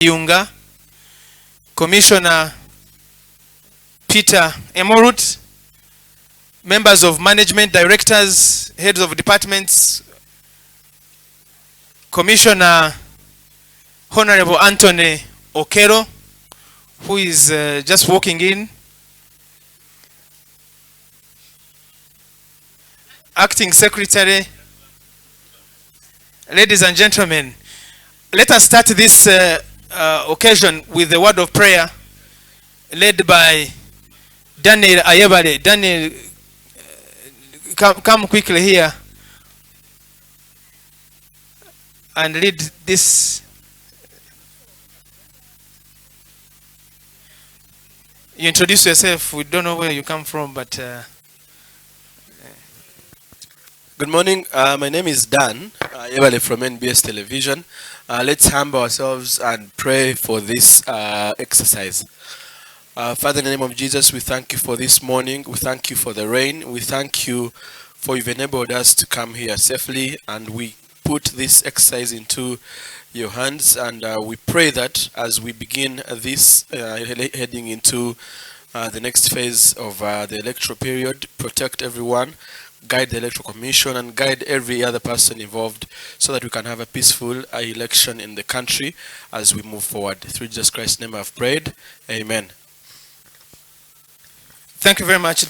Yunga, Commissioner Peter Emorut, members of management, directors, heads of departments, Commissioner Honorable Anthony Okero, who is just walking in, Acting Secretary. Ladies and gentlemen, let us start this occasion with a word of prayer led by Daniel Ayebale. Daniel, come quickly here and lead this. You introduce yourself. We don't know where you come from, but good morning. My name is Dan Ayebale from NBS Television. Let's humble ourselves and pray for this exercise. Father, in the name of Jesus, we thank you for this morning. We thank you for the rain. We thank you for you've enabled us to come here safely, and we put this exercise into your hands, and we pray that as we begin this heading into the next phase of the electoral period, protect everyone, guide the Electoral Commission, and guide every other person involved so that we can have a peaceful election in the country as we move forward. Through Jesus Christ's name I've prayed. Amen. Thank you very much.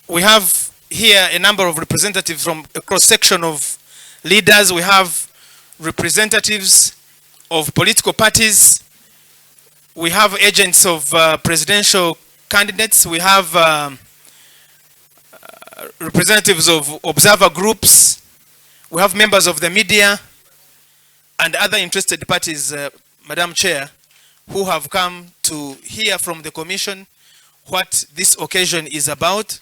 We have here a number of representatives from a cross-section of leaders. We have representatives of political parties. We have agents of presidential candidates. We have representatives of observer groups. We have members of the media and other interested parties, Madam Chair, who have come to hear from the Commission what this occasion is about.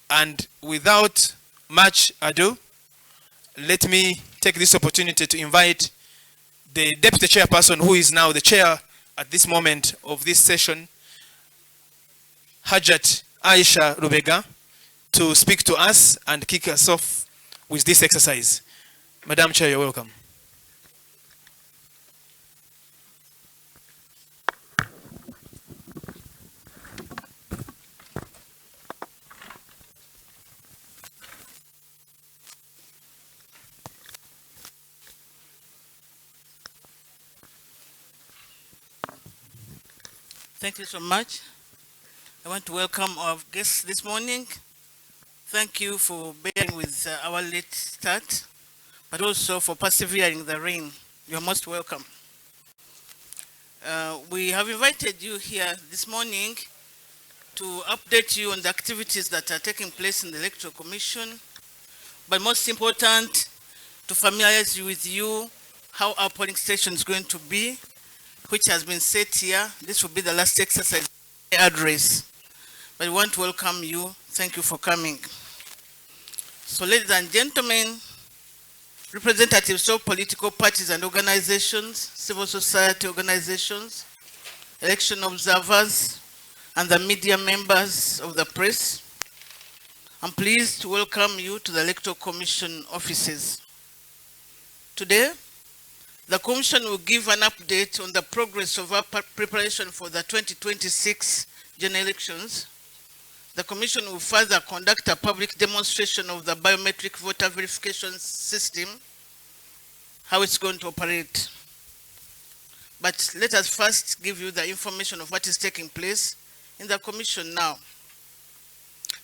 And without much ado, let me take this opportunity to invite the Deputy Chairperson, who is now the Chair at this moment of this session, Hajat Aisha Rubega, to speak to us and kick us off with this exercise. Madam Chair, you're welcome. Thank you so much. I want to welcome our guests this morning. Thank you for bearing with our late start, but also for persevering the rain. You're most welcome. We have invited you here this morning to update you on the activities that are taking place in the Electoral Commission, but most important, to familiarize you with how our polling station is going to be, which has been set here. This will be the last exercise address. But we want to welcome you. Thank you for coming. So ladies and gentlemen, representatives of political parties and organizations, civil society organizations, election observers, and the media members of the press, I'm pleased to welcome you to the Electoral Commission offices. Today, the Commission will give an update on the progress of our preparation for the 2026 general elections. The Commission will further conduct a public demonstration of the biometric voter verification system, how it's going to operate. But let us first give you the information of what is taking place in the Commission now.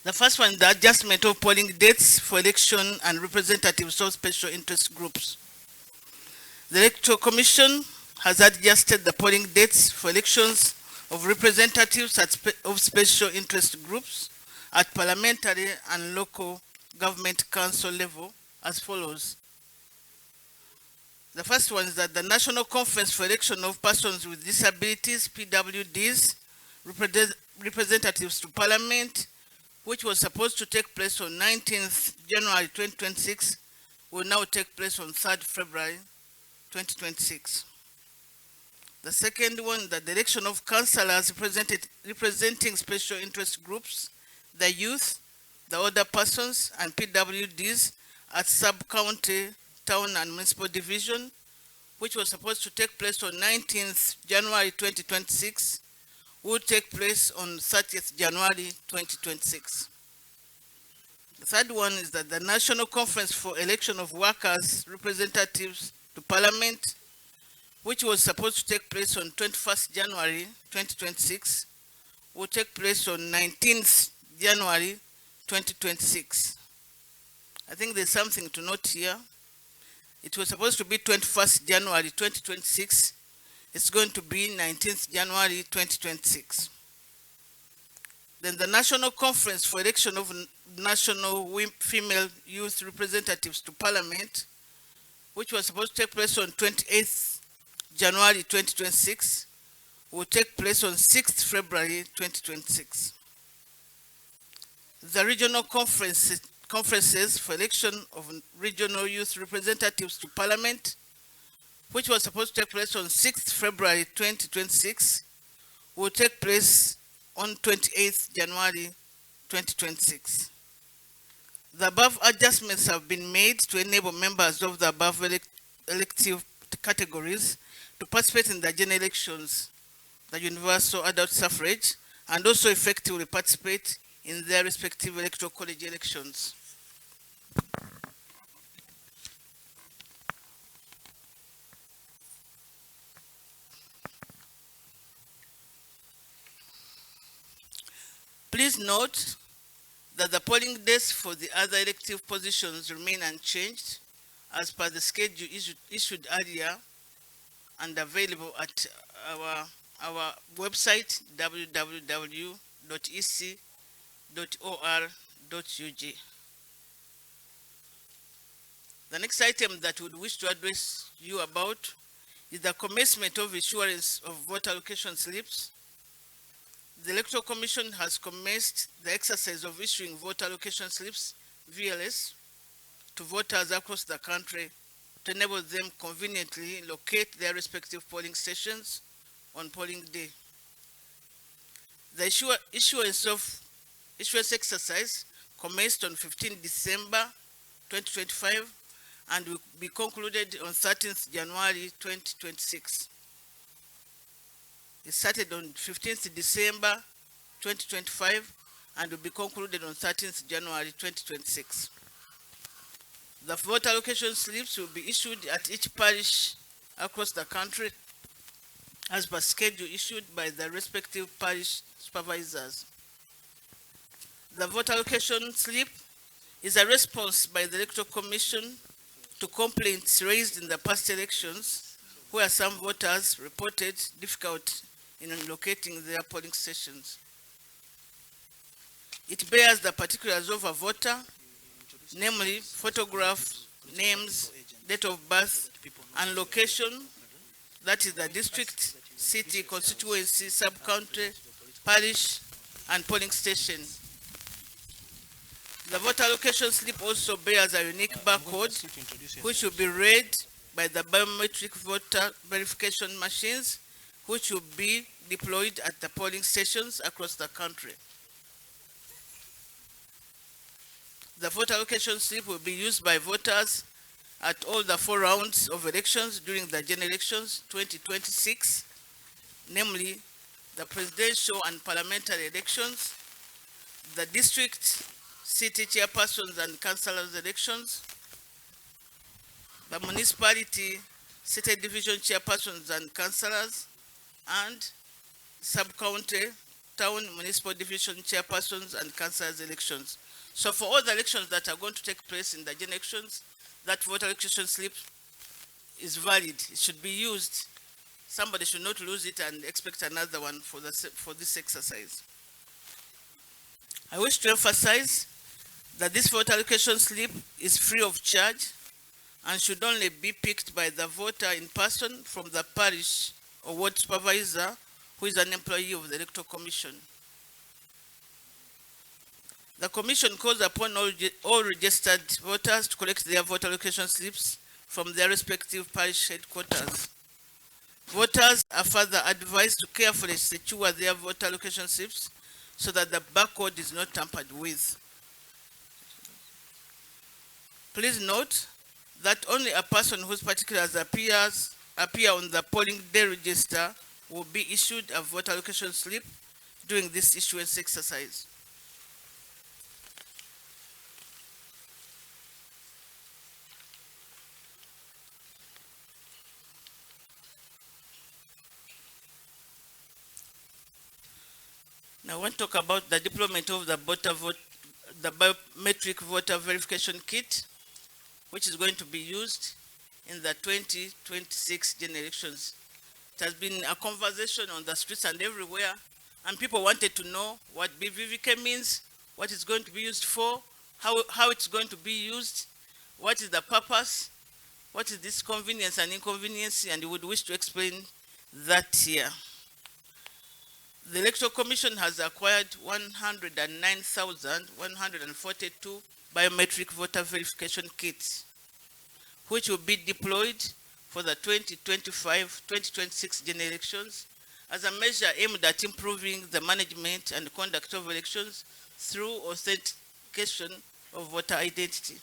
The first one is the adjustment of polling dates for election and representatives of special interest groups. The Electoral Commission has adjusted the polling dates for elections of representatives of special interest groups at parliamentary and local government council level as follows. The first one is that the National Conference for Election of Persons with Disabilities, PWDs, representatives to Parliament, which was supposed to take place on 19th January 2026, will now take place on 3rd February 2026. The second one, the election of councillors representing special interest groups, the youth, the older persons, and PWDs at sub-county, town and municipal division, which was supposed to take place on 19th January 2026, will take place on 30th January 2026. The third one is that the National Conference for Election of Workers Representatives to Parliament, which was supposed to take place on 21st January 2026, will take place on 19th January 2026. I think there's something to note here. It was supposed to be 21st January 2026. It's going to be 19th January 2026. Then the National Conference for Election of National Female Youth Representatives to Parliament, which was supposed to take place on 28th January 2026, will take place on 6th February 2026. The regional conferences for election of regional youth representatives to Parliament, which was supposed to take place on 6th February 2026, will take place on 28th January 2026. The above adjustments have been made to enable members of the above elective categories to participate in the general elections, the universal adult suffrage, and also effectively participate in their respective electoral college elections. Please note that the polling dates for the other elective positions remain unchanged as per the schedule issued earlier and available at our website www.ec.or.ug. The next item that we would wish to address you about is the commencement of issuance of voter allocation slips. The Electoral Commission has commenced the exercise of issuing voter allocation slips, VLS, to voters across the country to enable them conveniently locate their respective polling stations on polling day. The issuance exercise commenced on 15 December 2025 and will be concluded on 13th January 2026. It started on 15th December 2025 and will be concluded on 13th January 2026. The voter allocation slips will be issued at each parish across the country as per schedule issued by the respective parish supervisors. The voter allocation slip is a response by the Electoral Commission to complaints raised in the past elections where some voters reported difficulty in locating their polling stations. It bears the particulars of a voter, namely photograph, names, date of birth, and location, that is the district, city, constituency, sub-county, parish, and polling station. The voter allocation slip also bears a unique barcode, which will be read by the biometric voter verification machines, which will be deployed at the polling stations across the country. The voter allocation slip will be used by voters at all the 4 rounds of elections during the general elections 2026, namely the presidential and parliamentary elections, the district, city chairpersons and councillors elections, the municipality, city division chairpersons and councillors, and sub-county, town, municipal division chairpersons and councillors elections. So for all the elections that are going to take place in the general elections, that voter allocation slip is valid. It should be used. Somebody should not lose it and expect another one for this exercise. I wish to emphasize that this voter allocation slip is free of charge and should only be picked by the voter in person from the parish or ward supervisor who is an employee of the Electoral Commission. The Commission calls upon all registered voters to collect their voter allocation slips from their respective parish headquarters. Voters are further advised to carefully secure their voter allocation slips so that the barcode is not tampered with. Please note that only a person whose particulars appear on the polling day register will be issued a voter allocation slip during this issuance exercise. Now I want to talk about the deployment of the biometric voter verification kit, which is going to be used in the 2026 general elections. It has been a conversation on the streets and everywhere, and people wanted to know what BVVK means, what it's going to be used for, how it's going to be used, what is the purpose, what is this convenience and inconvenience, and you would wish to explain that here. The Electoral Commission has acquired 109,142 biometric voter verification kits, which will be deployed for the 2025-2026 general elections as a measure aimed at improving the management and conduct of elections through authentication of voter identity.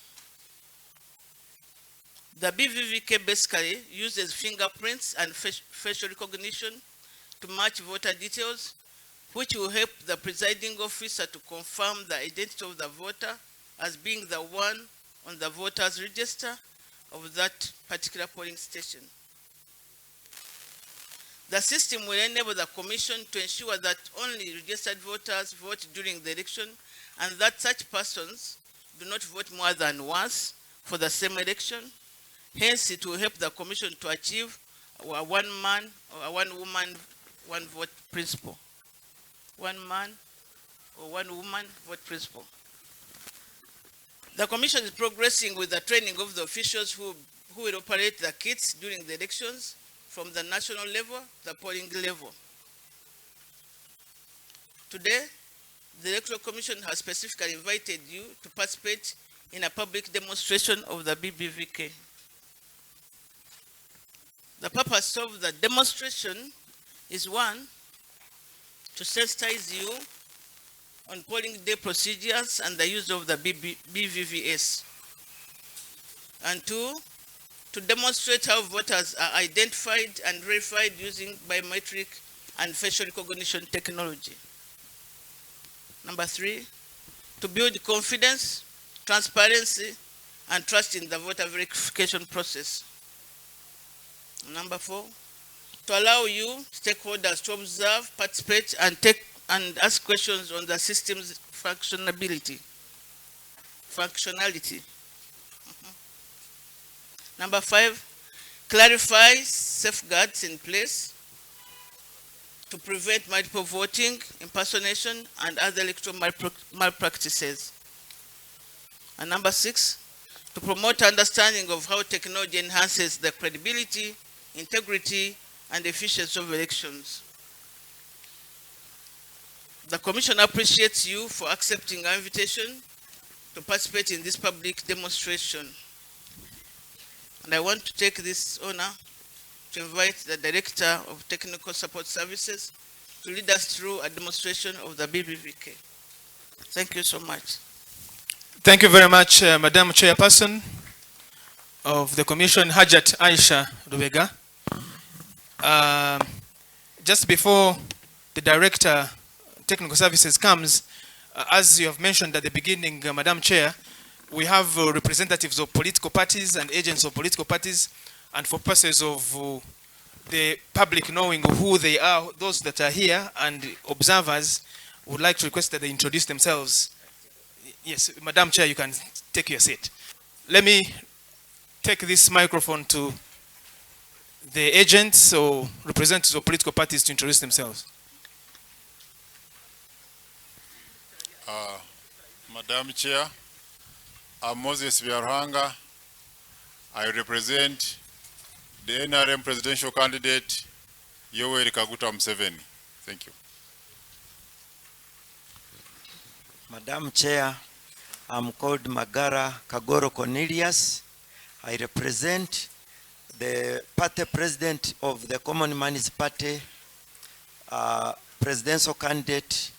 The BVVK basically uses fingerprints and facial recognition to match voter details, which will help the presiding officer to confirm the identity of the voter as being the one on the voters register of that particular polling station. The system will enable the Commission to ensure that only registered voters vote during the election and that such persons do not vote more than once for the same election. Hence, it will help the Commission to achieve a one man or a one woman, one vote principle. One man or one woman vote principle. The Commission is progressing with the training of the officials who will operate the kits during the elections from the national level, the polling level. Today, the Electoral Commission has specifically invited you to participate in a public demonstration of the BBVK. The purpose of the demonstration is one, to sensitize you on polling day procedures and the use of the BVVS. And two, to demonstrate how voters are identified and verified using biometric and facial recognition technology. Number three, to build confidence, transparency, and trust in the voter verification process. Number four, to allow you, stakeholders, to observe, participate, and ask questions on the system's functionality. Number five, clarify safeguards in place to prevent multiple voting, impersonation, and other electoral malpractices. And number six, to promote understanding of how technology enhances the credibility, integrity, and efficiency of elections. The Commission appreciates you for accepting our invitation to participate in this public demonstration. And I want to take this honor to invite the Director of Technical Support Services to lead us through a demonstration of the BBVK. Thank you so much. Thank you very much, Madam Chairperson of the Commission, Hajat Aisha Rubega. Just before the Director Technical Services comes, as you have mentioned at the beginning, Madam Chair, we have representatives of political parties and agents of political parties, and for purposes of the public knowing who they are, those that are here and observers would like to request that they introduce themselves. Yes, Madam Chair, you can take your seat. Let me take this microphone to the agents or representatives of political parties to introduce themselves. Madam Chair, I'm Moses Byarhanga. I represent the NRM presidential candidate, Yoweri Kaguta Museveni. Thank you. Madam Chair, I'm called Magara Kagoro Cornelius. I represent the party president of the Common Man's Party, presidential candidate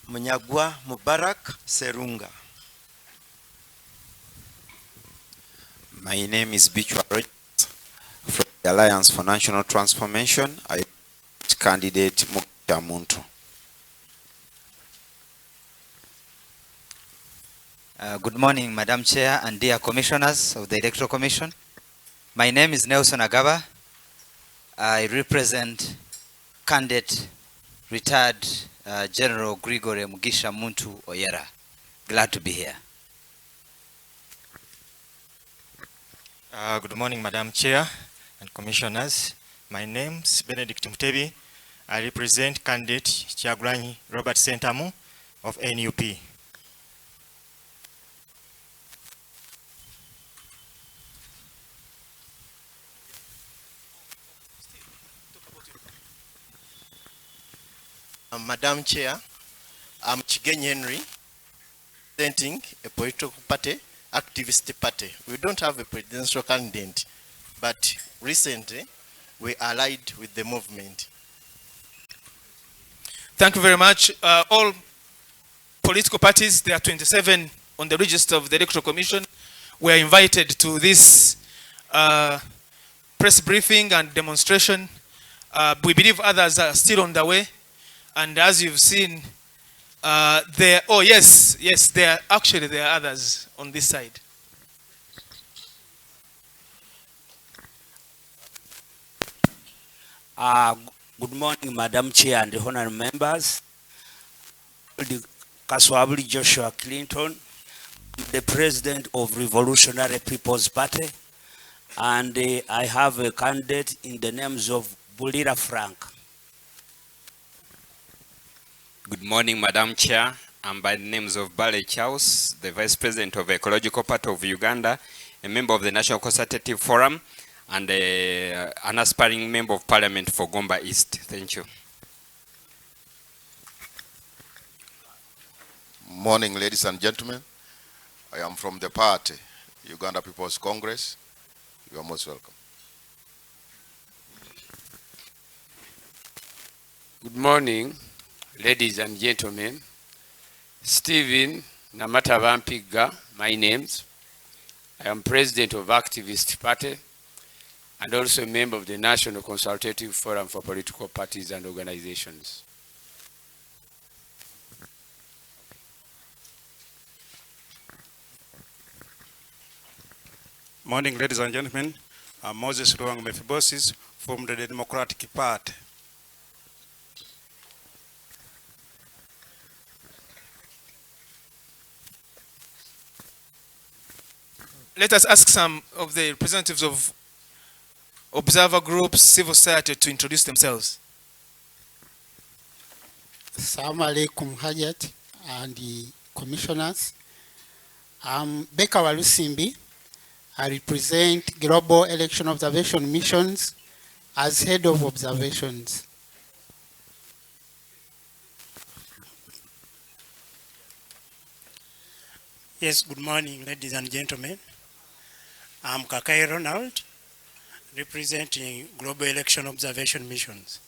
Munyagwa Mubarak Serunga. My name is Ebyuuma from the Alliance for National Transformation. I candidate Muntu. Good morning, Madam Chair and dear commissioners of the Electoral Commission. My name is Nelson Agaba. I represent candidate retired General Gregory Mugisha Muntu Oyera. Glad to be here. Good morning, Madam Chair and commissioners. My name is Benedict Mutebi. I represent candidate Kyagulanyi Robert Sentamu of NUP. Madam Chair, I'm Chigenyi Henry, representing a political party, activist party. We don't have a presidential candidate, but recently we allied with the movement. Thank you very much. All political parties, there are 27 on the register of the Electoral Commission, were invited to this press briefing and demonstration. We believe others are still on the way. And as you've seen, there are others on this side. Good morning, Madam Chair and honorable members. Kaswabuli Joshua Clinton, the President of Revolutionary People's Party, and I have a candidate in the names of Bulira Frank. Good morning, Madam Chair. I'm by the names of Bale Charles, the Vice President of the Ecological Party of Uganda, a member of the National Consultative Forum, and an aspiring member of Parliament for Gomba East. Thank you. Morning, ladies and gentlemen. I am from the party, Uganda People's Congress. You are most welcome. Good morning, ladies and gentlemen. Stephen Namatavampiga, my names. I am President of Activist Party and also a member of the National Consultative Forum for Political Parties and Organizations. Morning, ladies and gentlemen. I'm Moses Ruang Mephibosis from the Democratic Party. Let us ask some of the representatives of observer groups, civil society, to introduce themselves. Assalamu alaikum Hajat and the commissioners. I'm Beka Walusimbi. I represent Global Election Observation Missions as head of observations. Yes, good morning, ladies and gentlemen. I'm Kakai Ronald, representing Global Election Observation Missions.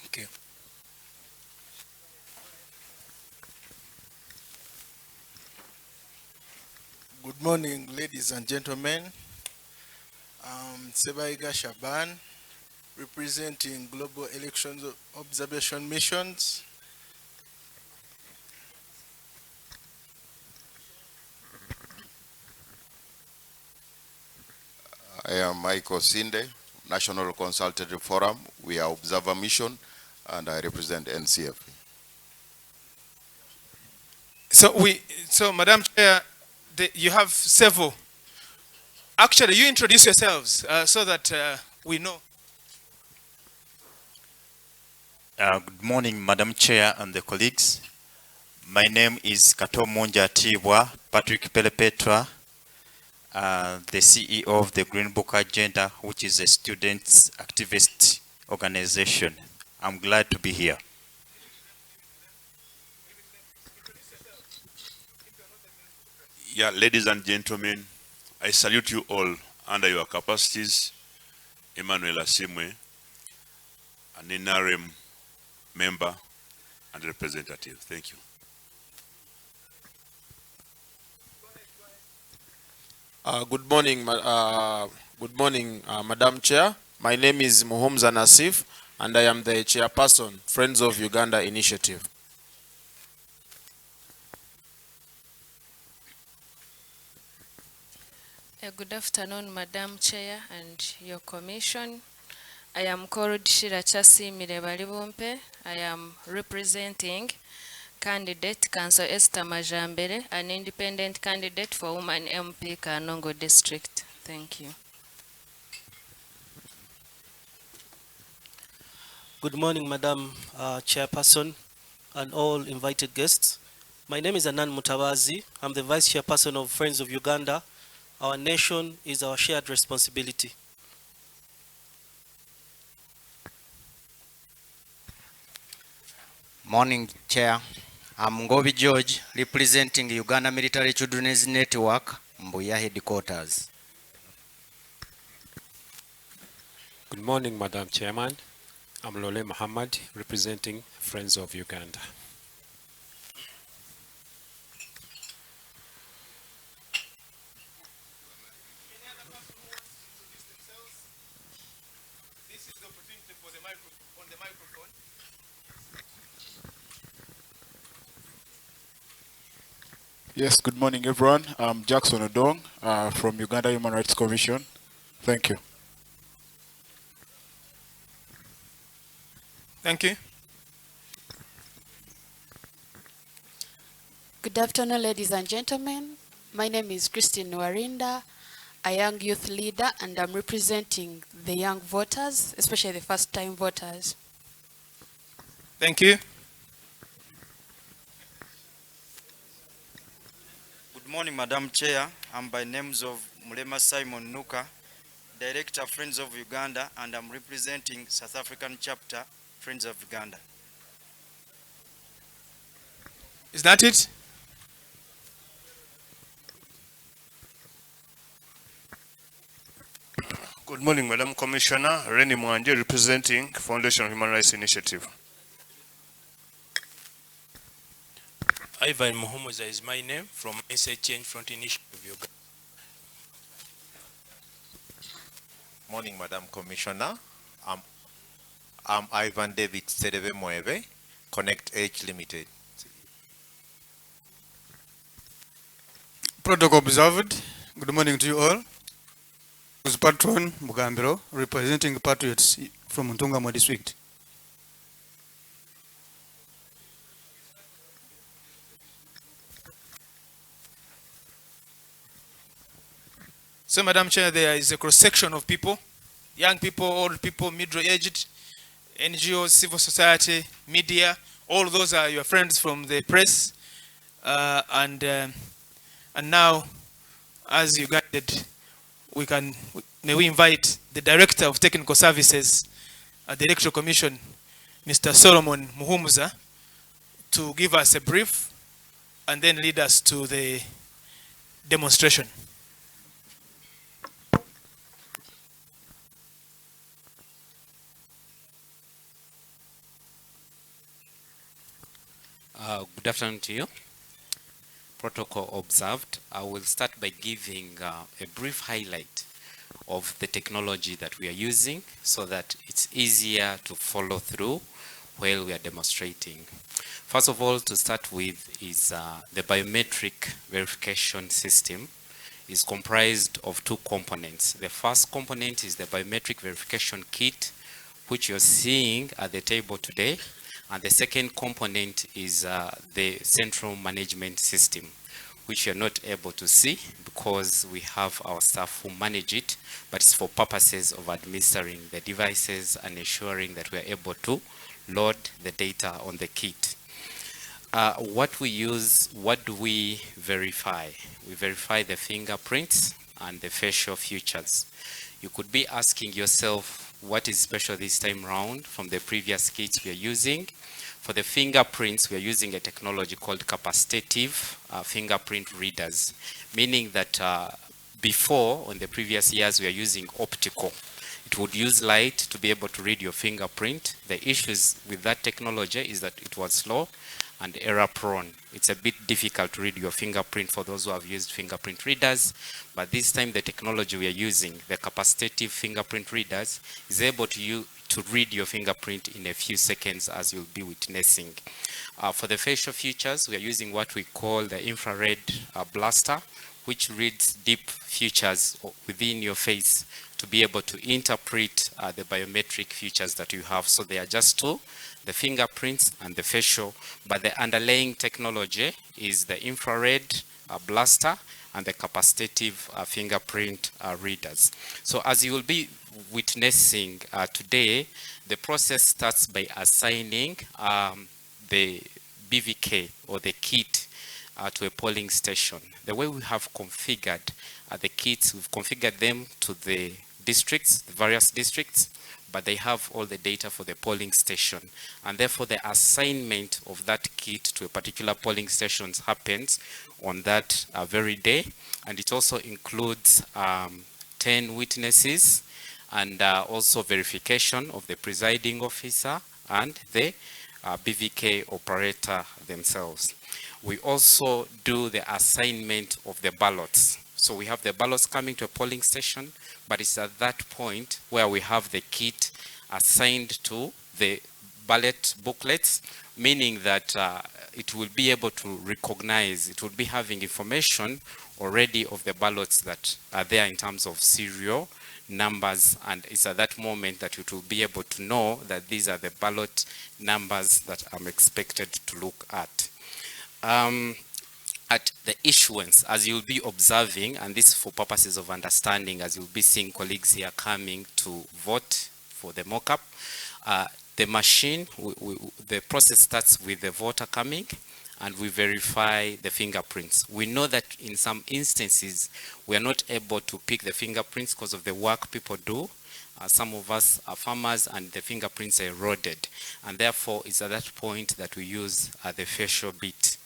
Thank you. Good morning, ladies and gentlemen. I'm Sebaiga Shaban, representing Global Election Observation Missions. I am Michael Sinde, National Consultative Forum. We are Observer Mission, and I represent NCF. So Madam Chair, you have several. Actually, you introduce yourselves so that we know. Good morning, Madam Chair and the colleagues. My name is Kato Munja Tibwa, Patrick Pelepetra, the CEO of the Green Book Agenda, which is a students' activist organization. I'm glad to be here. Yeah, ladies and gentlemen, I salute you all under your capacities. Emmanuel Asimwe, an NRM member and representative. Thank you. Good morning, Madam Chair. My name is Muhumza Nasif, and I am the chairperson, Friends of Uganda Initiative. Good afternoon, Madam Chair and your commission. I am called Shirachasi Mirebalibumpe. I am representing candidate Council Esther Majambere, an independent candidate for Woman MP Kanongo District. Thank you. Good morning, Madam Chairperson and all invited guests. My name is Anan Mutawazi. I'm the Vice Chairperson of Friends of Uganda. Our nation is our shared responsibility. Morning, Chair. I'm Ngobi George, representing Uganda Military Children's Network, Mbuya Headquarters. Good morning, Madam Chairman. I'm Lole Muhammad, representing Friends of Uganda. Yes, good morning, everyone. I'm Jackson Odong from Uganda Human Rights Commission. Thank you. Thank you. Good afternoon, ladies and gentlemen. My name is Christine Warinda, a young youth leader, and I'm representing the young voters, especially the first-time voters. Thank you. Good morning, Madam Chair. I'm by names of Mulema Simon Nuka, Director Friends of Uganda, and I'm representing South African chapter Friends of Uganda. Is that it? Good morning, Madam Commissioner. Reni Mwanje, representing Foundation of Human Rights Initiative. Ivan Muhumuza is my name from SA Change Front Initiative Uganda. Morning, Madam Commissioner. I'm Ivan David Sedeve Moeve, Connect H Limited. Protocol observed. Good morning to you all. Who's Patron Mugambiro, representing Patriots from Ntungamo District. So, Madam Chair, there is a cross-section of people, young people, old people, middle-aged, NGOs, civil society, media. All those are your friends from the press. And now, as you guided, may we invite the Director of Technical Services at the Electoral Commission, Mr. Solomon Muhumuza, to give us a brief and then lead us to the demonstration. Good afternoon to you. Protocol observed. I will start by giving a brief highlight of the technology that we are using so that it's easier to follow through while we are demonstrating. First of all, to start with is the biometric verification system is comprised of two components. The first component is the biometric verification kit, which you're seeing at the table today. And the second component is the central management system, which you're not able to see because we have our staff who manage it, but it's for purposes of administering the devices and ensuring that we are able to load the data on the kit. What we use, what do we verify? We verify the fingerprints and the facial features. You could be asking yourself, what is special this time round from the previous kits we are using? For the fingerprints, we are using a technology called capacitive fingerprint readers, meaning that before, on the previous years, we are using optical. It would use light to be able to read your fingerprint. The issues with that technology is that it was slow and error prone. It's a bit difficult to read your fingerprint for those who have used fingerprint readers, but this time the technology we are using, the capacitive fingerprint readers, is able to read your fingerprint in a few seconds, as you'll be witnessing. For the facial features, we are using what we call the infrared blaster, which reads deep features within your face to be able to interpret the biometric features that you have. So they are just two, the fingerprints and the facial, but the underlying technology is the infrared blaster and the capacitive fingerprint readers. So as you will be witnessing today, the process starts by assigning the BVK or the kit to a polling station. The way we have configured the kits, we've configured them to the districts, the various districts, but they have all the data for the polling station. And therefore the assignment of that kit to a particular polling station happens on that very day. And it also includes 10 witnesses and also verification of the presiding officer and the BVK operator themselves. We also do the assignment of the ballots. So we have the ballots coming to a polling station, but it's at that point where we have the kit assigned to the ballot booklets, meaning that it will be able to recognize, it will be having information already of the ballots that are there in terms of serial numbers, and it's at that moment that it will be able to know that these are the ballot numbers that I'm expected to look at. At the issuance, as you'll be observing, and this for purposes of understanding, as you'll be seeing colleagues here coming to vote for the mock-up, the machine, the process starts with the voter coming, and we verify the fingerprints. We know that in some instances, we are not able to pick the fingerprints because of the work people do. Some of us are farmers and the fingerprints are eroded. And therefore, it's at that point that we use the facial bit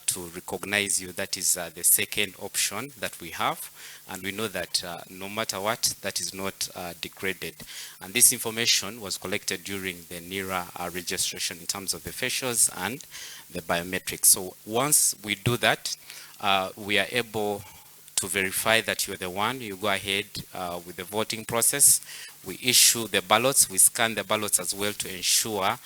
to recognize you. That is the second option that we have. And we know that no matter what, that is not degraded. And this information was collected during the NERA registration in terms of the facials and the biometrics. So once we do that, we are able to verify that you're the one. You go ahead with the voting process. We issue the ballots. We scan the ballots as well to ensure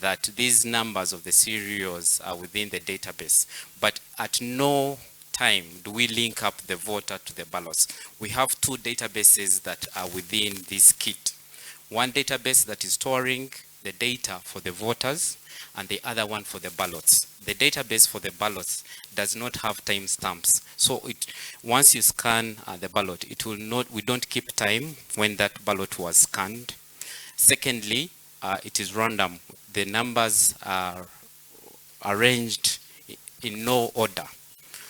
that these numbers of the serials are within the database. But at no time do we link up the voter to the ballots. We have two databases that are within this kit. One database that is storing the data for the voters and the other one for the ballots. The database for the ballots does not have timestamps. So once you scan the ballot, it will not, we don't keep time when that ballot was scanned. Secondly, it is random. The numbers are arranged in no order.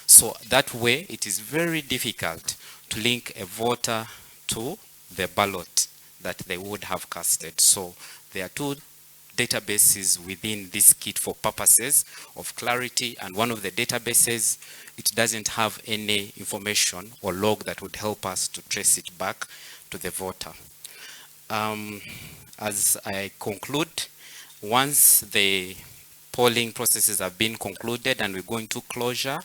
So that way, it is very difficult to link a voter to the ballot that they would have casted. So there are two databases within this kit for purposes of clarity, and one of the databases, it doesn't have any information or log that would help us to trace it back to the voter. As I conclude, once the polling processes have been concluded and we go into closure,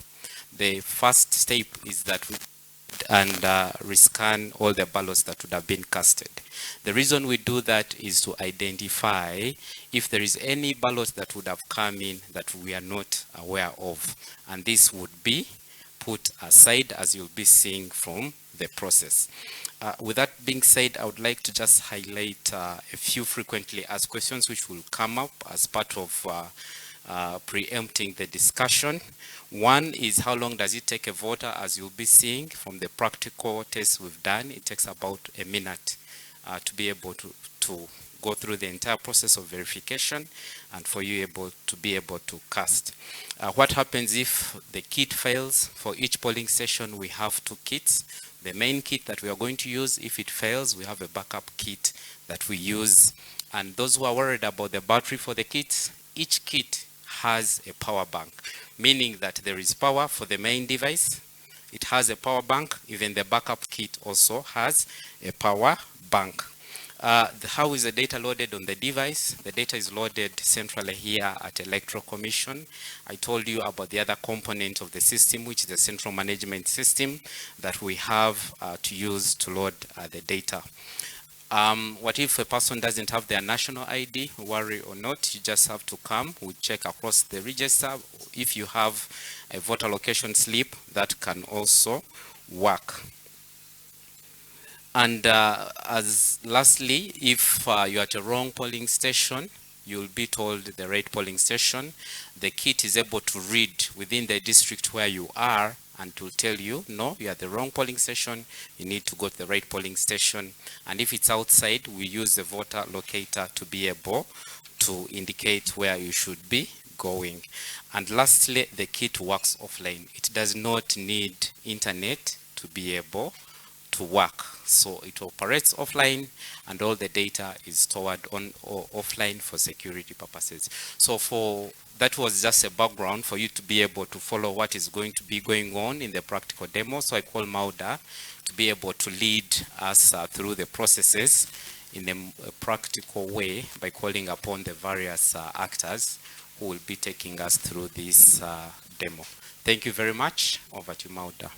the first step is that we rescan all the ballots that would have been casted. The reason we do that is to identify if there is any ballot that would have come in that we are not aware of, and this would be put aside, as you'll be seeing from the process. With that being said, I would like to just highlight a few frequently asked questions which will come up as part of preempting the discussion. One is, how long does it take a voter? As you'll be seeing from the practical tests we've done, it takes about a minute to be able to go through the entire process of verification and for you to be able to cast. What happens if the kit fails? For each polling station, we have two kits. The main kit that we are going to use, if it fails, we have a backup kit that we use. And those who are worried about the battery for the kits, each kit has a power bank, meaning that there is power for the main device. It has a power bank. Even the backup kit also has a power bank. How is the data loaded on the device? The data is loaded centrally here at Electoral Commission. I told you about the other component of the system, which is the central management system that we have to use to load the data. What if a person doesn't have their national ID? Worry or not, you just have to come. We check across the register. If you have a voter location slip, that can also work. And as lastly, if you're at a wrong polling station, you'll be told the right polling station. The kit is able to read within the district where you are and to tell you, no, you're at the wrong polling station, you need to go to the right polling station. And if it's outside, we use the voter locator to be able to indicate where you should be going. And lastly, the kit works offline. It does not need internet to be able to work. So it operates offline and all the data is stored on or offline for security purposes. So that was just a background for you to be able to follow what is going to be going on in the practical demo. So I call Mauda to be able to lead us through the processes in a practical way by calling upon the various actors who will be taking us through this demo. Thank you very much. Over to Mauda.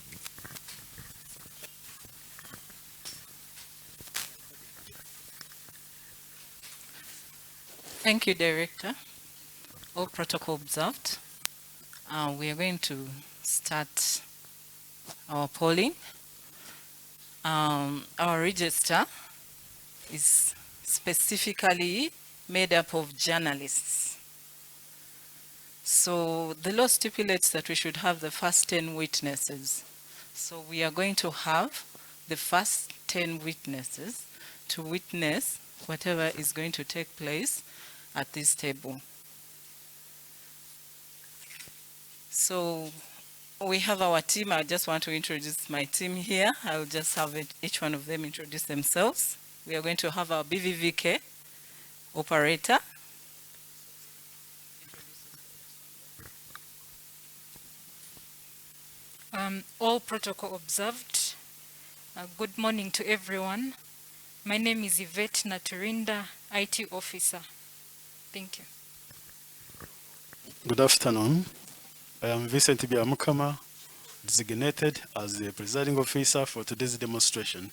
Thank you, Director. All protocol observed. We are going to start our polling. Our register is specifically made up of journalists. So the law stipulates that we should have the first 10 witnesses. So we are going to have the first 10 witnesses to witness whatever is going to take place at this table. So we have our team. I just want to introduce my team here. I'll just have each one of them introduce themselves. We are going to have our BVVK operator. All protocol observed. Good morning to everyone. My name is Yvette Naturinda, IT officer. Thank you. Good afternoon. I am Vincent Ebyuuma, designated as the presiding officer for today's demonstration.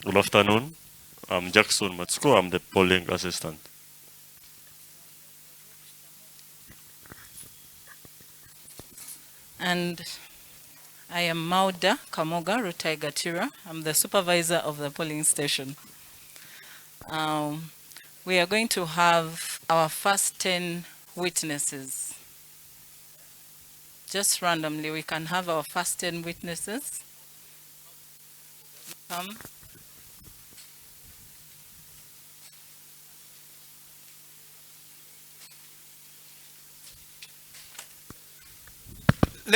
Good afternoon. I'm Jackson Matsuko. I'm the polling assistant. And I am Mauda Kamoga Rutaigatira. I'm the supervisor of the polling station. We are going to have our first 10 witnesses. Just randomly, we can have our first 10 witnesses. Come.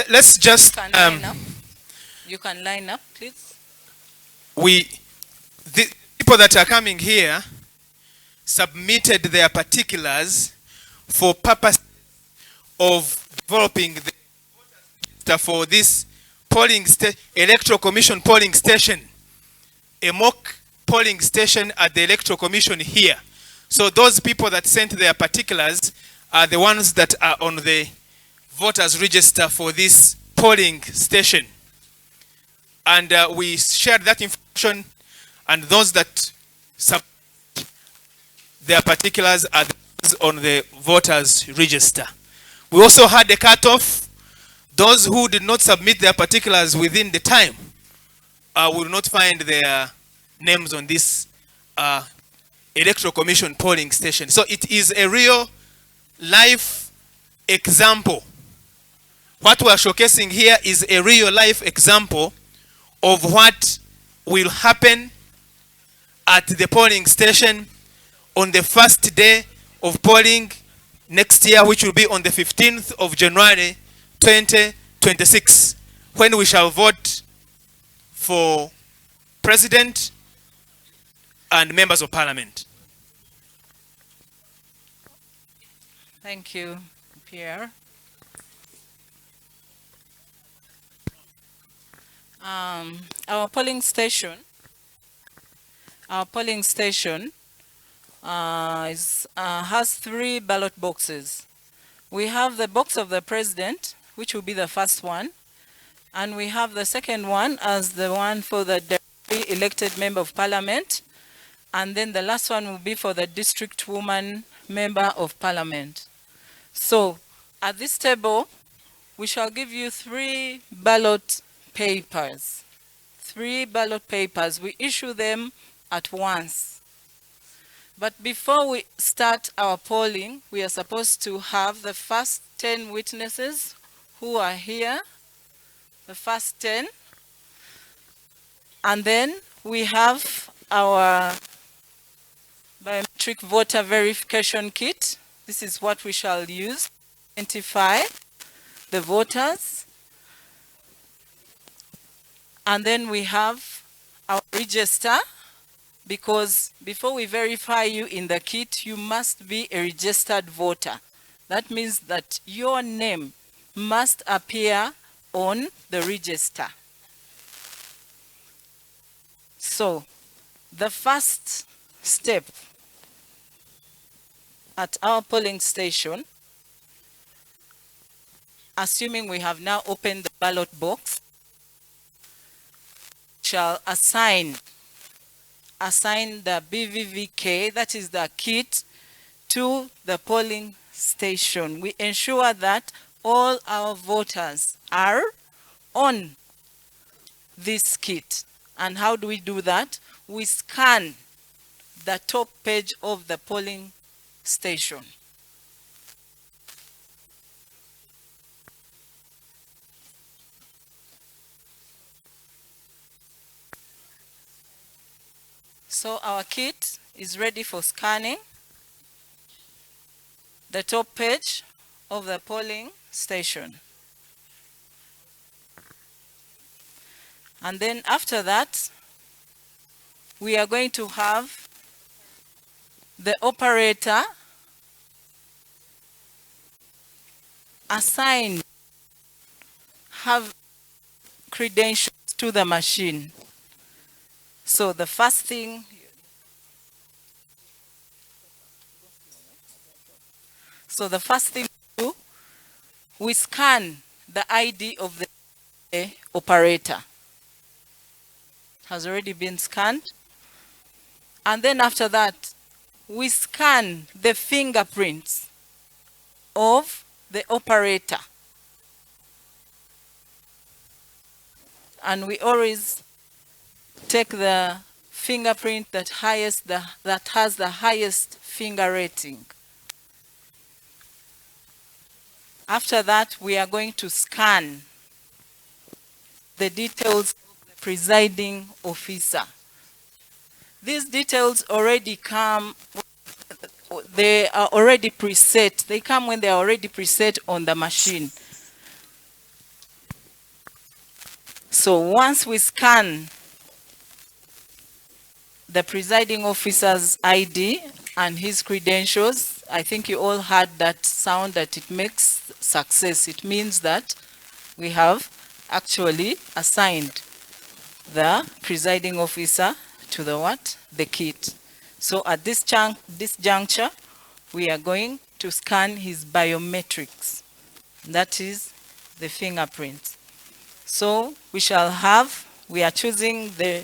Let's just You can line up, please. The people that are coming here submitted their particulars for purpose of developing the register for this electoral commission polling station, a mock polling station at the electoral commission here. So those people that sent their particulars are the ones that are on the voters register for this polling station. And we shared that information, and those that their particulars are on the voters register. We also had a cutoff. Those who did not submit their particulars within the time will not find their names on this electoral commission polling station. So it is a real life example. What we are showcasing here is a real life example of what will happen at the polling station on the first day of polling next year, which will be on the 15th of January 2026, when we shall vote for president and members of parliament. Thank you, Pierre. Our polling station has 3 ballot boxes. We have the box of the president, which will be the first one, and we have the second one as the one for the directly elected member of parliament, and then the last one will be for the district woman member of parliament. So at this table, we shall give you 3 ballot papers. 3 ballot papers. We issue them at once. But before we start our polling, we are supposed to have the first 10 witnesses who are here, the first 10. And then we have our biometric voter verification kit. This is what we shall use to identify the voters. And then we have our register, because before we verify you in the kit, you must be a registered voter. That means that your name must appear on the register. So, the first step at our polling station, assuming we have now opened the ballot box, shall assign the BVVK, that is the kit, to the polling station. We ensure that all our voters are on this kit. And how do we do that? We scan the top page of the polling station. So our kit is ready for scanning the top page of the polling station. And then after that, we are going to have the operator assign, have credentials to the machine. So the first thing, we do, we scan the ID of the operator. Has already been scanned. And then after that, we scan the fingerprints of the operator. And we always take the fingerprint that has the highest finger rating. After that, we are going to scan the details of the presiding officer. These details already come, they are already preset. They come when they are already preset on the machine. So once we scan the presiding officer's ID and his credentials, I think you all heard that sound that it makes success. It means that we have actually assigned the presiding officer to the what? The kit. So at this juncture, we are going to scan his biometrics. That is the fingerprints. So we shall have, we are choosing the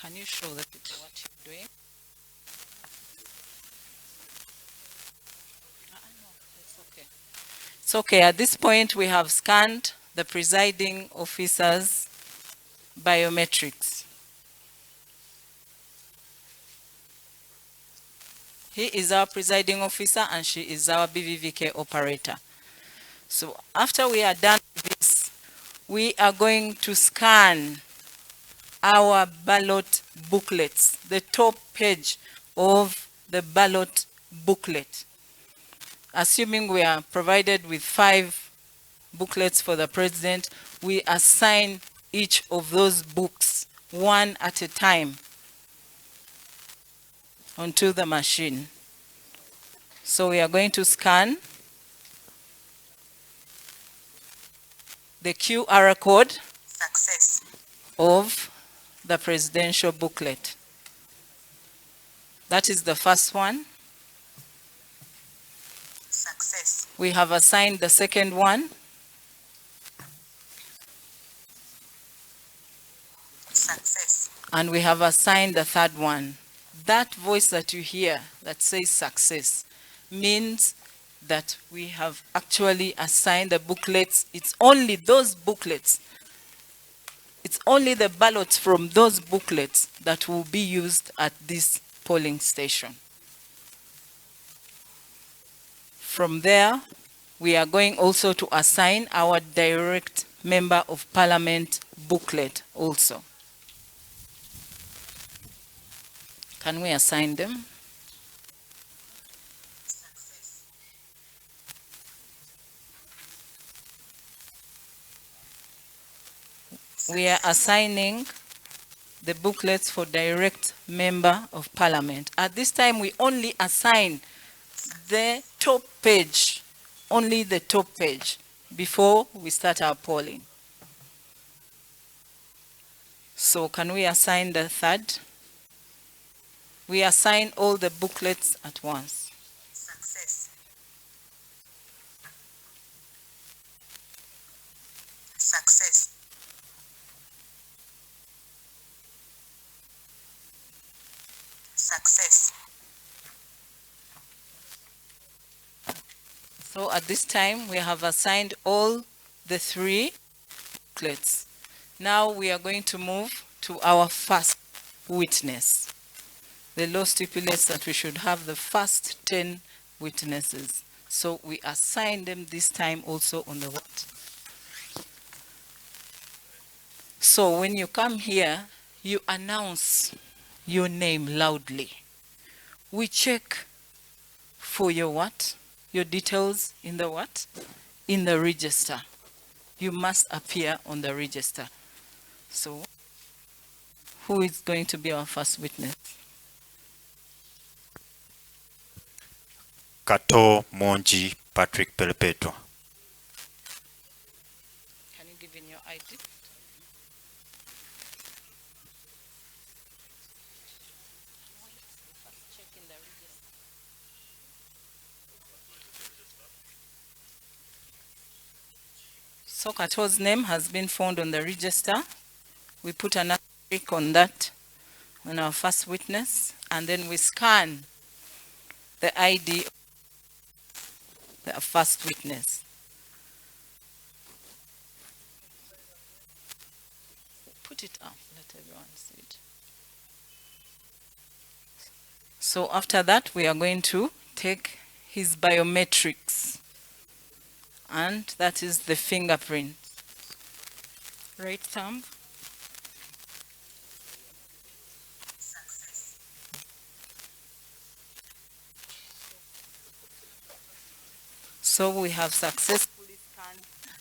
Can you show the people what you're doing? It's okay. It's okay. At this point, we have scanned the presiding officer's biometrics. He is our presiding officer and she is our BVVK operator. So after we are done with this, we are going to scan our ballot booklets, the top page of the ballot booklet. Assuming we are provided with 5 booklets for the president, we assign each of those books one at a time onto the machine. So we are going to scan the QR code of the presidential booklet. That is the first one. We have assigned the second one. And we have assigned the third one. That voice that you hear that says success means that we have actually assigned the booklets. It's only those booklets. It's only the ballots from those booklets that will be used at this polling station. From there, we are going also to assign our direct member of parliament booklet also. Can we assign them? We are assigning the booklets for direct member of parliament. At this time, we only assign the top page, only the top page, before we start our polling. So can we assign the third? We assign all the booklets at once. Success. Success. So at this time, we have assigned all the three booklets. Now we are going to move to our first witness. The law stipulates that we should have the first 10 witnesses. So we assign them this time also on the what? So when you come here, you announce your name loudly. We check for your what? Your details in the what? In the register. You must appear on the register. So who is going to be our first witness? Kato Monji Patrick Perpetua. Can you give in your ID? So Kato's name has been found on the register. We put an asterisk on that, on our first witness, and then we scan the ID of the first witness. Put it up, let everyone see it. So after that, we are going to take his biometrics, and that is the fingerprint. Right thumb. So we have successfully scanned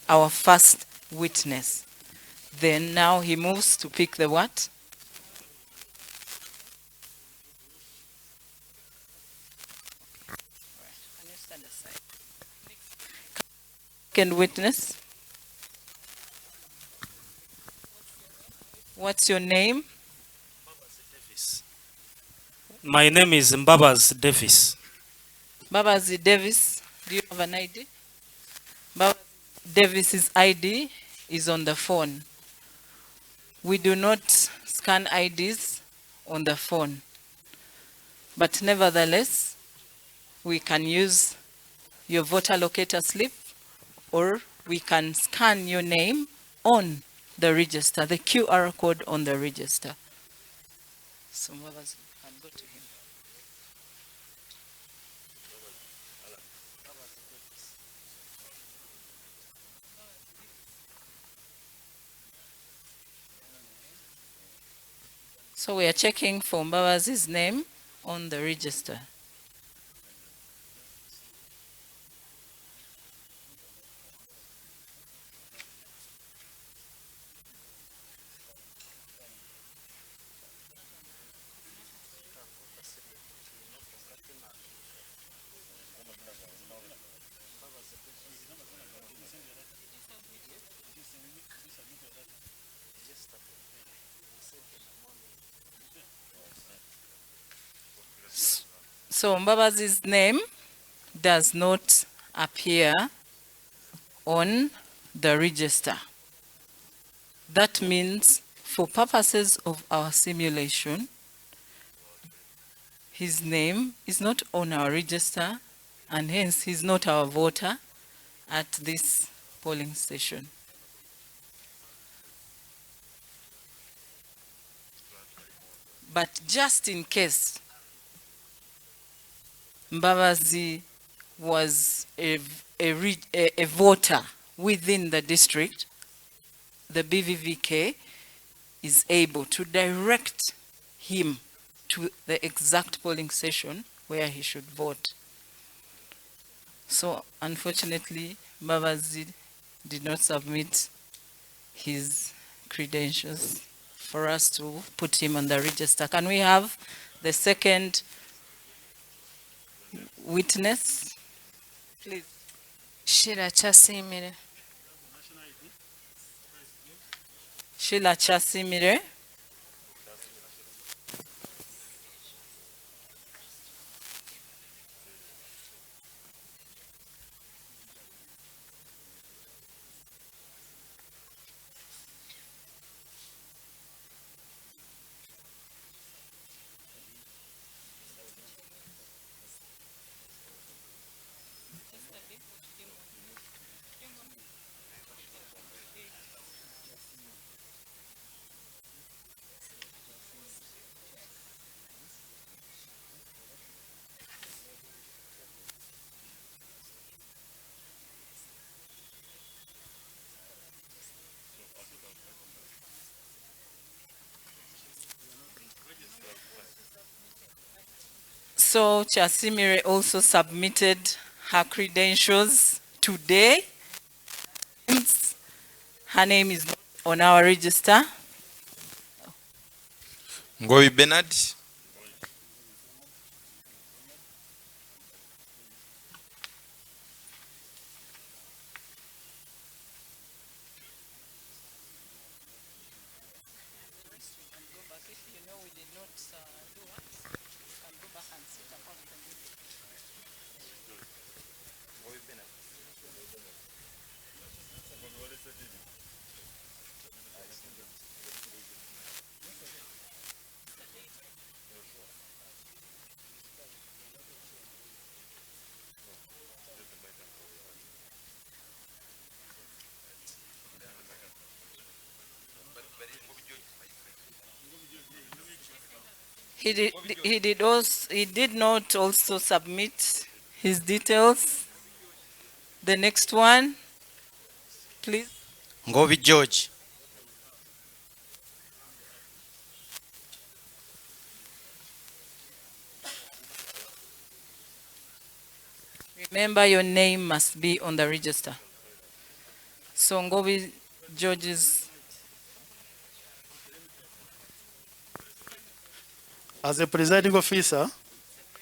our first witness. Then now he moves to pick the what? Can you stand aside? Second witness. What's your name? My name is Mbabaz Davis. Babazi Davis, do you have an ID? Babazi Davis's ID is on the phone. We do not scan IDs on the phone. But nevertheless, we can use your voter locator slip, or we can scan your name on the register, the QR code on the register. Some of us can go to him. So we are checking for Mbabazi's name on the register. So Mbabazi's name does not appear on the register. That means for purposes of our simulation, his name is not on our register and hence he's not our voter at this polling station. But just in case Mbabazi was a voter within the district, the BVVK is able to direct him to the exact polling station where he should vote. So unfortunately, Mbabazi did not submit his credentials for us to put him on the register. Can we have the second witness, please? Sheila Chasimire. Sheila Chasimire. So Chasimire also submitted her credentials today. Her name is not on our register. Ngowi Bernard. He did not also submit his details. The next one, please. Ngovi George. Remember, your name must be on the register. So Ngovi George's. As a presiding officer,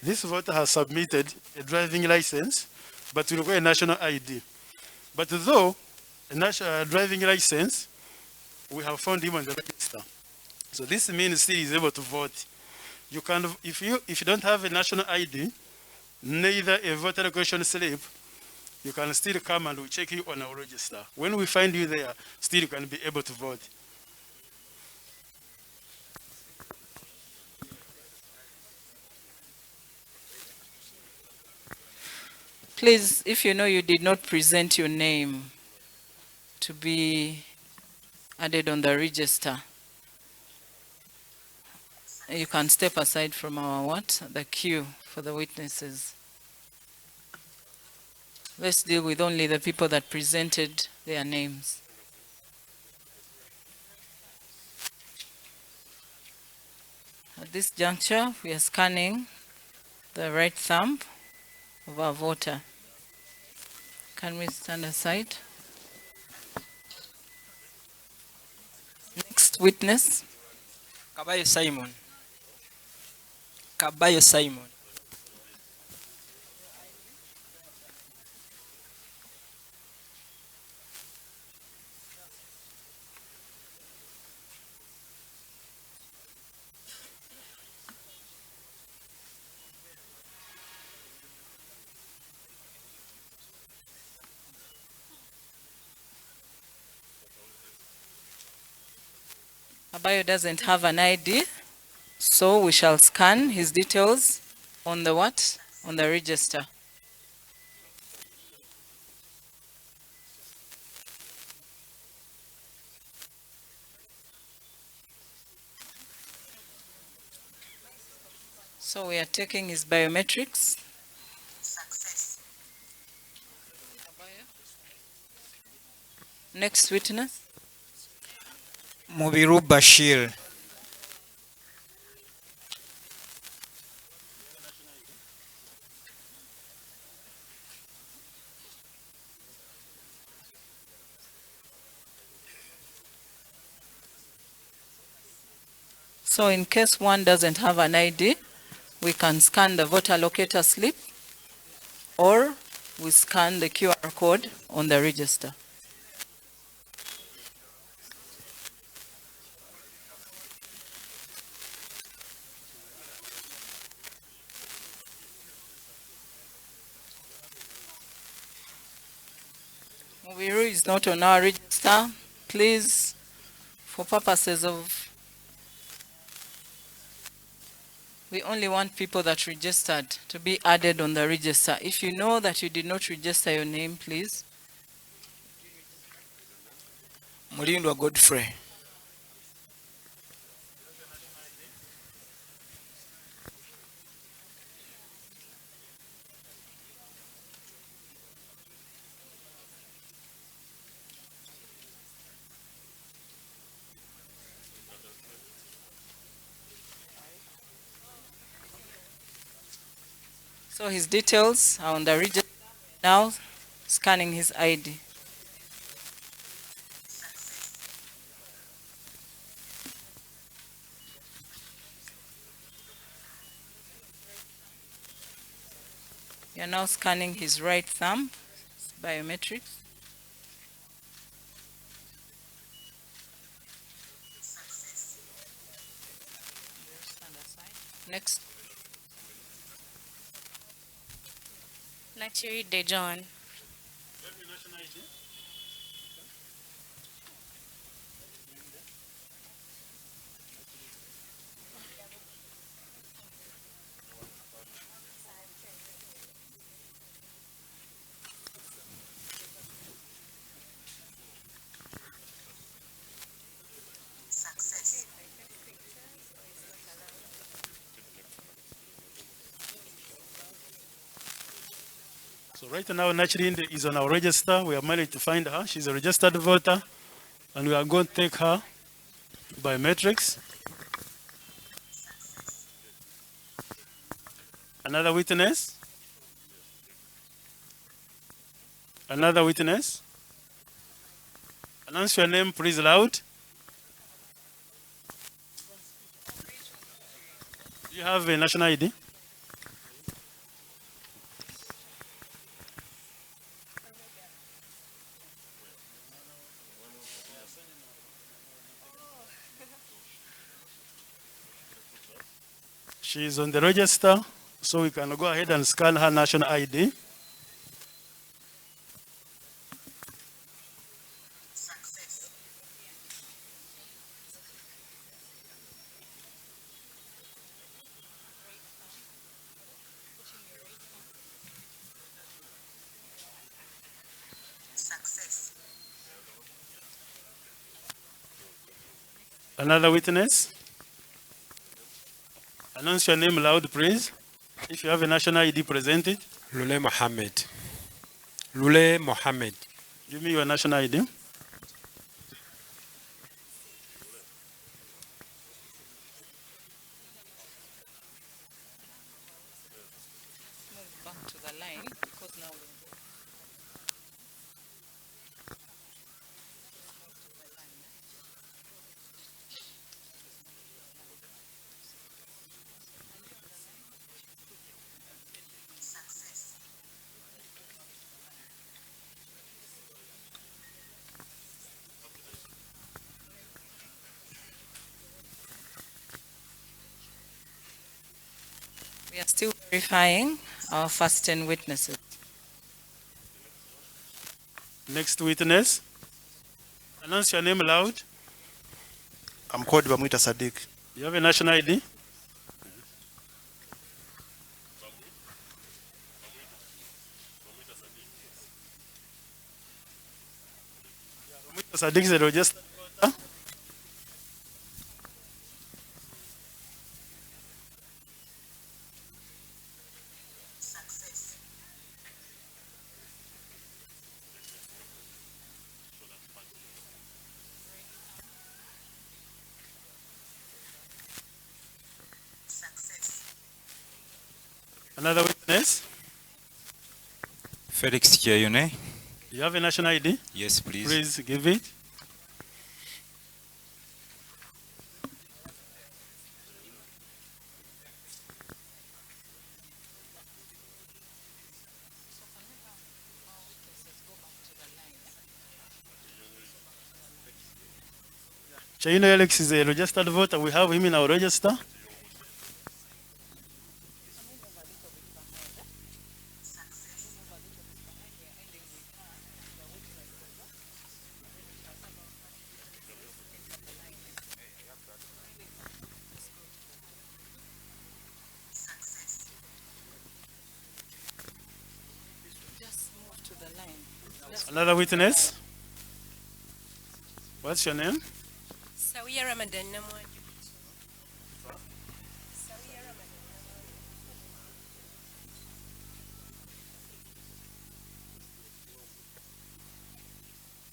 this voter has submitted a driving license, but will require a national ID. But though a national driving license, we have found him on the register. So this means he is able to vote. You can, if you don't have a national ID, neither a voter registration slip, you can still come and we'll check you on our register. When we find you there, still you can be able to vote. Please, if you know you did not present your name to be added on the register, you can step aside from our the queue for the witnesses. Let's deal with only the people that presented their names. At this juncture, we are scanning the right thumb of our voter. Can we stand aside? Next witness. Kabayo Simon. Kabayo Simon. Abayo doesn't have an ID, so we shall scan his details on the what? On the register. So we are taking his biometrics. Next witness. Mubiru Bashir. So in case one doesn't have an ID, we can scan the voter locator slip, or we scan the QR code on the register. Mubiru is not on our register. Please, for purposes of, we only want people that registered to be added on the register. If you know that you did not register your name, please. Mulindwa Godfrey. So his details are on the register. Now scanning his ID. We are now scanning his right thumb, biometrics. Next. Nachiri De John. So right now, Nachirinde is on our register. We have managed to find her. She's a registered voter, and we are going to take her biometrics. Another witness. Another witness. Announce your name, please, loud. Do you have a national ID? She is on the register, so we can go ahead and scan her national ID. Another witness. Announce your name loud, please. If you have a national ID presented. Lule Mohammed. Lule Mohammed. Give me your national ID. Back to the line because now we are still verifying our first 10 witnesses. Next witness. Announce your name loud. I'm called Bamwita Sadiq. You have a national ID? Bamwita Sadiq is a registered voter. Another witness? Felix Cheyune. You have a national ID? Yes, please. Please give it. Cheyune Alex is a registered voter. We have him in our register. Another witness? What's your name? Sawiya Ramadan Namwaju.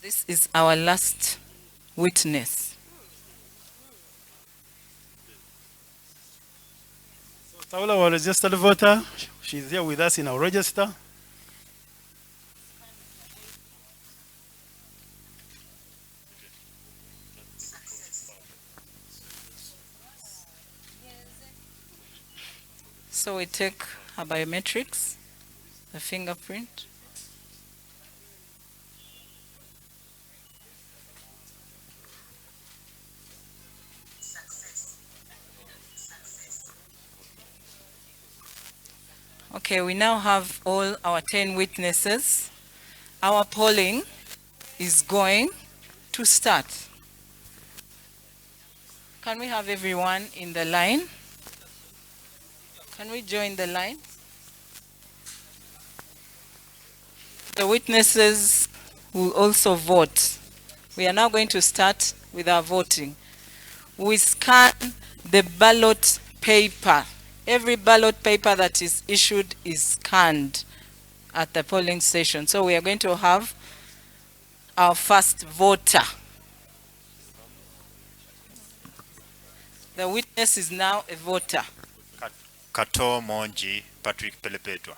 This is our last witness. Taula, our registered voter. She's here with us in our register. So we take her biometrics, the fingerprint. Okay, we now have all our 10 witnesses. Our polling is going to start. Can we have everyone in the line? Can we join the line? The witnesses will also vote. We are now going to start with our voting. We scan the ballot paper. Every ballot paper that is issued is scanned at the polling station. So we are going to have our first voter. The witness is now a voter. Kato Monji, Patrick Pelepetwa.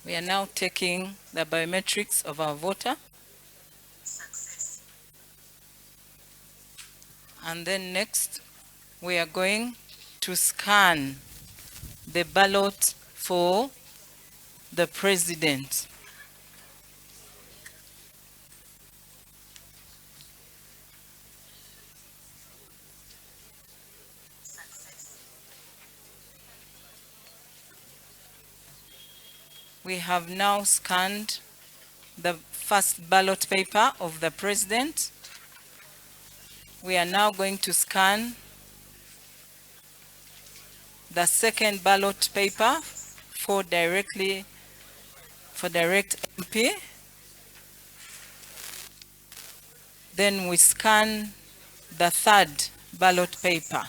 We are now taking the biometrics of our voter. And then next, we are going to scan the ballot for the president. We have now scanned the first ballot paper of the president. We are now going to scan the second ballot paper for direct MP. Then we scan the third ballot paper.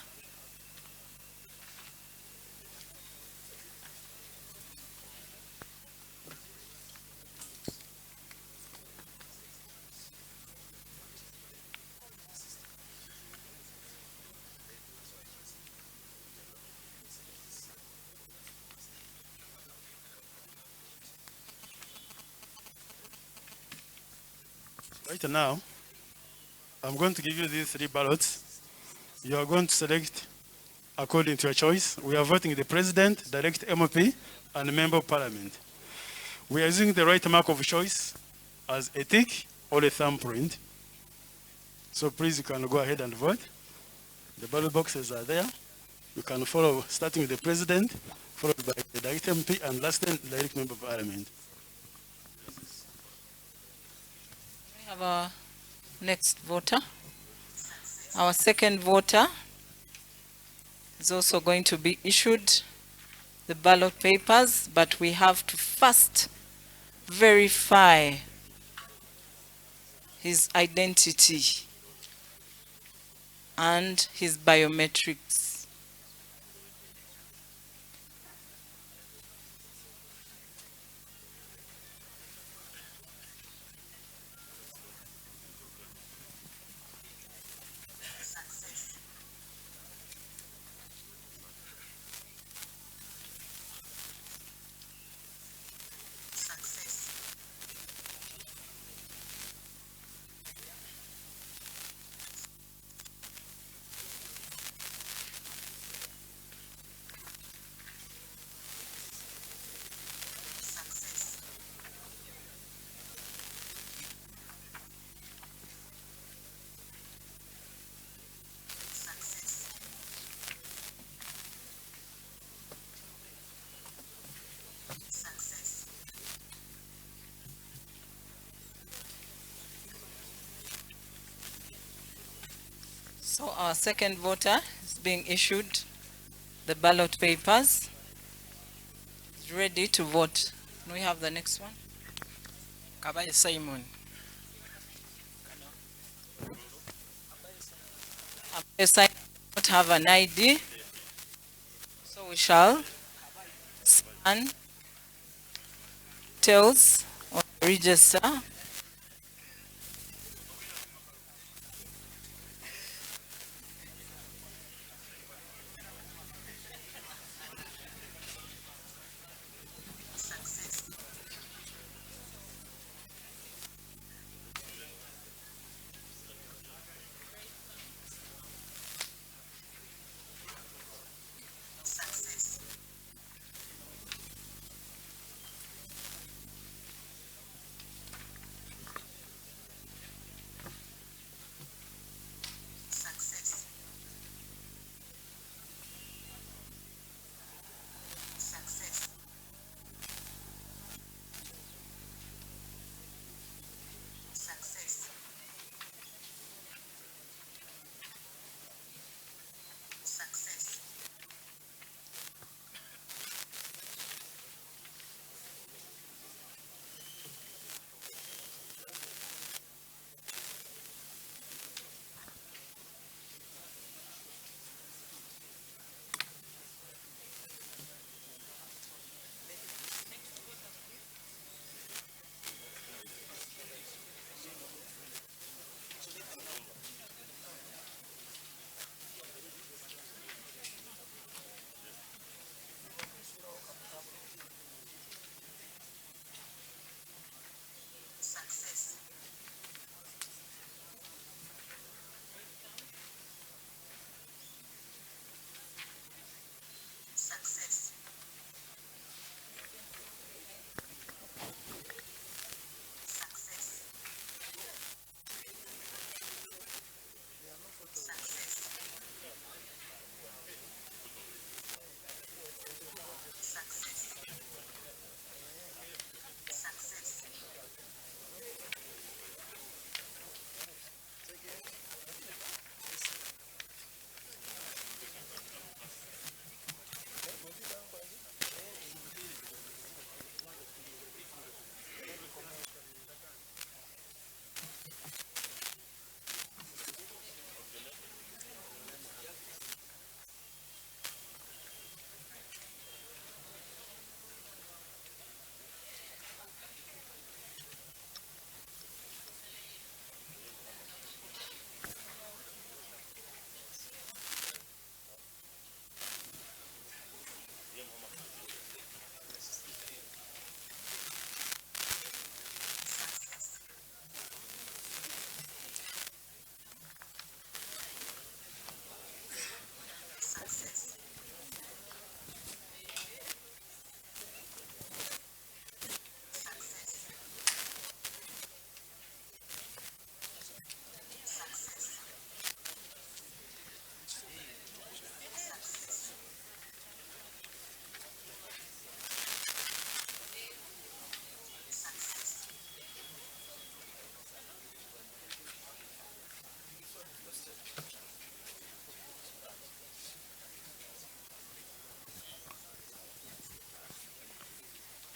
Right now, I'm going to give you these 3 ballots. You are going to select according to your choice. We are voting the president, direct MOP, and member of parliament. We are using the right mark of choice as a tick or a thumbprint. So please, you can go ahead and vote. The ballot boxes are there. You can follow, starting with the president, followed by the direct MP, and last then, direct member of parliament. We have our next voter. Our second voter is also going to be issued the ballot papers, but we have to first verify his identity and his biometrics. So our second voter is being issued the ballot papers. He's ready to vote. Can we have the next one? Kabaye Simon. Yes, I don't have an ID, so we shall scan details on the register.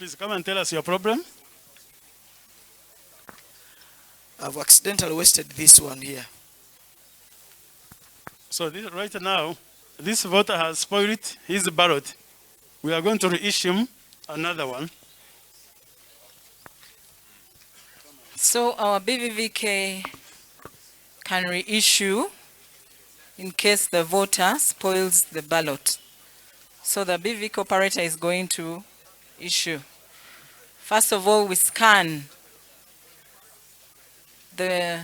Please come and tell us your problem. I've accidentally wasted this one here. So right now, this voter has spoiled his ballot. We are going to reissue another one. So our BVVK can reissue in case the voter spoils the ballot. So the BVVK operator is going to issue. First of all, we scan the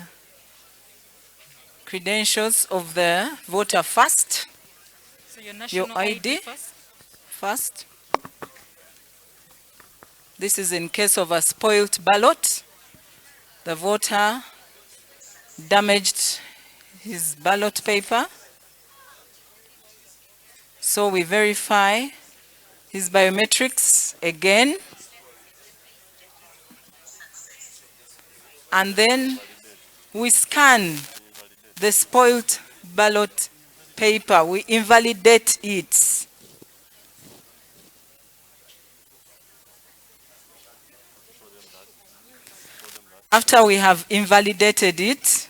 credentials of the voter first. So your national ID first. This is in case of a spoiled ballot. The voter damaged his ballot paper. So we verify his biometrics again. And then we scan the spoiled ballot paper. We invalidate it. After we have invalidated it,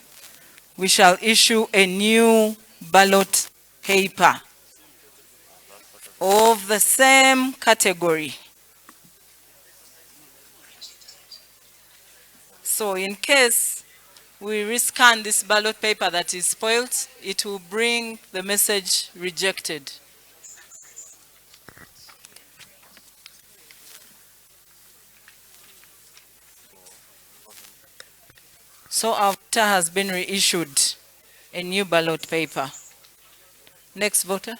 we shall issue a new ballot paper of the same category. So in case we rescan this ballot paper that is spoiled, it will bring the message rejected. So our voter has been reissued a new ballot paper. Next voter.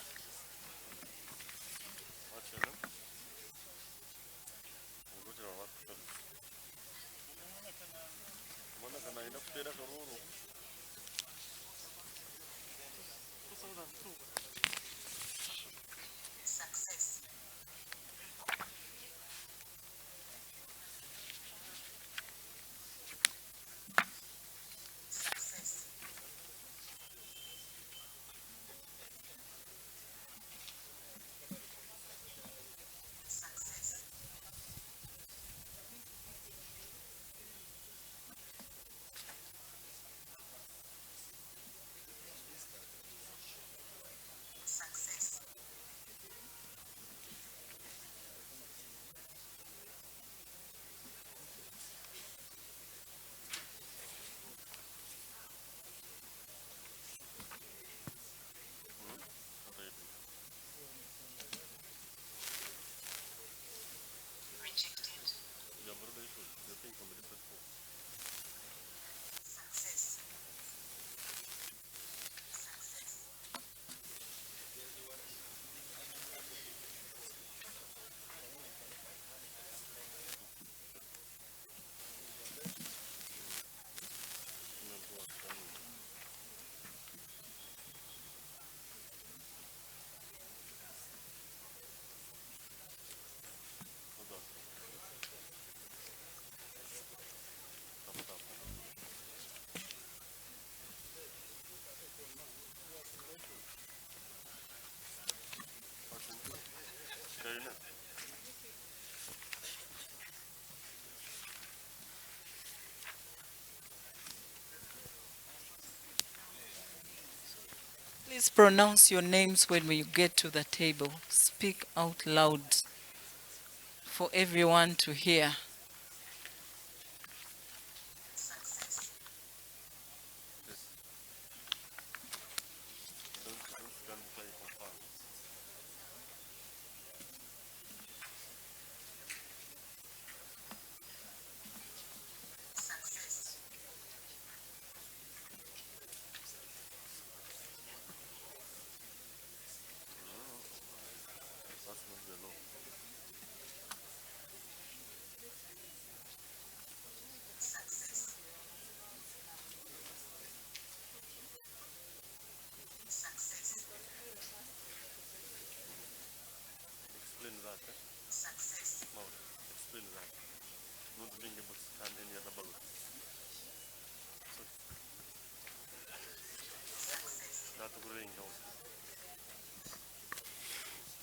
Please pronounce your names when we get to the table. Speak out loud for everyone to hear.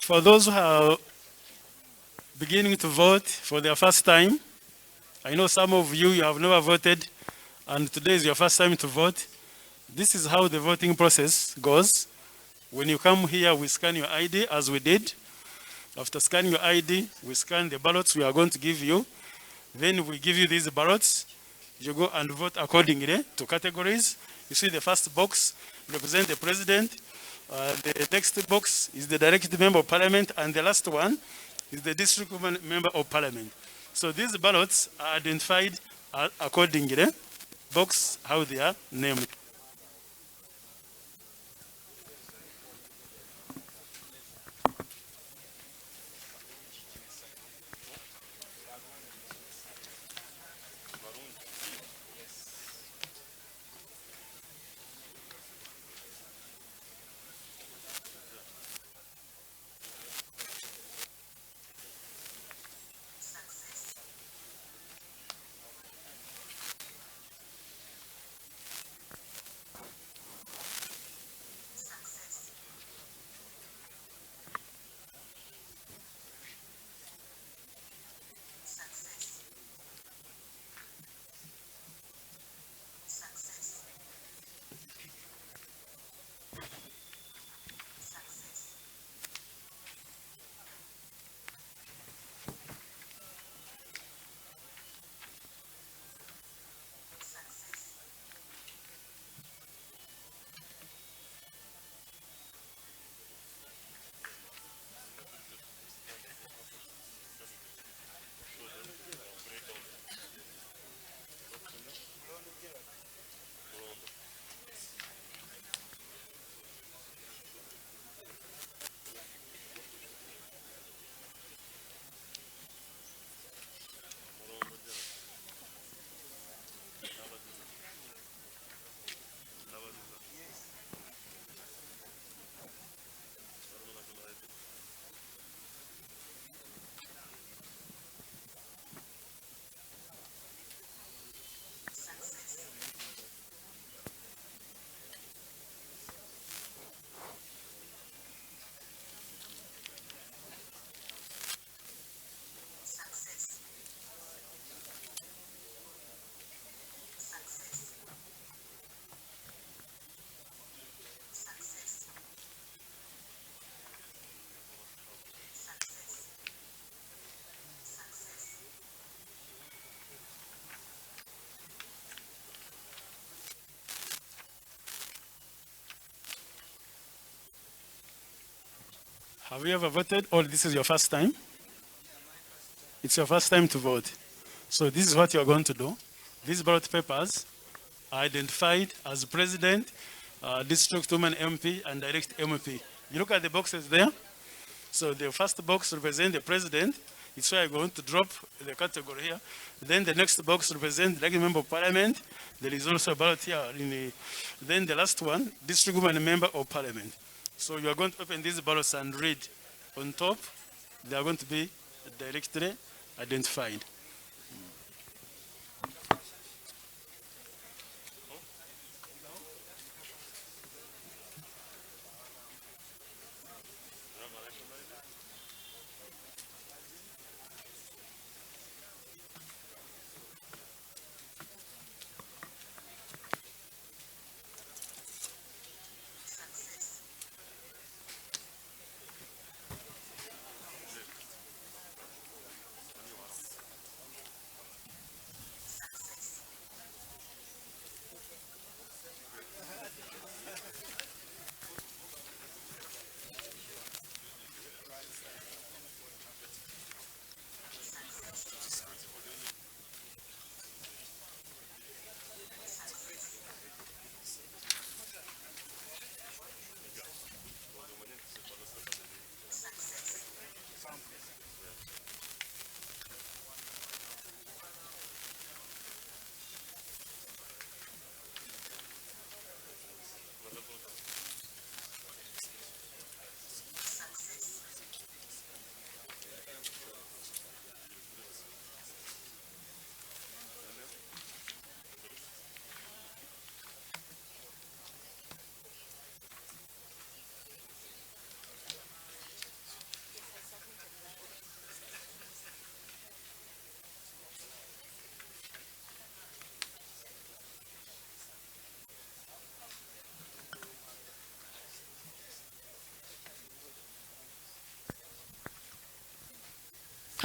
For those who have beginning to vote for their first time. I know some of you have never voted, and today is your first time to vote. This is how the voting process goes. When you come here, we scan your ID as we did. After scanning your ID, we scan the ballots we are going to give you. Then we give you these ballots. You go and vote accordingly to categories. You see the first box represents the president. The next box is the direct member of parliament, and the last one is the district member of parliament. So these ballots are identified accordingly, box how they are named. Have you ever voted, or this is your first time? It's your first time to vote. So this is what you're going to do. These ballot papers are identified as president, district woman MP, and direct MP. You look at the boxes there. So the first box represents the president. It's why I'm going to drop the category here. Then the next box represents the member of parliament. There is also a ballot here. Then the last one, district woman member of parliament. So you are going to open these ballots and read on top. They are going to be directly identified.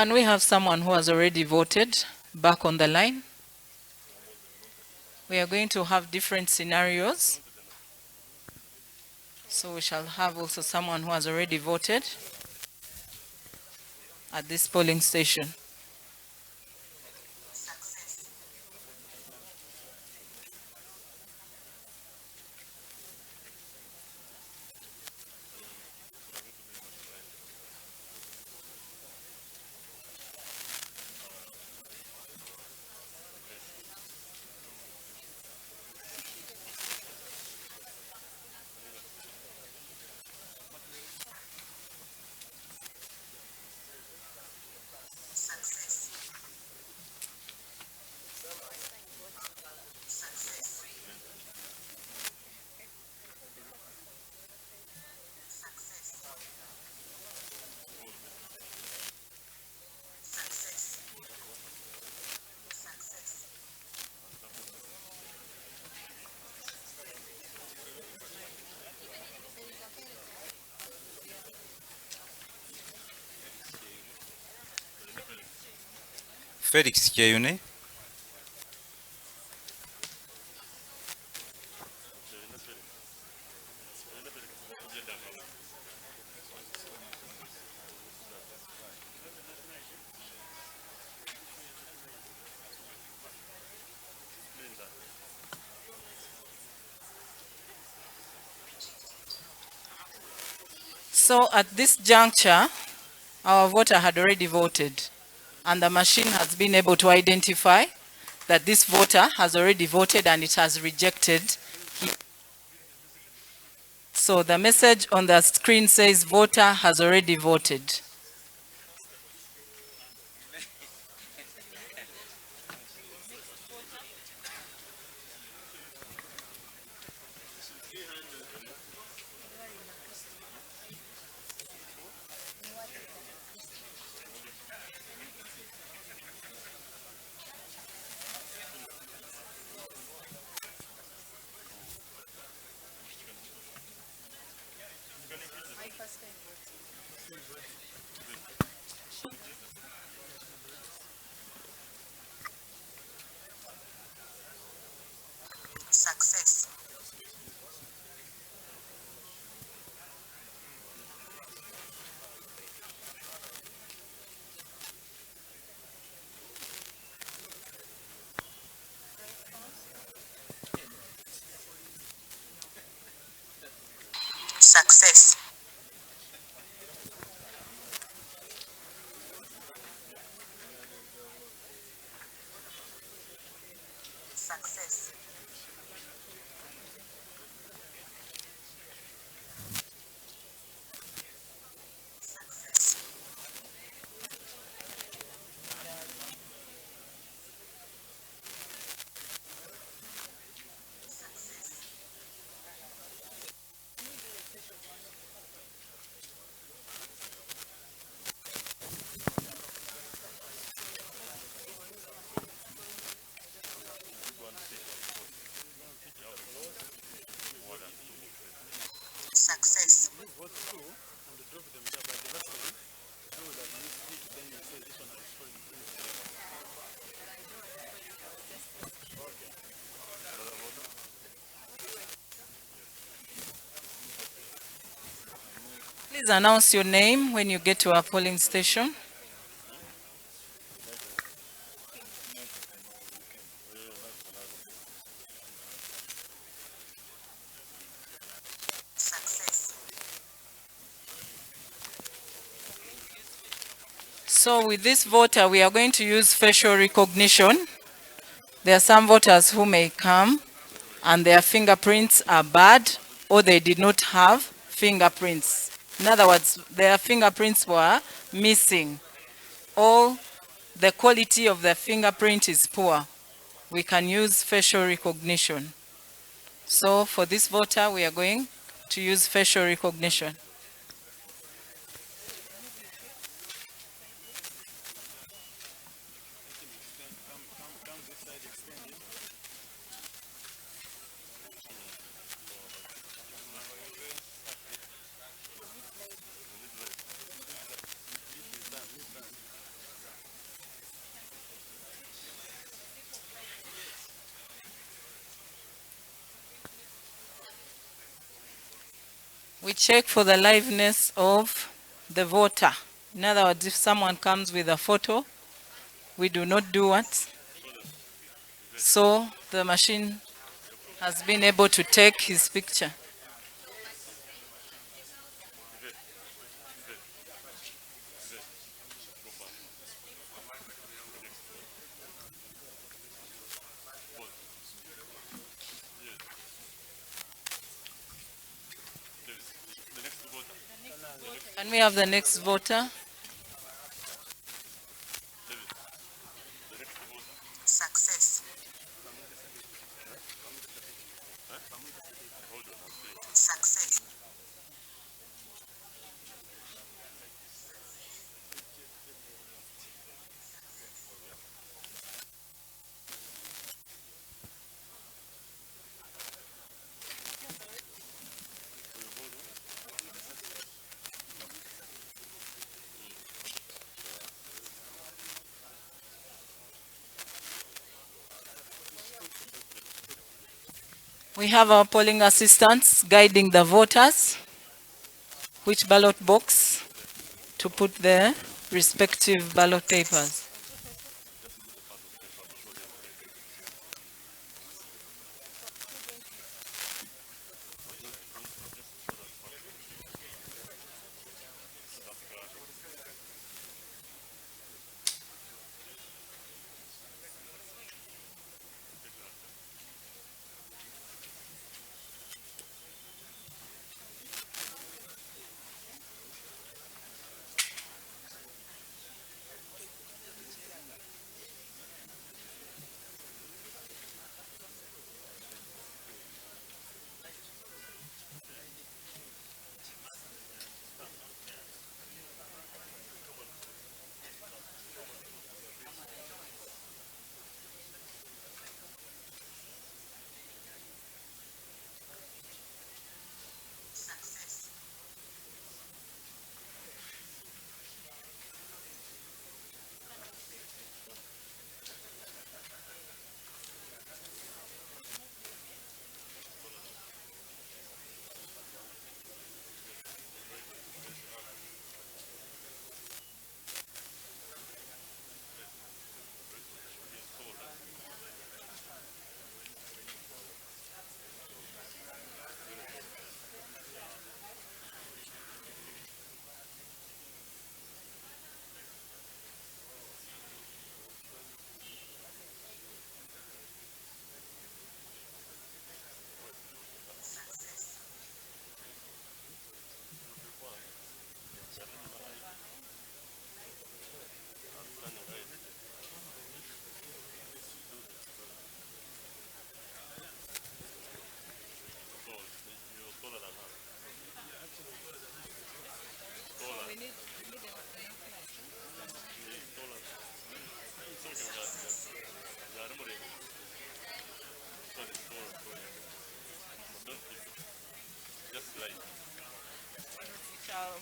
Can we have someone who has already voted back on the line? We are going to have different scenarios. So we shall have also someone who has already voted at this polling station. Felix Kyeyune. So at this juncture, our voter had already voted, and the machine has been able to identify that this voter has already voted and it has rejected. So the message on the screen says voter has already voted. Success. Success. Success. Success. Please announce your name when you get to our polling station. Success. So with this voter, we are going to use facial recognition. There are some voters who may come and their fingerprints are bad or they did not have fingerprints. In other words, their fingerprints were missing or the quality of the fingerprint is poor. We can use facial recognition. So for this voter, we are going to use facial recognition. We check for the liveness of the voter. In other words, if someone comes with a photo, we do not do what? So the machine has been able to take his picture. Can we have the next voter? Success. Success. We have our polling assistants guiding the voters which ballot box to put their respective ballot papers.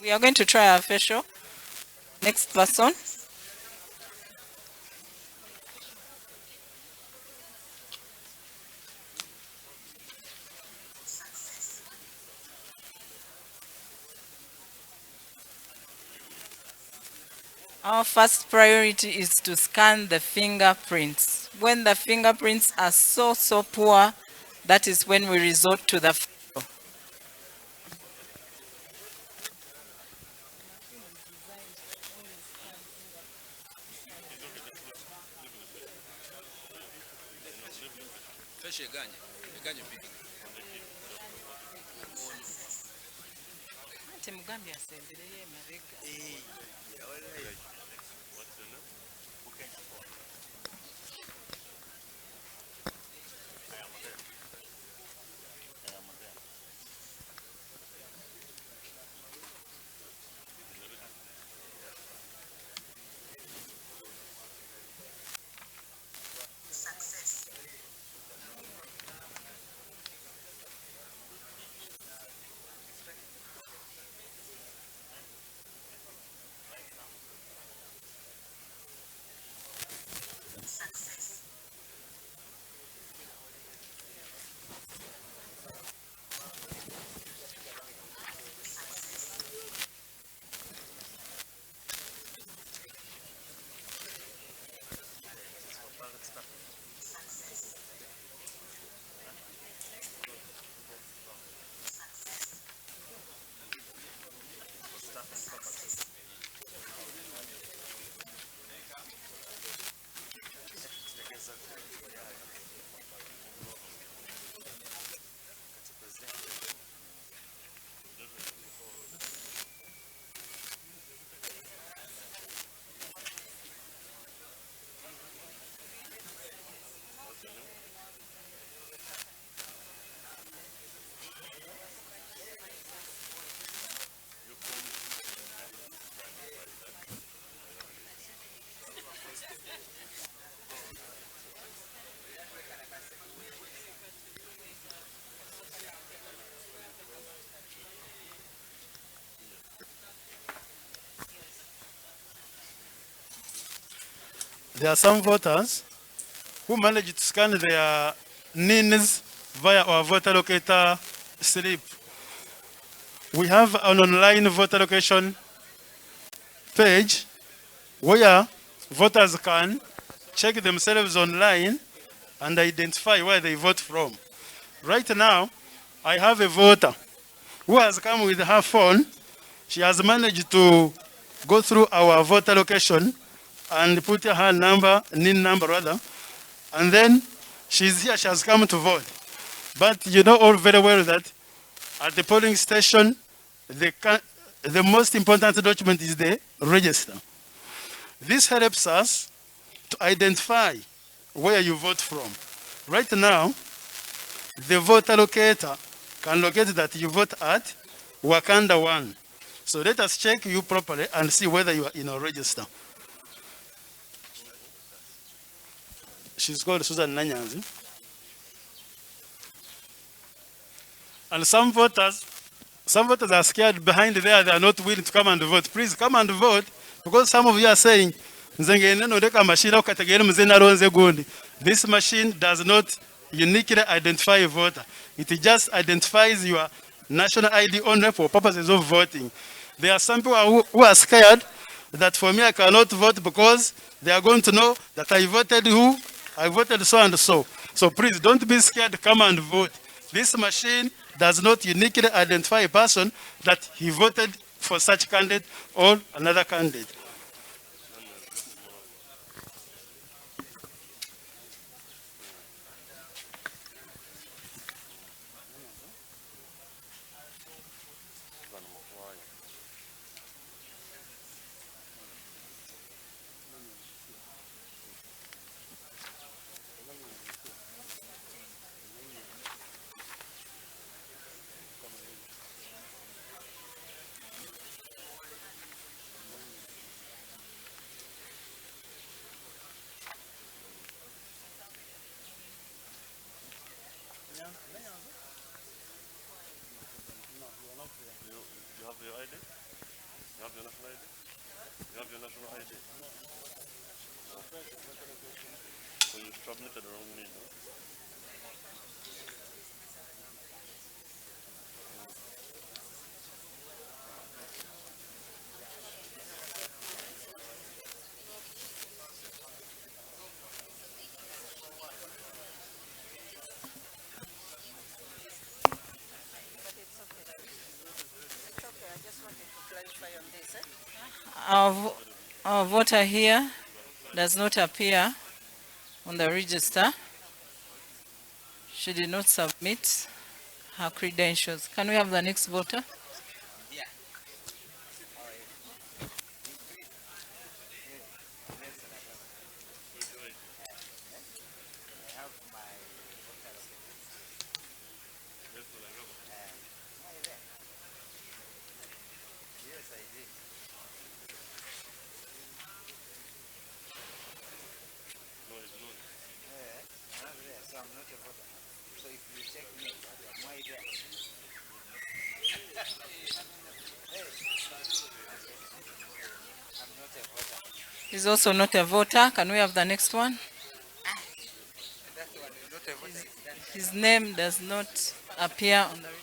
We are going to try our facial. Next person. Our first priority is to scan the fingerprints. When the fingerprints are so poor, that is when we resort to the photo. there are some voters who managed to scan their NINs via our voter locator slip. We have an online voter location page where voters can check themselves online and identify where they vote from. Right now, I have a voter who has come with her phone. She has managed to go through our voter location and put her number, NIN number rather, and then she's here, she has come to vote. But you know all very well that at the polling station, the most important document is the register. This helps us to identify where you vote from. Right now, the voter locator can locate that you vote at Wakanda 1. So let us check you properly and see whether you are in our register. She's called Susan Nanyanzi. And some voters are scared behind there, they are not willing to come and vote. Please come and vote, because some of you are saying, this machine does not uniquely identify a voter. It just identifies your national ID only for purposes of voting. There are some people who are scared that for me I cannot vote because they are going to know that I voted who? I voted so and so. So please don't be scared, come and vote. This machine does not uniquely identify a person that he voted for such candidate or another candidate. You have your ID? You have your national ID? You have your national ID? So you submitted the wrong name, huh? Our voter here does not appear on the register. She did not submit her credentials. Can we have the next voter? He's also not a voter. Can we have the next one? His name does not appear on the register.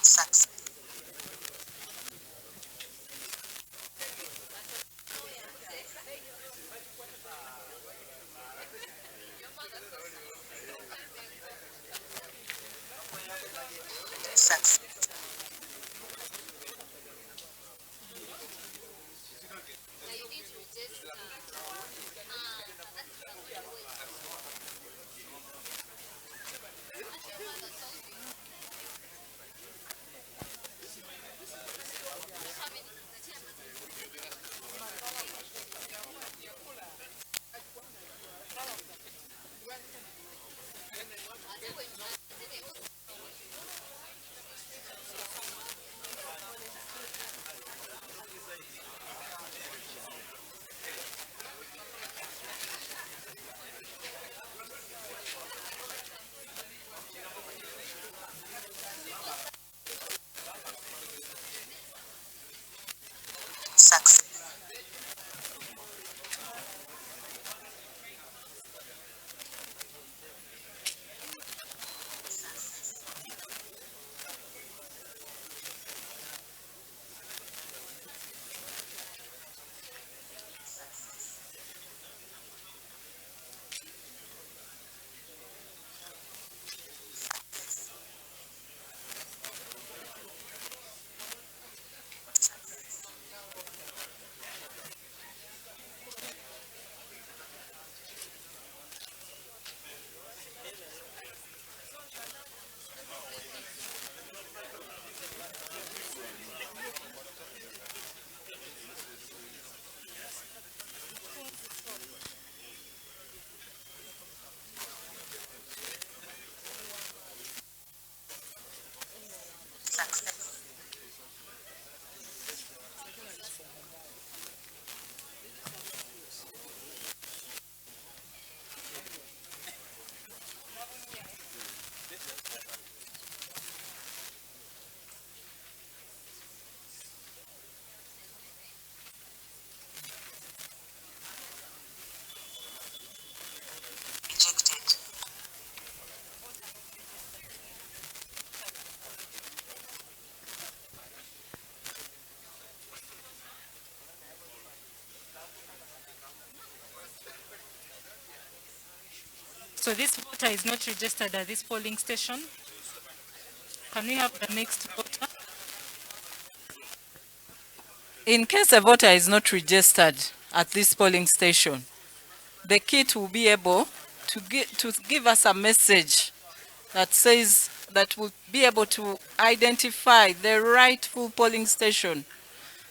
Success. Success. Success. Rejected. So this voter is not registered at this polling station. Can we have the next voter? In case a voter is not registered at this polling station, the kit will be able to give us a message that says that will be able to identify the rightful polling station.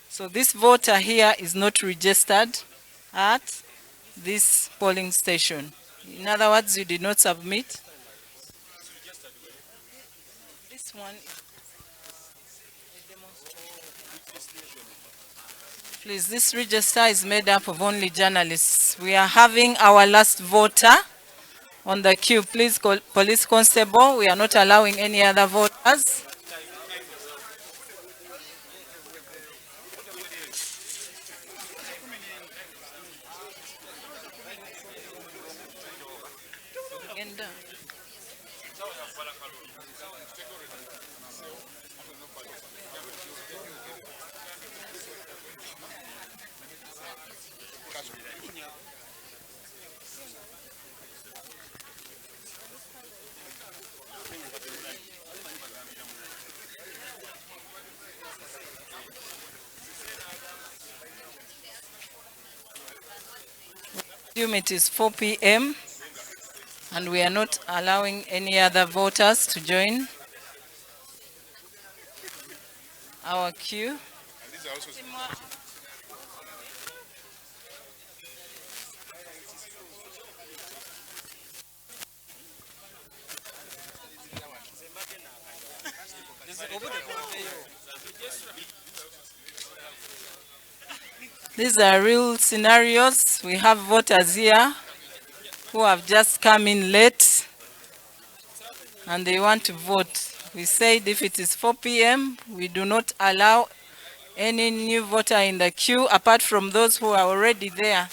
So this voter here is not registered at this polling station. In other words, you did not submit. This one. Please, this register is made up of only journalists. We are having our last voter on the queue. Please, police constable, we are not allowing any other voters. It is 4 p.m. and we are not allowing any other voters to join our queue. These are real scenarios. We have voters here who have just come in late and they want to vote. We said if it is 4 p.m., we do not allow any new voter in the queue apart from those who are already there.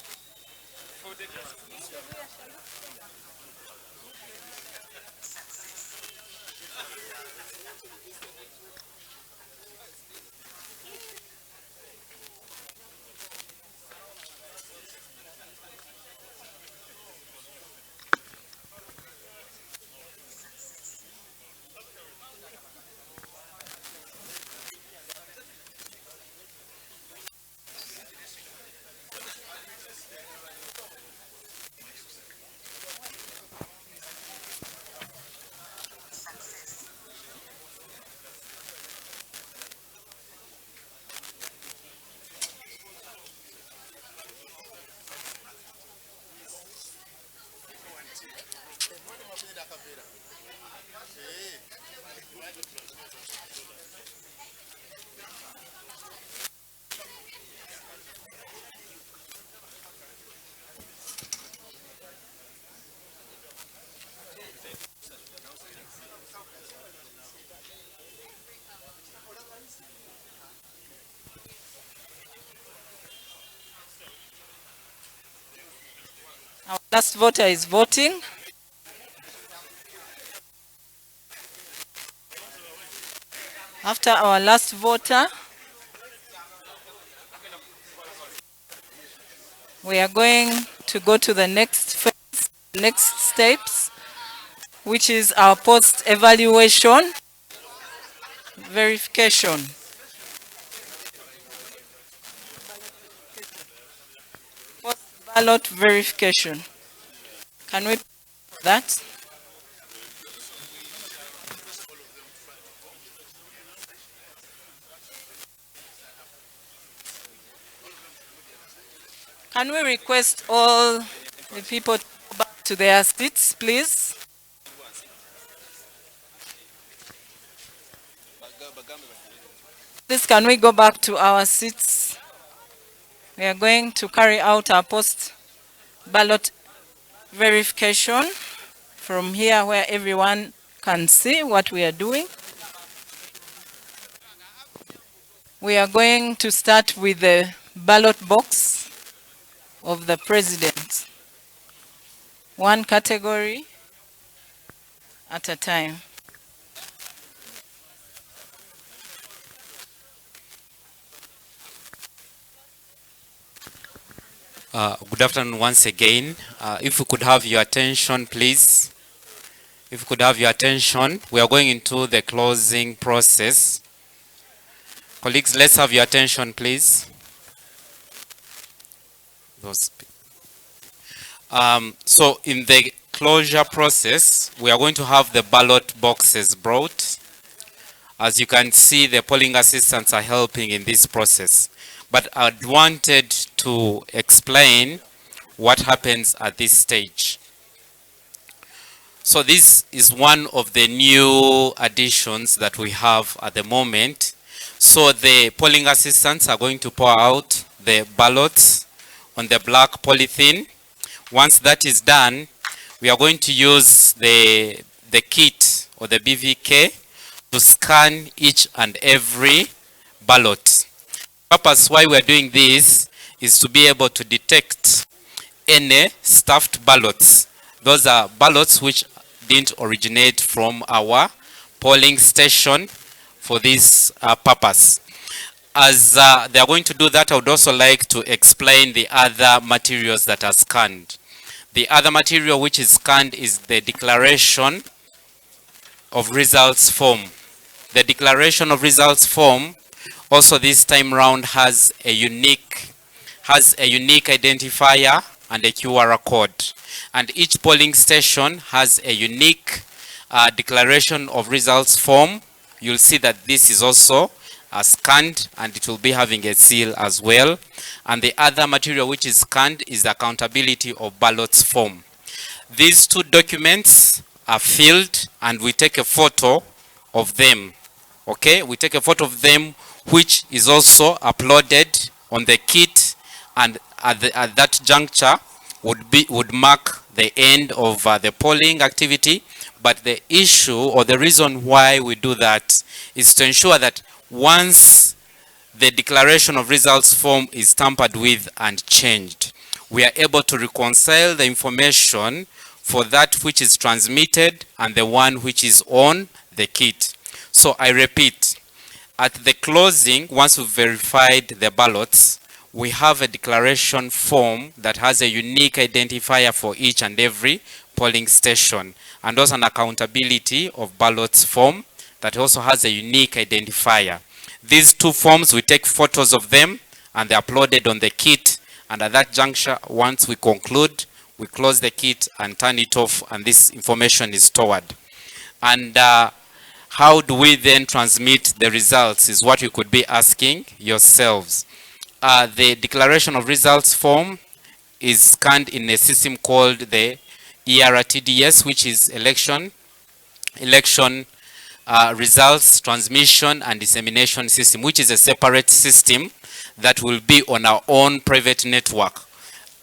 Last voter is voting. After our last voter, we are going to go to the next phase, next steps, which is our post-evaluation verification. Post-ballot verification. Can we that? Can we request all the people to go back to their seats, please? Please, can we go back to our seats? We are going to carry out our post-ballot verification from here where everyone can see what we are doing. We are going to start with the ballot box of the president. One category at a time. Good afternoon once again. If we could have your attention, please. If we could have your attention, we are going into the closing process. Colleagues, let's have your attention, please. So in the closure process, we are going to have the ballot boxes brought. As you can see, the polling assistants are helping in this process. But I wanted to explain what happens at this stage. So this is one of the new additions that we have at the moment. So the polling assistants are going to pour out the ballots on the black polythene. Once that is done, we are going to use the kit or the BVK to scan each and every ballot. The purpose why we are doing this is to be able to detect any stuffed ballots. Those are ballots which didn't originate from our polling station for this purpose. As they are going to do that, I would also like to explain the other materials that are scanned. The other material which is scanned is the declaration of results form. The declaration of results form also this time round has a unique identifier and a QR code. And each polling station has a unique declaration of results form. You'll see that this is also scanned and it will be having a seal as well. And the other material which is scanned is the accountability of ballots form. These two documents are filled and we take a photo of them. Okay, we take a photo of them which is also uploaded on the kit, and at that juncture would mark the end of the polling activity. But the issue or the reason why we do that is to ensure that once the declaration of results form is tampered with and changed, we are able to reconcile the information for that which is transmitted and the one which is on the kit. So I repeat, at the closing, once we've verified the ballots, we have a declaration form that has a unique identifier for each and every polling station, and also an accountability of ballots form that also has a unique identifier. These two forms, we take photos of them and they're uploaded on the kit, and at that juncture, once we conclude, we close the kit and turn it off, and this information is stored. And how do we then transmit the results is what you could be asking yourselves. The declaration of results form is scanned in a system called the ERTDS, which is election results transmission and dissemination system, which is a separate system that will be on our own private network.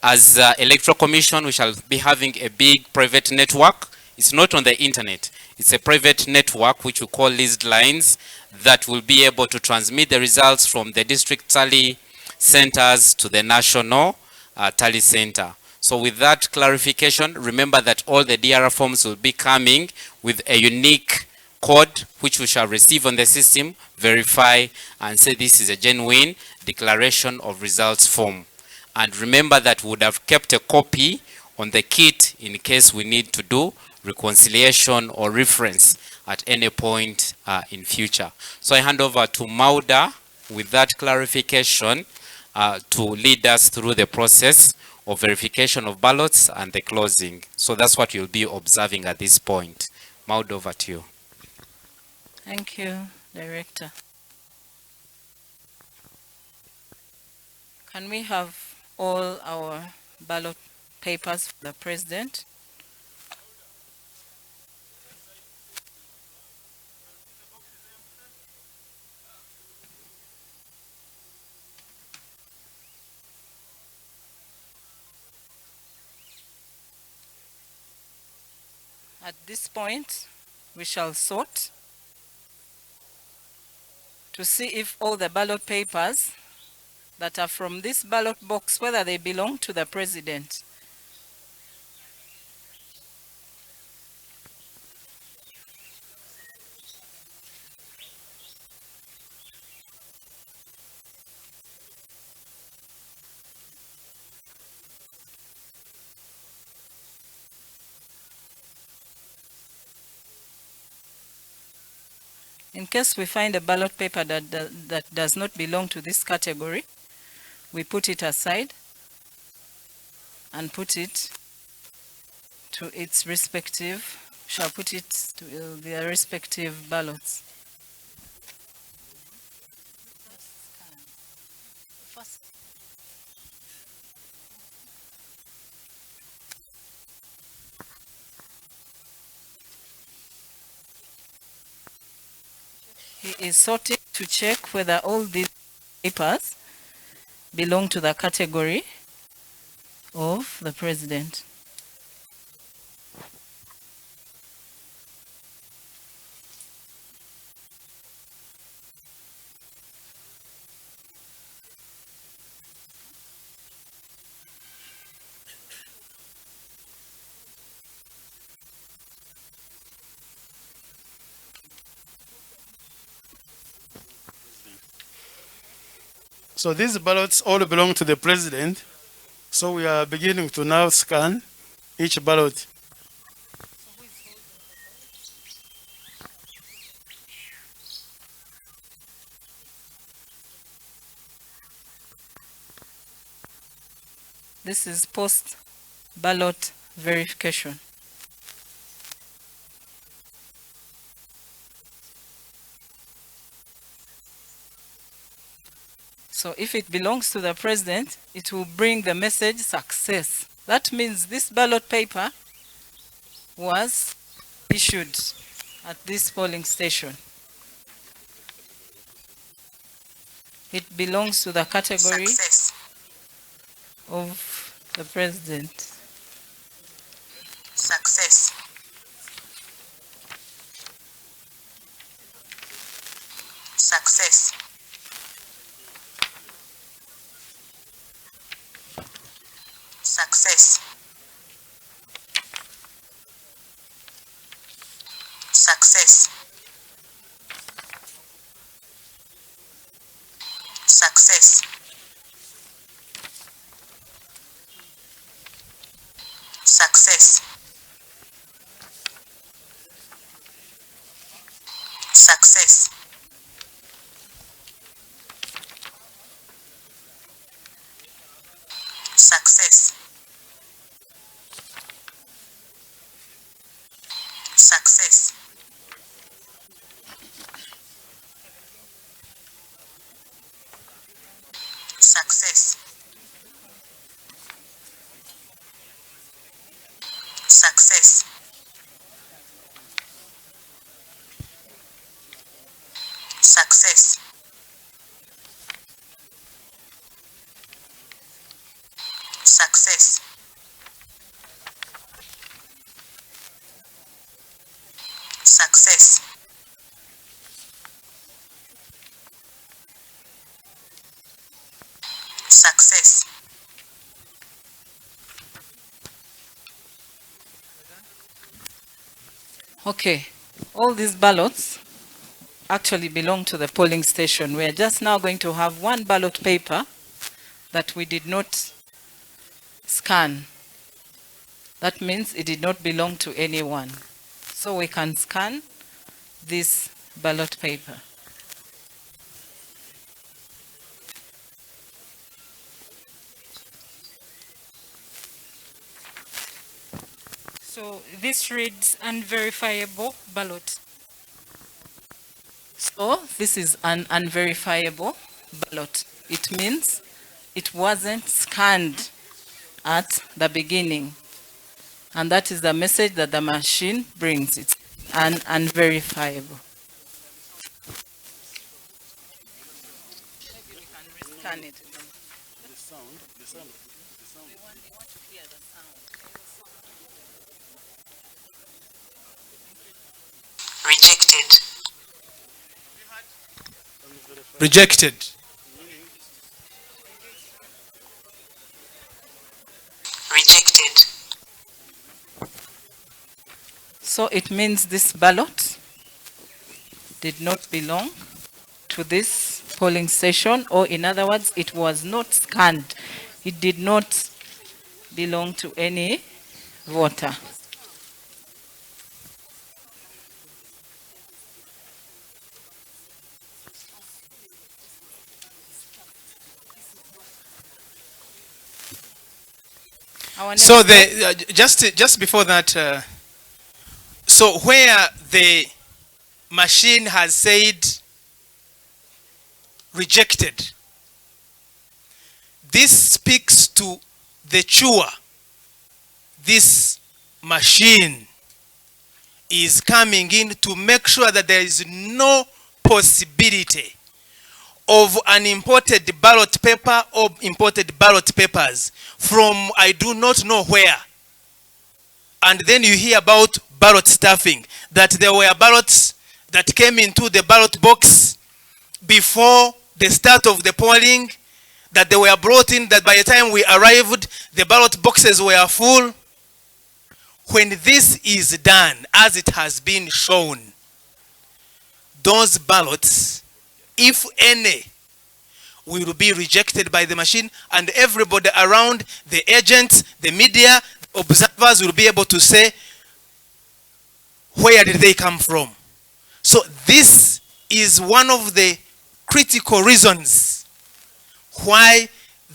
As Electoral Commission, we shall be having a big private network. It's not on the internet. It's a private network which we call leased lines that will be able to transmit the results from the district tally centers to the national tally center. So with that clarification, remember that all the DRR forms will be coming with a unique code which we shall receive on the system, verify and say this is a genuine declaration of results form. And remember that we would have kept a copy on the kit in case we need to do reconciliation or reference at any point in future. So I hand over to Mauda with that clarification to lead us through the process of verification of ballots and the closing. So that's what you'll be observing at this point. Mauda, over to you. Thank you, Director. Can we have all our ballot papers for the President? At this point, we shall sort to see if all the ballot papers that are from this ballot box, whether they belong to the President. In case we find a ballot paper that does not belong to this category, we put it aside and put it to its respective, shall put it to their respective ballots. He is sorting to check whether all these papers belong to the category of the President. So these ballots all belong to the President. So we are beginning to now scan each ballot. This is post ballot verification. So if it belongs to the President, it will bring the message success. That means this ballot paper was issued at this polling station. It belongs to the category Success. of the President. Success. Success. Success. Success. Success. Success. Success. Success. Success. Success. Success. Success. Success. Success. Success. Okay, all these ballots actually belong to the polling station. We are just now going to have one ballot paper that we did not scan. That means it did not belong to anyone. So we can scan this ballot paper. So this reads unverifiable ballot. So this is an unverifiable ballot. It means it wasn't scanned at the beginning. And that is the message that the machine brings. It's unverifiable. Maybe we can rescan it. The sound. Rejected. Rejected. Rejected. So it means this ballot did not belong to this polling station, or in other words, it was not scanned. It did not belong to any voter. So just before that, so where the machine has said rejected, this speaks to the sure this machine is coming in to make sure that there is no possibility of an imported ballot paper or imported ballot papers from I do not know where. And then you hear about ballot stuffing, that there were ballots that came into the ballot box before the start of the polling, that they were brought in, that by the time we arrived, the ballot boxes were full. When this is done, as it has been shown, those ballots, if any, will be rejected by the machine, and everybody around, the agents, the media, observers will be able to say, where did they come from? So this is one of the critical reasons why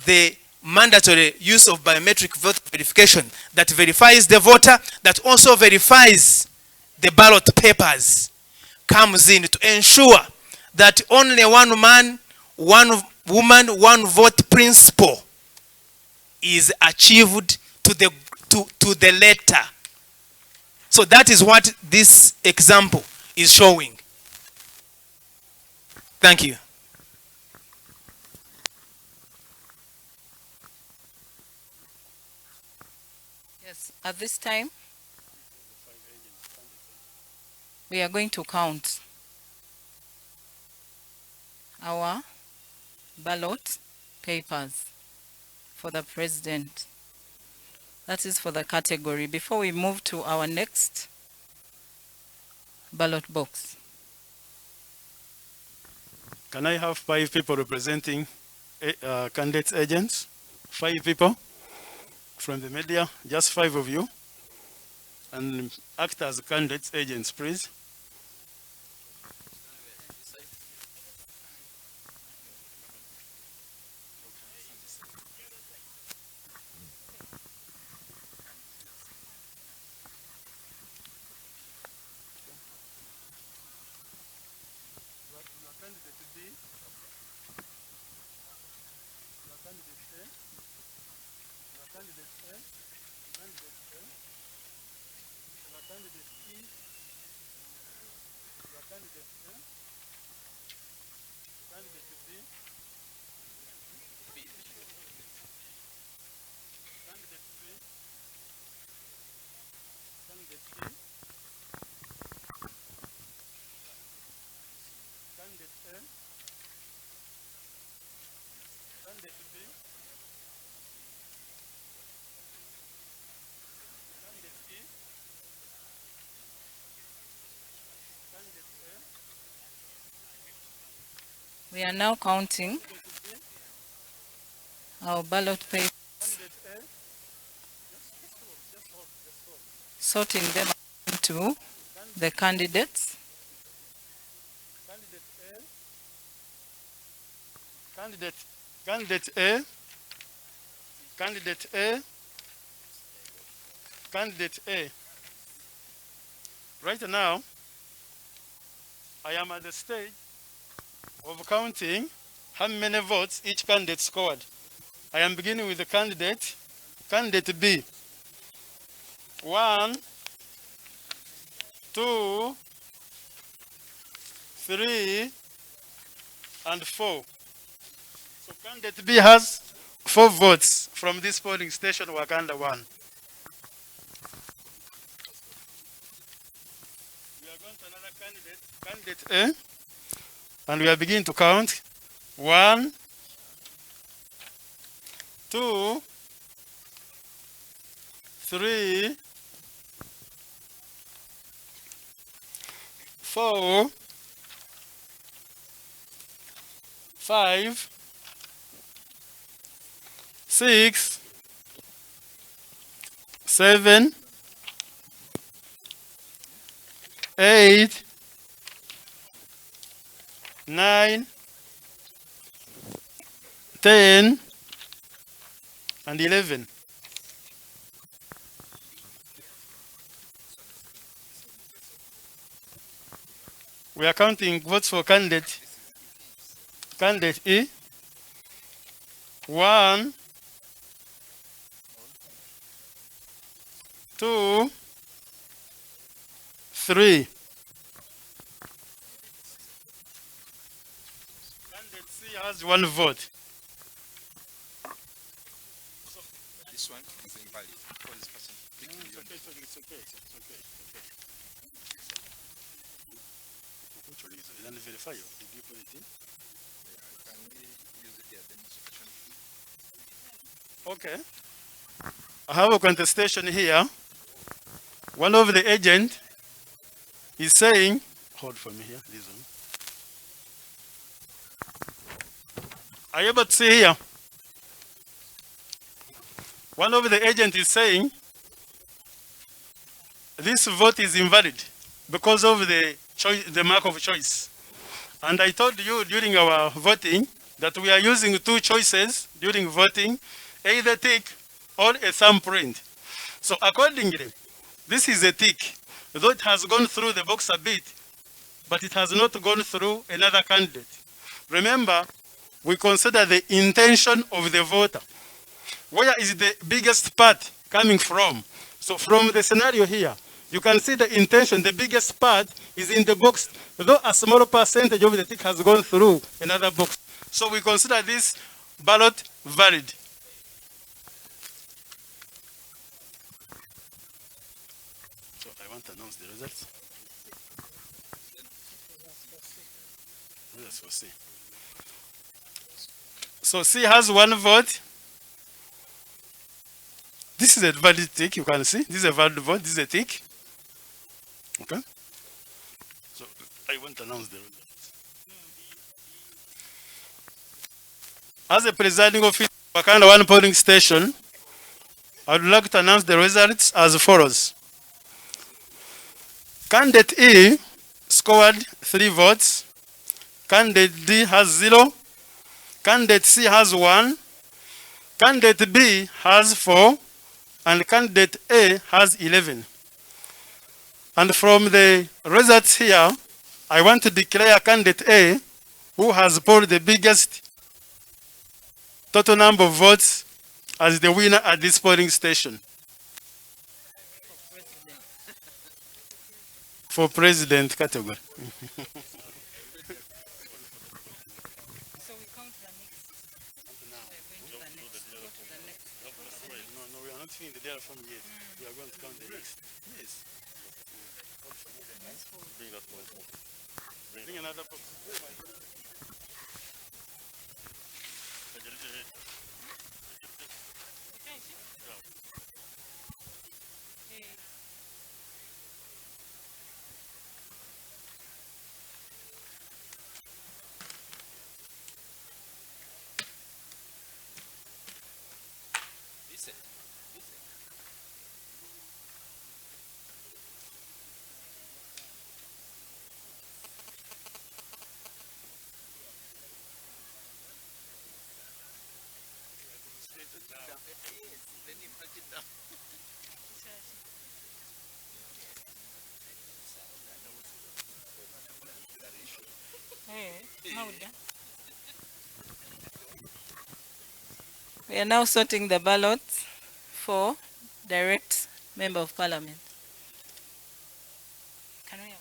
the mandatory use of biometric voter verification that verifies the voter, that also verifies the ballot papers, comes in to ensure that only one man, one woman, one vote principle is achieved to the letter. So that is what this example is showing. Thank you. Yes, at this time, we are going to count our ballot papers for the president. That is for the category. Before we move to our next ballot box. Can I have 5 people representing candidates agents? 5 people from the media, just 5 of you. And act as candidates agents, please. We are now counting our ballot papers, sorting them into the candidates. Candidate A, candidate A, candidate A. Right now, I am at the stage of counting how many votes each candidate scored. I am beginning with the candidate B. 1, 2, 3, and 4. So candidate B has 4 votes from this polling station, Wakanda 1. We are going to another candidate A, and we are beginning to count. 1, 2, 3, 4, 5, 6, 7, 8, 9, 10, and 11. We are counting votes for candidate E. 1, 2, 3. Candidate C has 1 vote. This one is invalid because this person clicked on it. It's okay. Which one is it? And verify you. Did you put it in? Can we use it here? The notification. Okay. I have a contestation here. One of the agent is saying, hold for me here, this one. Are you able to see here? One of the agent is saying, this vote is invalid because of the mark of choice. And I told you during our voting that we are using 2 choices during voting, either tick or a thumbprint. So accordingly, this is a tick. Though it has gone through the box a bit, but it has not gone through another candidate. Remember, we consider the intention of the voter. Where is the biggest part coming from? So from the scenario here, you can see the intention, the biggest part is in the box, though a small percentage of the tick has gone through another box. So we consider this ballot valid. So I want to announce the results. Yes, for C. So C has 1 vote. This is a valid tick, you can see. This is a valid vote, this is a tick. Okay? So I want to announce the results. As a presiding officer for Wakanda 1 polling station, I would like to announce the results as follows. Candidate E scored 3 votes. Candidate D has 0. Candidate C has 1. Candidate B has 4. And candidate A has 11. And from the results here, I want to declare candidate A, who has polled the biggest total number of votes, as the winner at this polling station. For president category. No, we are not seeing the data from yet. We are going to count the next. Yes. Bring that one. Bring another box. We are now sorting the ballots for direct member of parliament. Can we have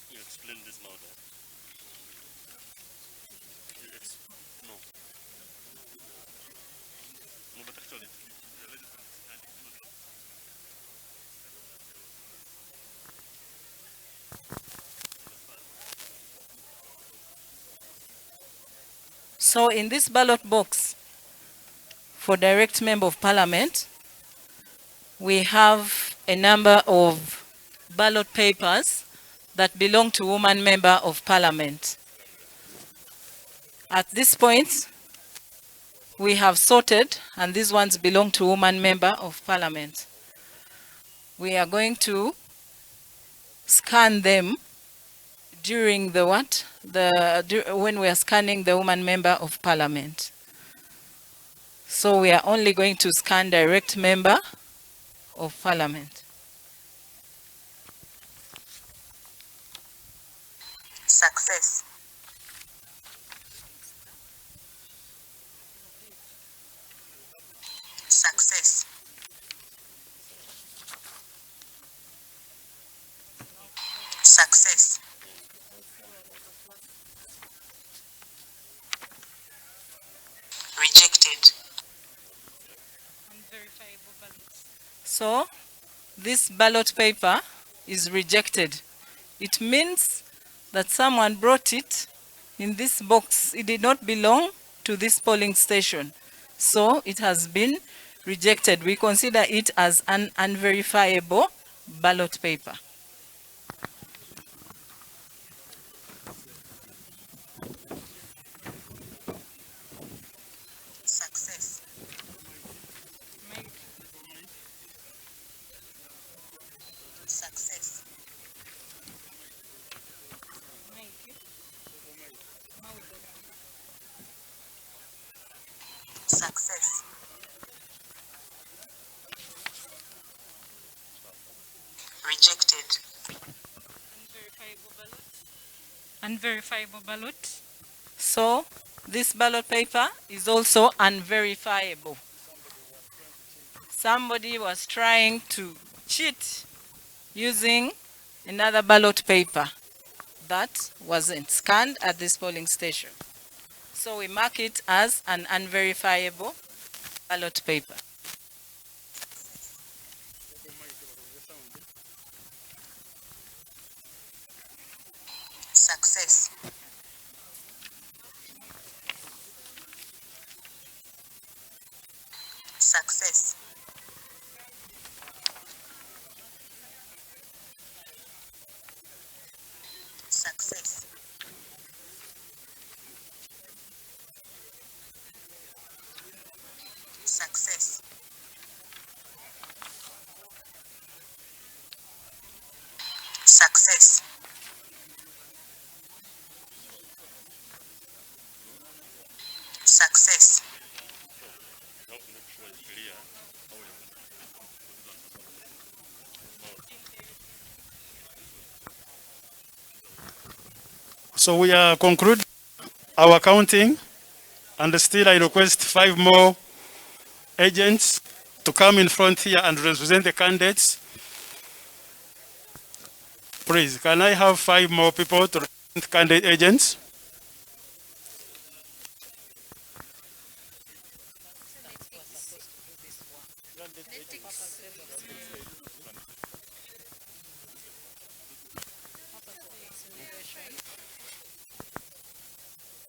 You explain this now then. No. No, but actually, So in this ballot box for direct member of parliament, we have a number of ballot papers that belong to woman member of parliament. At this point, we have sorted, and these ones belong to woman member of parliament. We are going to scan them during the when we are scanning the woman member of parliament. So we are only going to scan direct member of parliament. Success. Success. Success. Rejected. So this ballot paper is rejected. It means that someone brought it in this box. It did not belong to this polling station. So it has been rejected. We consider it as an unverifiable ballot paper. Success. Success. Success. Rejected. Unverifiable ballot. So this ballot paper is also unverifiable. Somebody was trying to cheat using another ballot paper that wasn't scanned at this polling station. So we mark it as an unverifiable ballot paper. Success. Success. Success. Success. Success. Success. So we are conclude our counting, and still I request 5 more agents to come in front here and represent the candidates. Please, can I have 5 more people to represent candidate agents?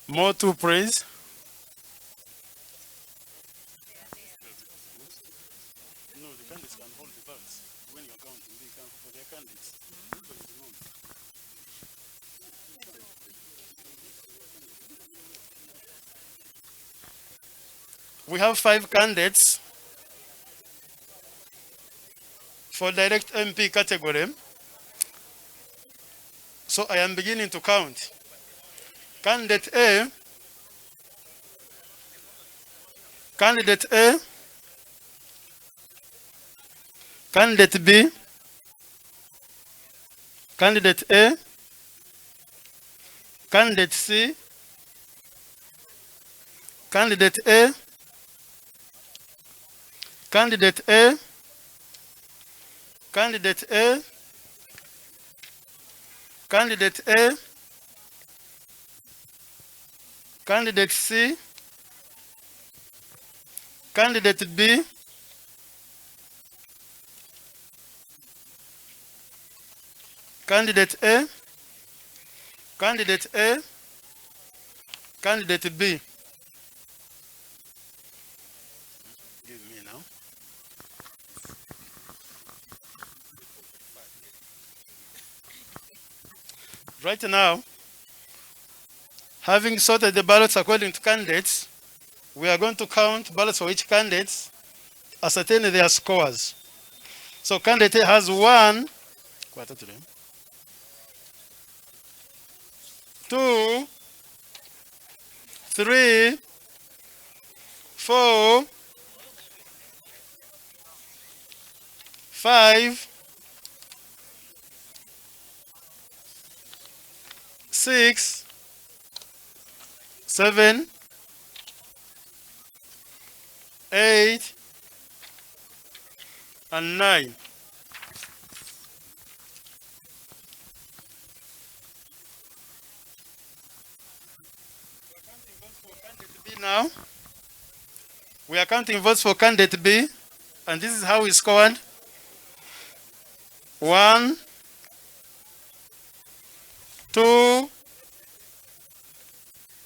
More to praise. No, the candidates can hold the votes. When you're counting, they can for their candidates. We have 5 candidates for direct MP category. So I am beginning to count. Candidate A, candidate A, candidate B, candidate A, candidate C, candidate A, candidate A, candidate A, candidate A, candidate C, candidate B, candidate A, candidate A, candidate B. Give me now. Right now, having sorted the ballots according to candidates, we are going to count ballots for each candidate, ascertain their scores. So candidate A has 1, 2, 3, 4, 5, 6, 7, 8, and 9. Now, we are counting votes for candidate B, and this is how we scored. 1, 2.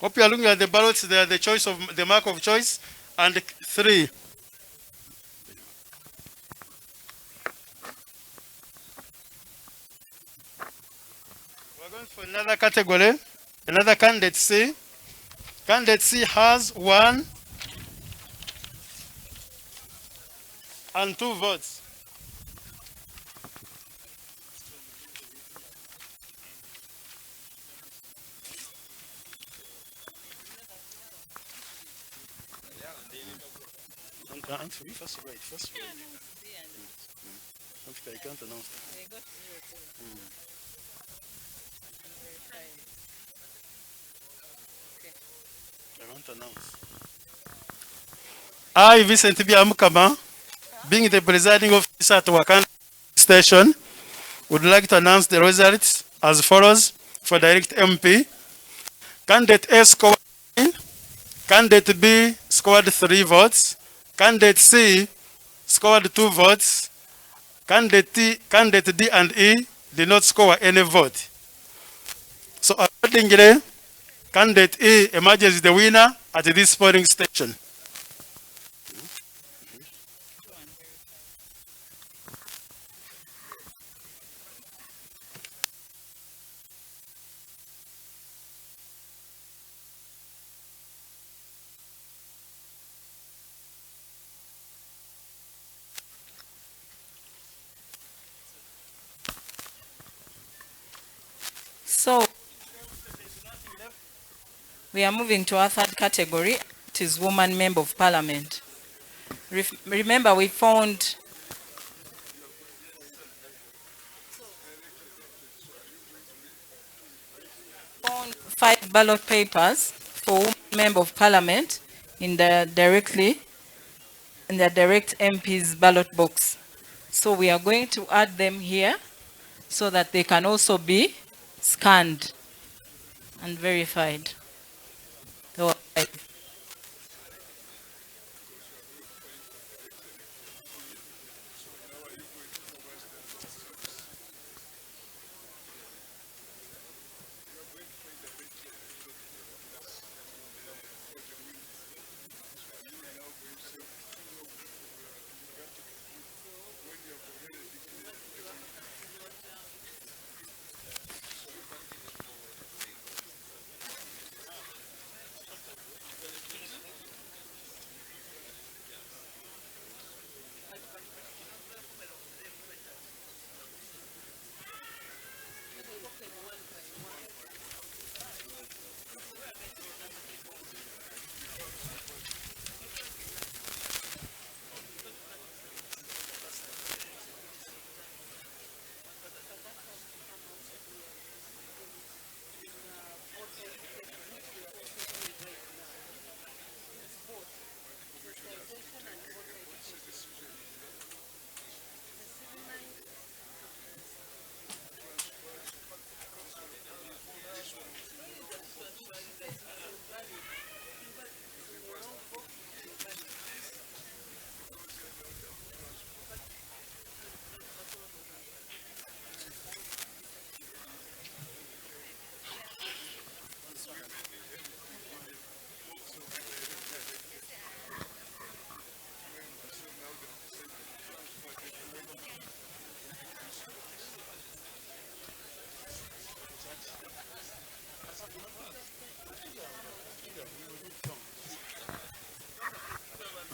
Hope you are looking at the ballots. They are the choice of the mark of choice, and 3. We're going for another category, another candidate C. Candidate C has 1 and 2 votes. First right. I can't announce that. I want to announce. I, Vincent Ebyuuma, being the presiding officer at Wakanda Station, would like to announce the results as follows for direct MP. Candidate A scored 9, candidate B scored 3 votes, candidate C scored 2 votes, candidate D and E did not score any vote. So accordingly, candidate E emerges the winner at this polling station. So, we are moving to our third category. It is woman member of parliament. Remember, we found five ballot papers for woman member of parliament in the direct MP's ballot box. So we are going to add them here so that they can also be scanned and verified. There were 5.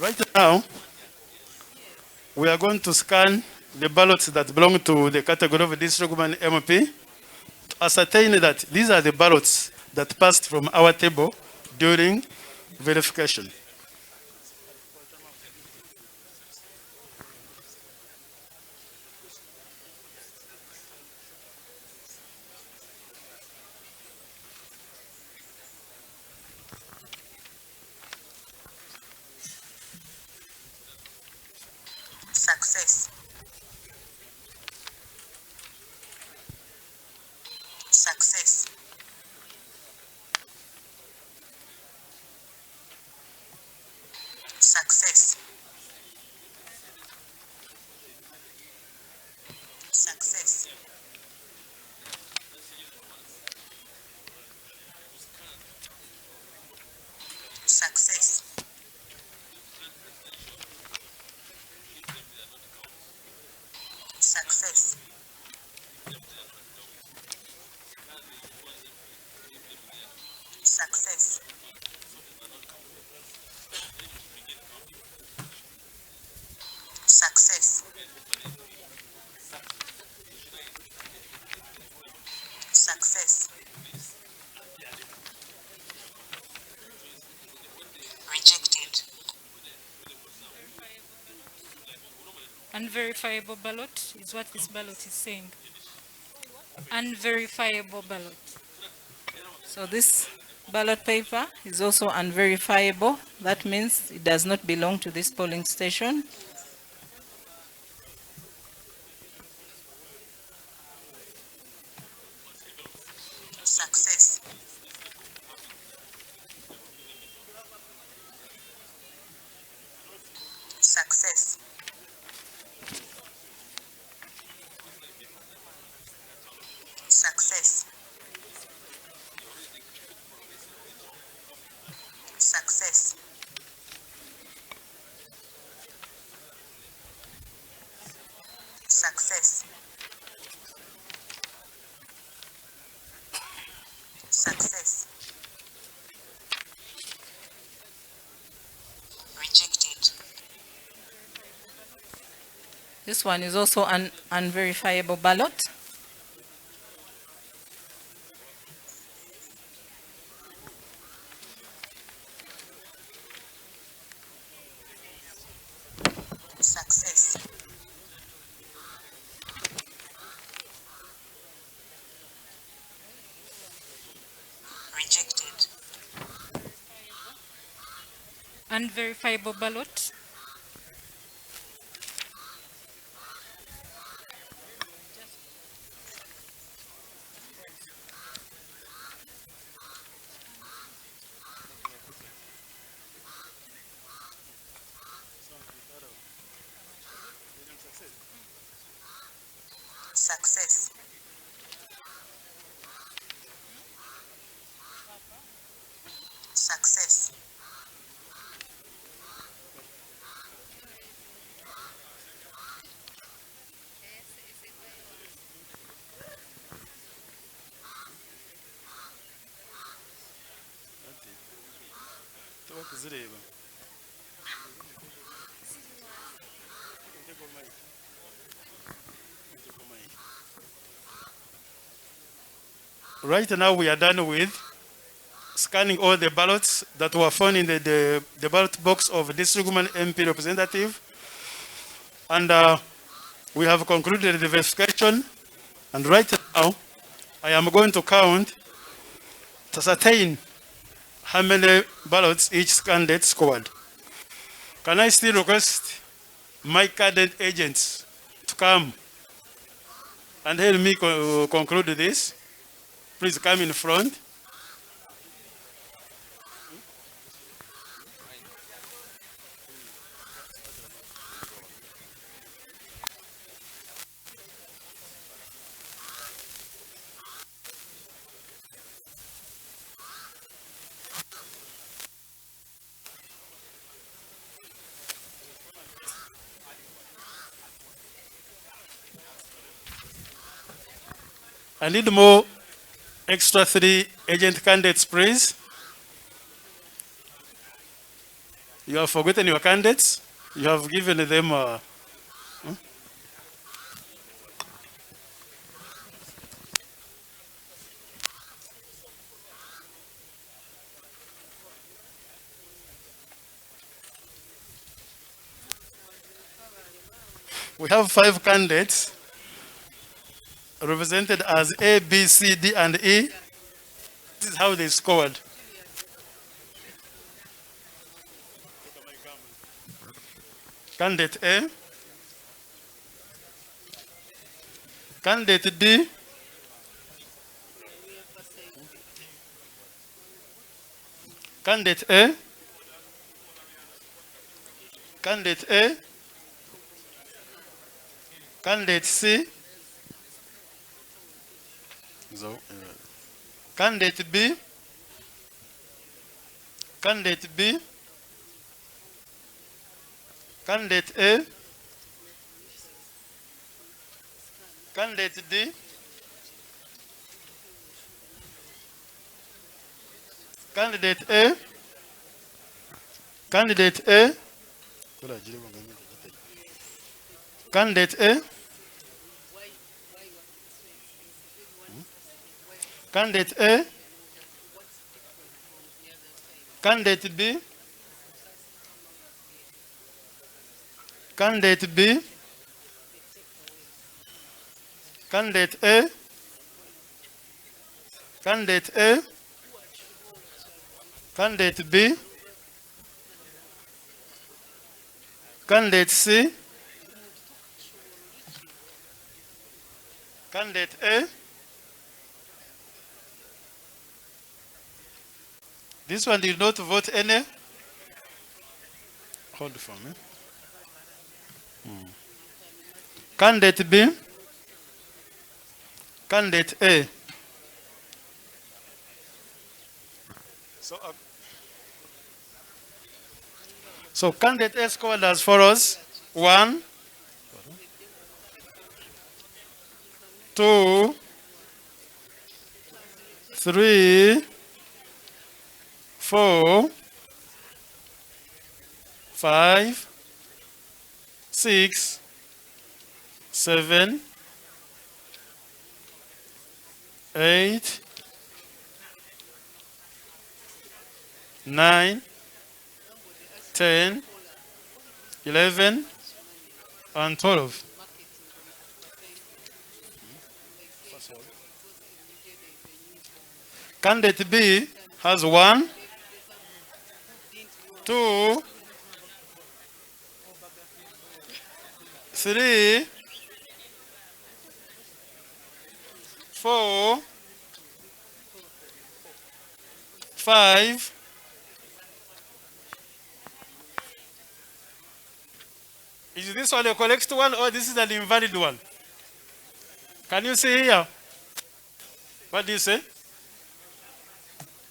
Right now, we are going to scan the ballots that belong to the category of district woman MP to ascertain that these are the ballots that passed from our table during verification. Success. Success. Success. Success. Success. Success. Success. Success. Success. Rejected. Unverifiable ballot is what this ballot is saying. Unverifiable ballot. So this ballot paper is also unverifiable. That means it does not belong to this polling station. Success. Success. Success. Success. Success. Success. Rejected. This one is also an unverifiable ballot. Success. Rejected. Unverifiable ballot. Right now we are done with scanning all the ballots that were found in the ballot box of district woman MP representative. And we have concluded the verification. And right now, I am going to count to ascertain how many ballots each candidate scored. Can I still request my candidate agents to come and help me conclude this? Please come in front. I need more extra 3 agent candidates, please. You have forgotten your candidates. You have given them. We have 5 candidates represented as A, B, C, D, and E. This is how they scored. Candidate A, candidate D, candidate A, candidate A, candidate C, candidate B, candidate B, candidate A, candidate D, candidate A, candidate A, candidate A, candidate A, candidate B, candidate B, candidate A, candidate A, candidate B, candidate C, candidate A. This one did not vote any. Hold for me. Candidate B, candidate A. So candidate A scored as follows: 1, 2, 3, 4, 5, 6, 7, 8, 9, 10, 11, and 12. Candidate B has 1, 2, 3, 4, 5, 'Is this one a correct one or this is an invalid one? Can you see here? What do you say?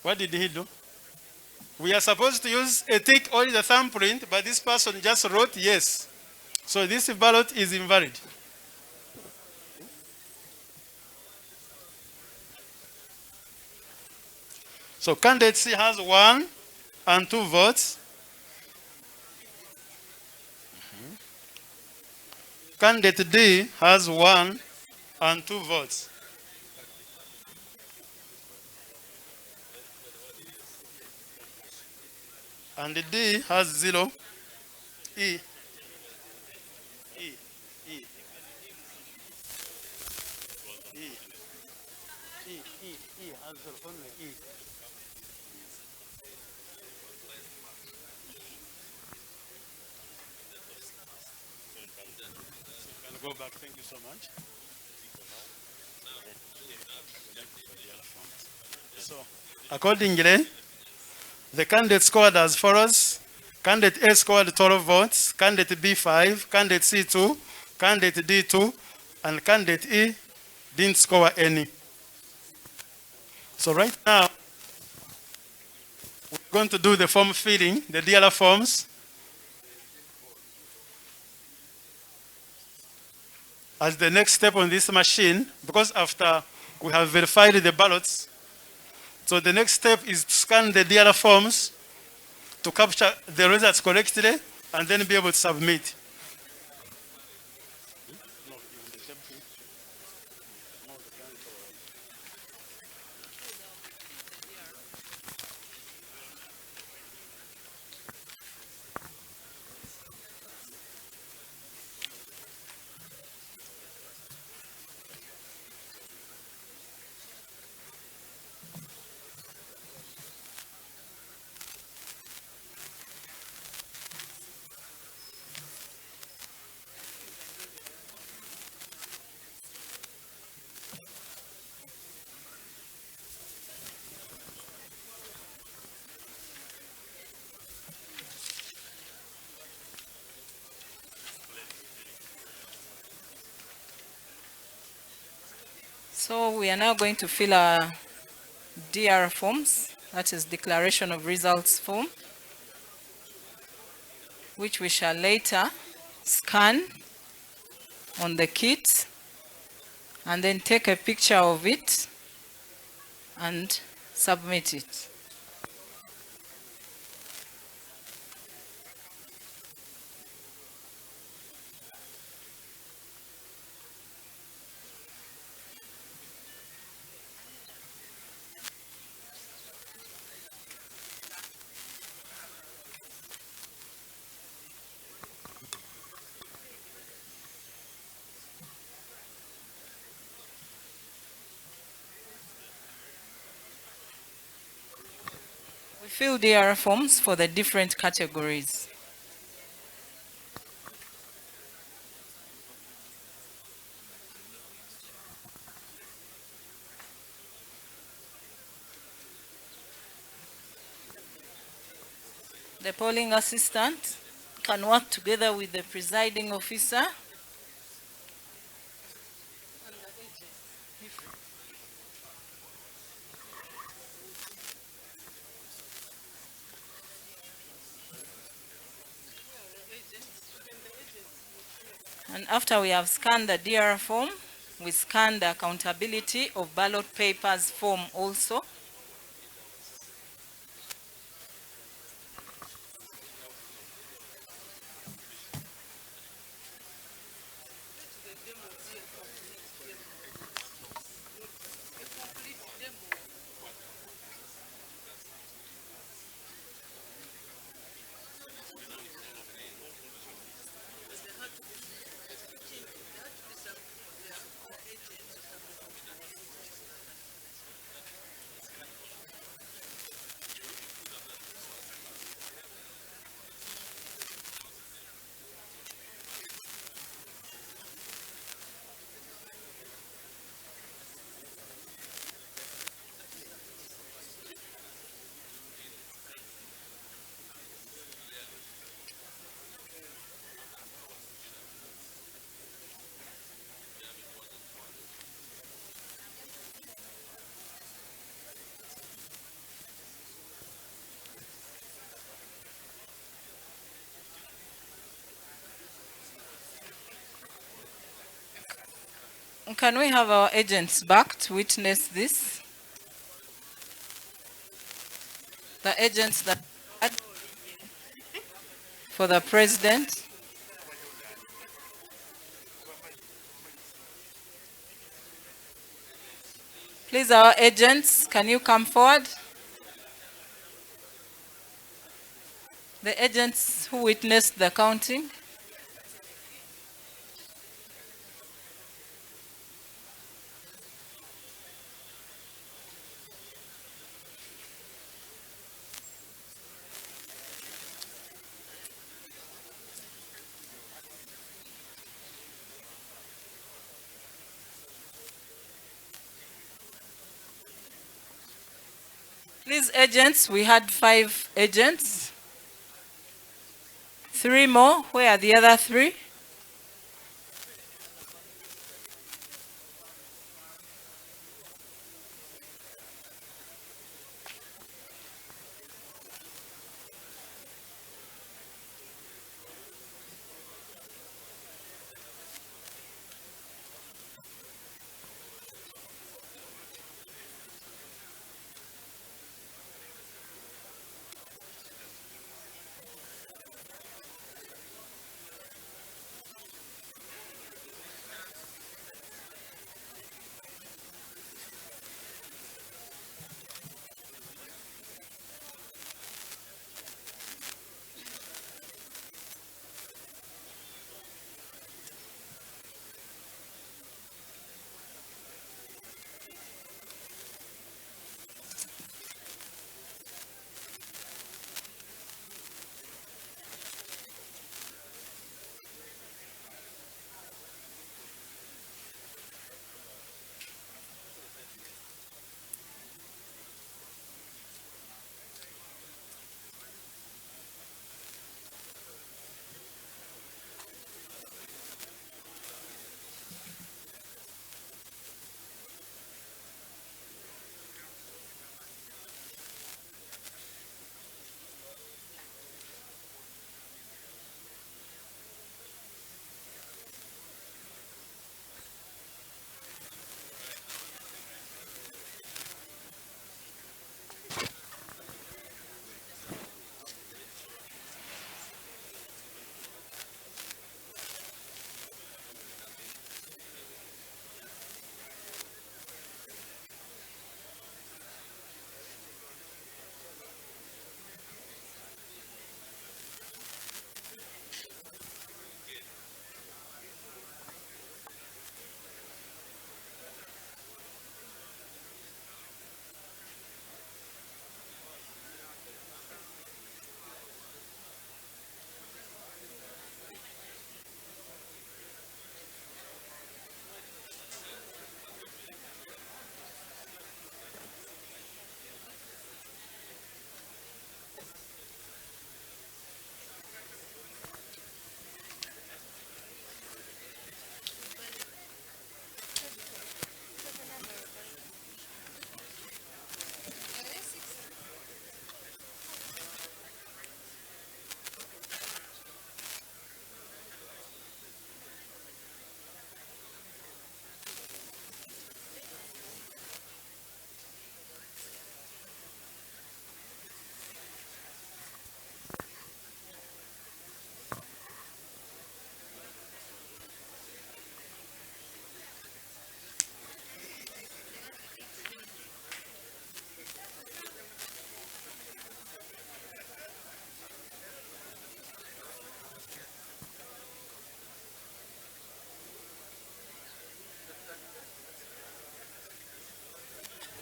What did he do? We are supposed to use a tick or the thumbprint, but this person just wrote yes. So this ballot is invalid. So candidate C has 1, and 2 votes. Candidate D has 1 and 2 votes. And D has 0. E. E. E. E. E has 0. Only E. Can go back. Thank you so much. So, accordingly, the candidate scored as follows. Candidate A scored 12 votes, candidate B 5, candidate C 2, candidate D 2, and candidate E didn't score any. So right now, we're going to do the form filling, the DLR forms. As the next step on this machine, because after we have verified the ballots, so the next step is to scan the DLR forms to capture the results correctly and then be able to submit. So we are now going to fill our DR forms, that is Declaration of Results form, which we shall later scan on the kit and then take a picture of it and submit it. We fill DR forms for the different categories. The polling assistant can work together with the presiding officer and after we have scanned the DR form, we scan the accountability of ballot papers form also. Can we have our agents back to witness this? The agents that for the president. Please, our agents, can you come forward? The agents who witnessed the counting. Please, agents, we had 5 agents. 3 more, where are the other 3?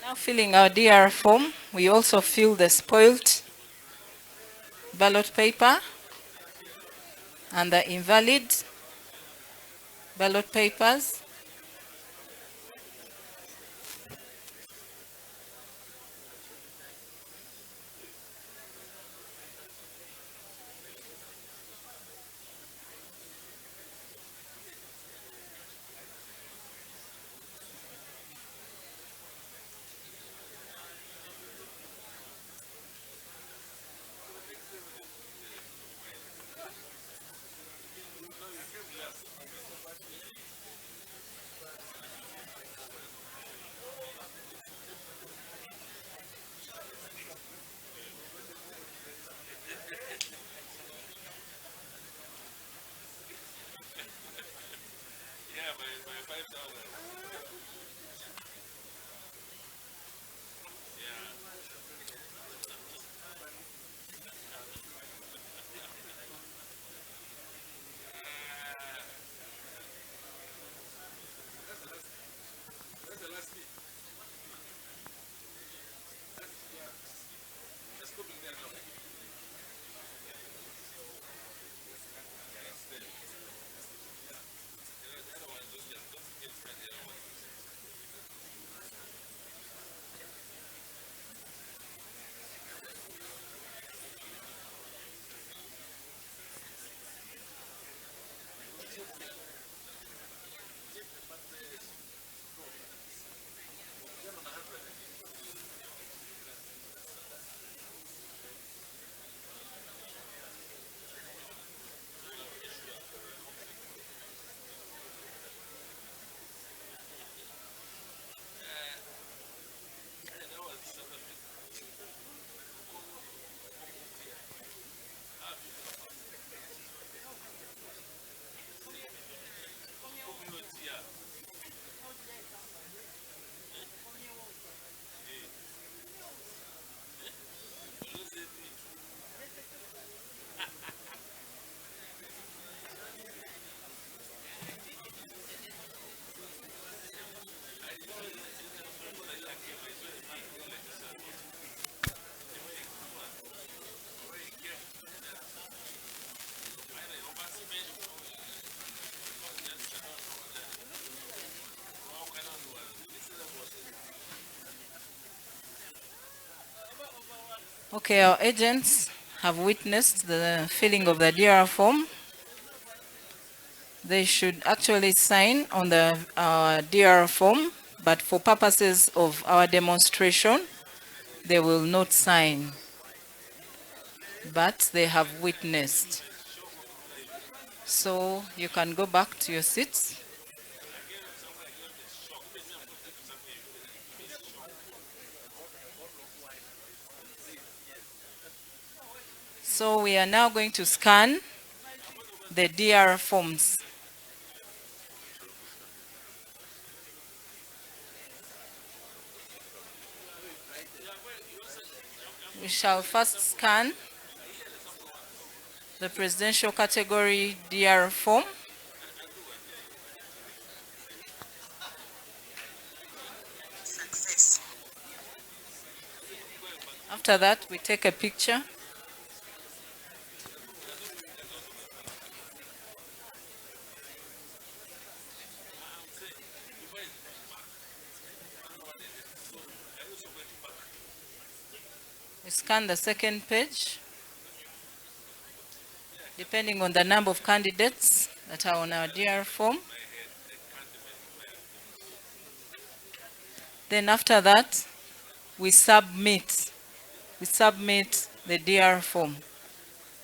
Now filling our DR form, we also fill the spoiled ballot paper and the invalid ballot papers. Okay, our agents have witnessed the filling of the DR form. They should actually sign on the DR form, but for purposes of our demonstration, they will not sign. But they have witnessed. So you can go back to your seats. So we are now going to scan the DR forms. We shall first scan the presidential category DR form. Success. After that, we take a picture. We scan the second page. Depending on the number of candidates that are on our DR form. Then after that, we submit the DR form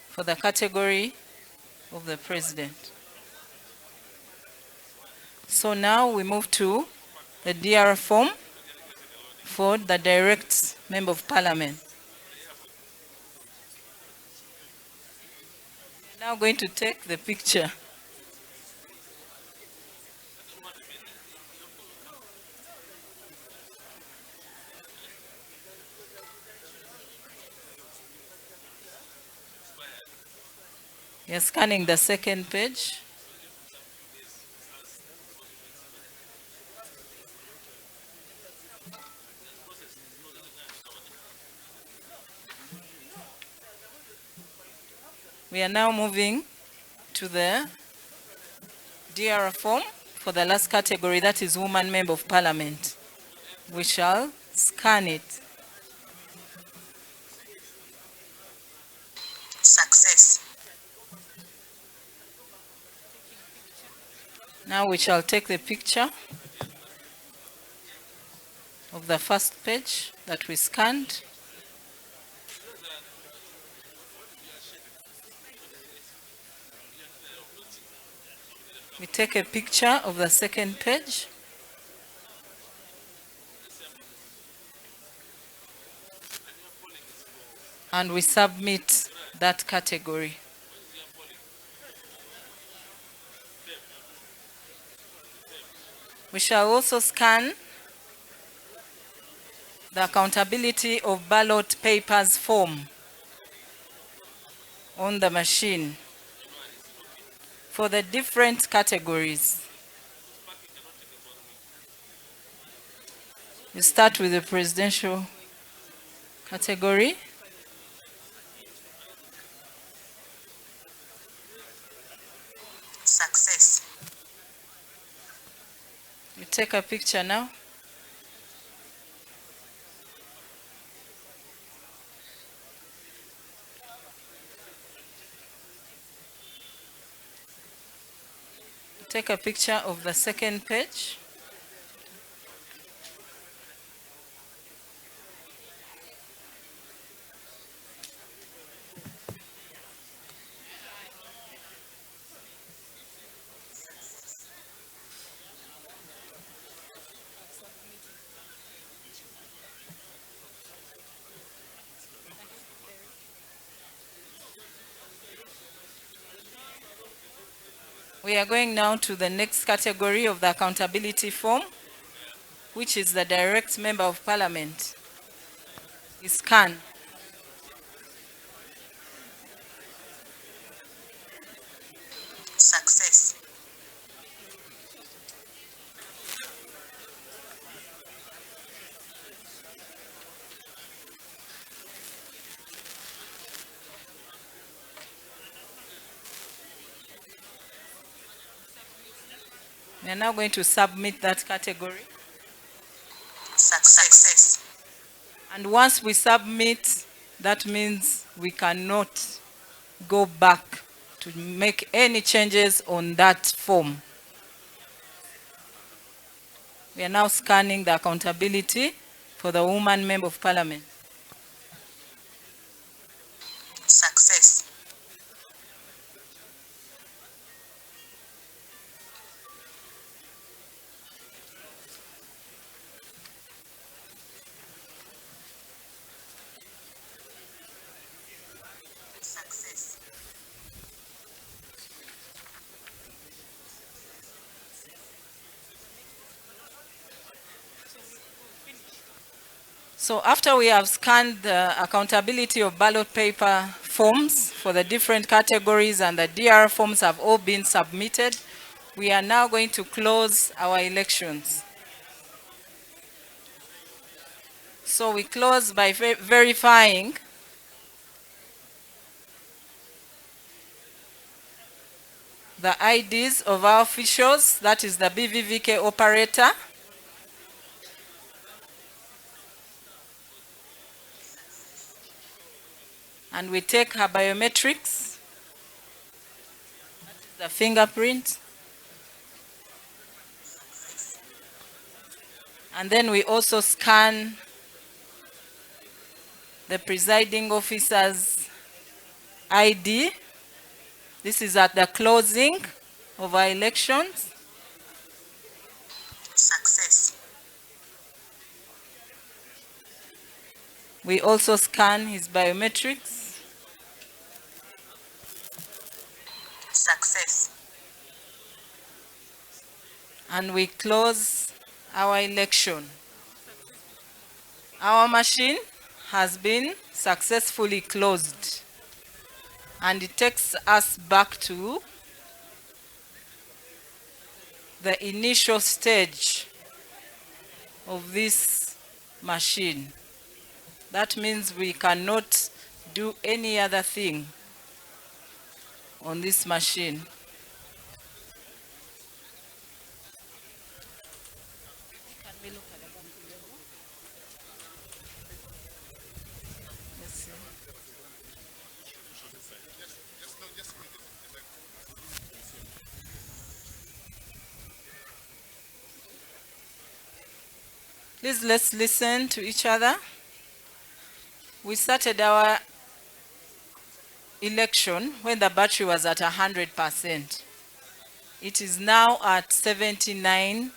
for the category of the president. So now we move to the DR form for the direct member of parliament. We're now going to take the picture. We are scanning the second page. We are now moving to the DR form for the last category, that is woman member of parliament. We shall scan it. Success. Now we shall take the picture of the first page that we scanned. We take a picture of the second page. And we submit that category. We shall also scan the accountability of ballot papers form on the machine for the different categories. We start with the presidential category. Success. You take a picture now. Take a picture of the second page. We are going now to the next category of the accountability form, which is the direct member of parliament. We scan. Success. We are now going to submit that category. Success. And once we submit That means we cannot go back to make any changes on that form. We are now scanning the accountability for the woman member of parliament. Success. Success. So after we have scanned the accountability of ballot paper forms for the different categories and the DR forms have all been submitted, we are now going to close our elections. So we close by verifying the IDs of our officials, that is the BVVK operator, and we take her biometrics, that is the fingerprint, and then we also scan the presiding officer's ID. This is at the closing of our elections. Success. We also scan his biometrics. Success. And we close our election. Our machine has been successfully closed, and it takes us back to the initial stage of this machine. That means we cannot do any other thing on this machine. Please, let's listen to each other. We started our election when the battery was at 100%. It is now at 79%.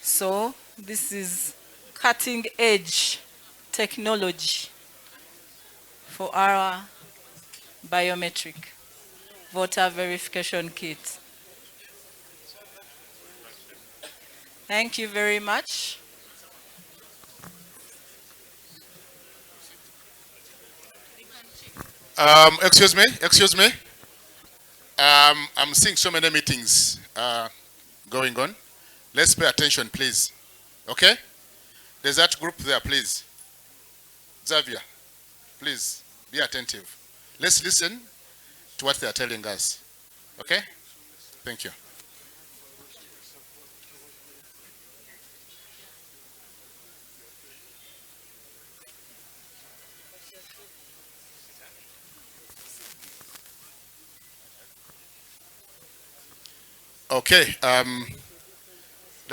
So this is cutting edge technology for our biometric voter verification kit. Thank you very much. Excuse me. I'm seeing so many meetings going on. Let's pay attention, please. Okay? There's that group there, please. Xavier, please be attentive. Let's listen to what they are telling us. Okay? Thank you. Okay, let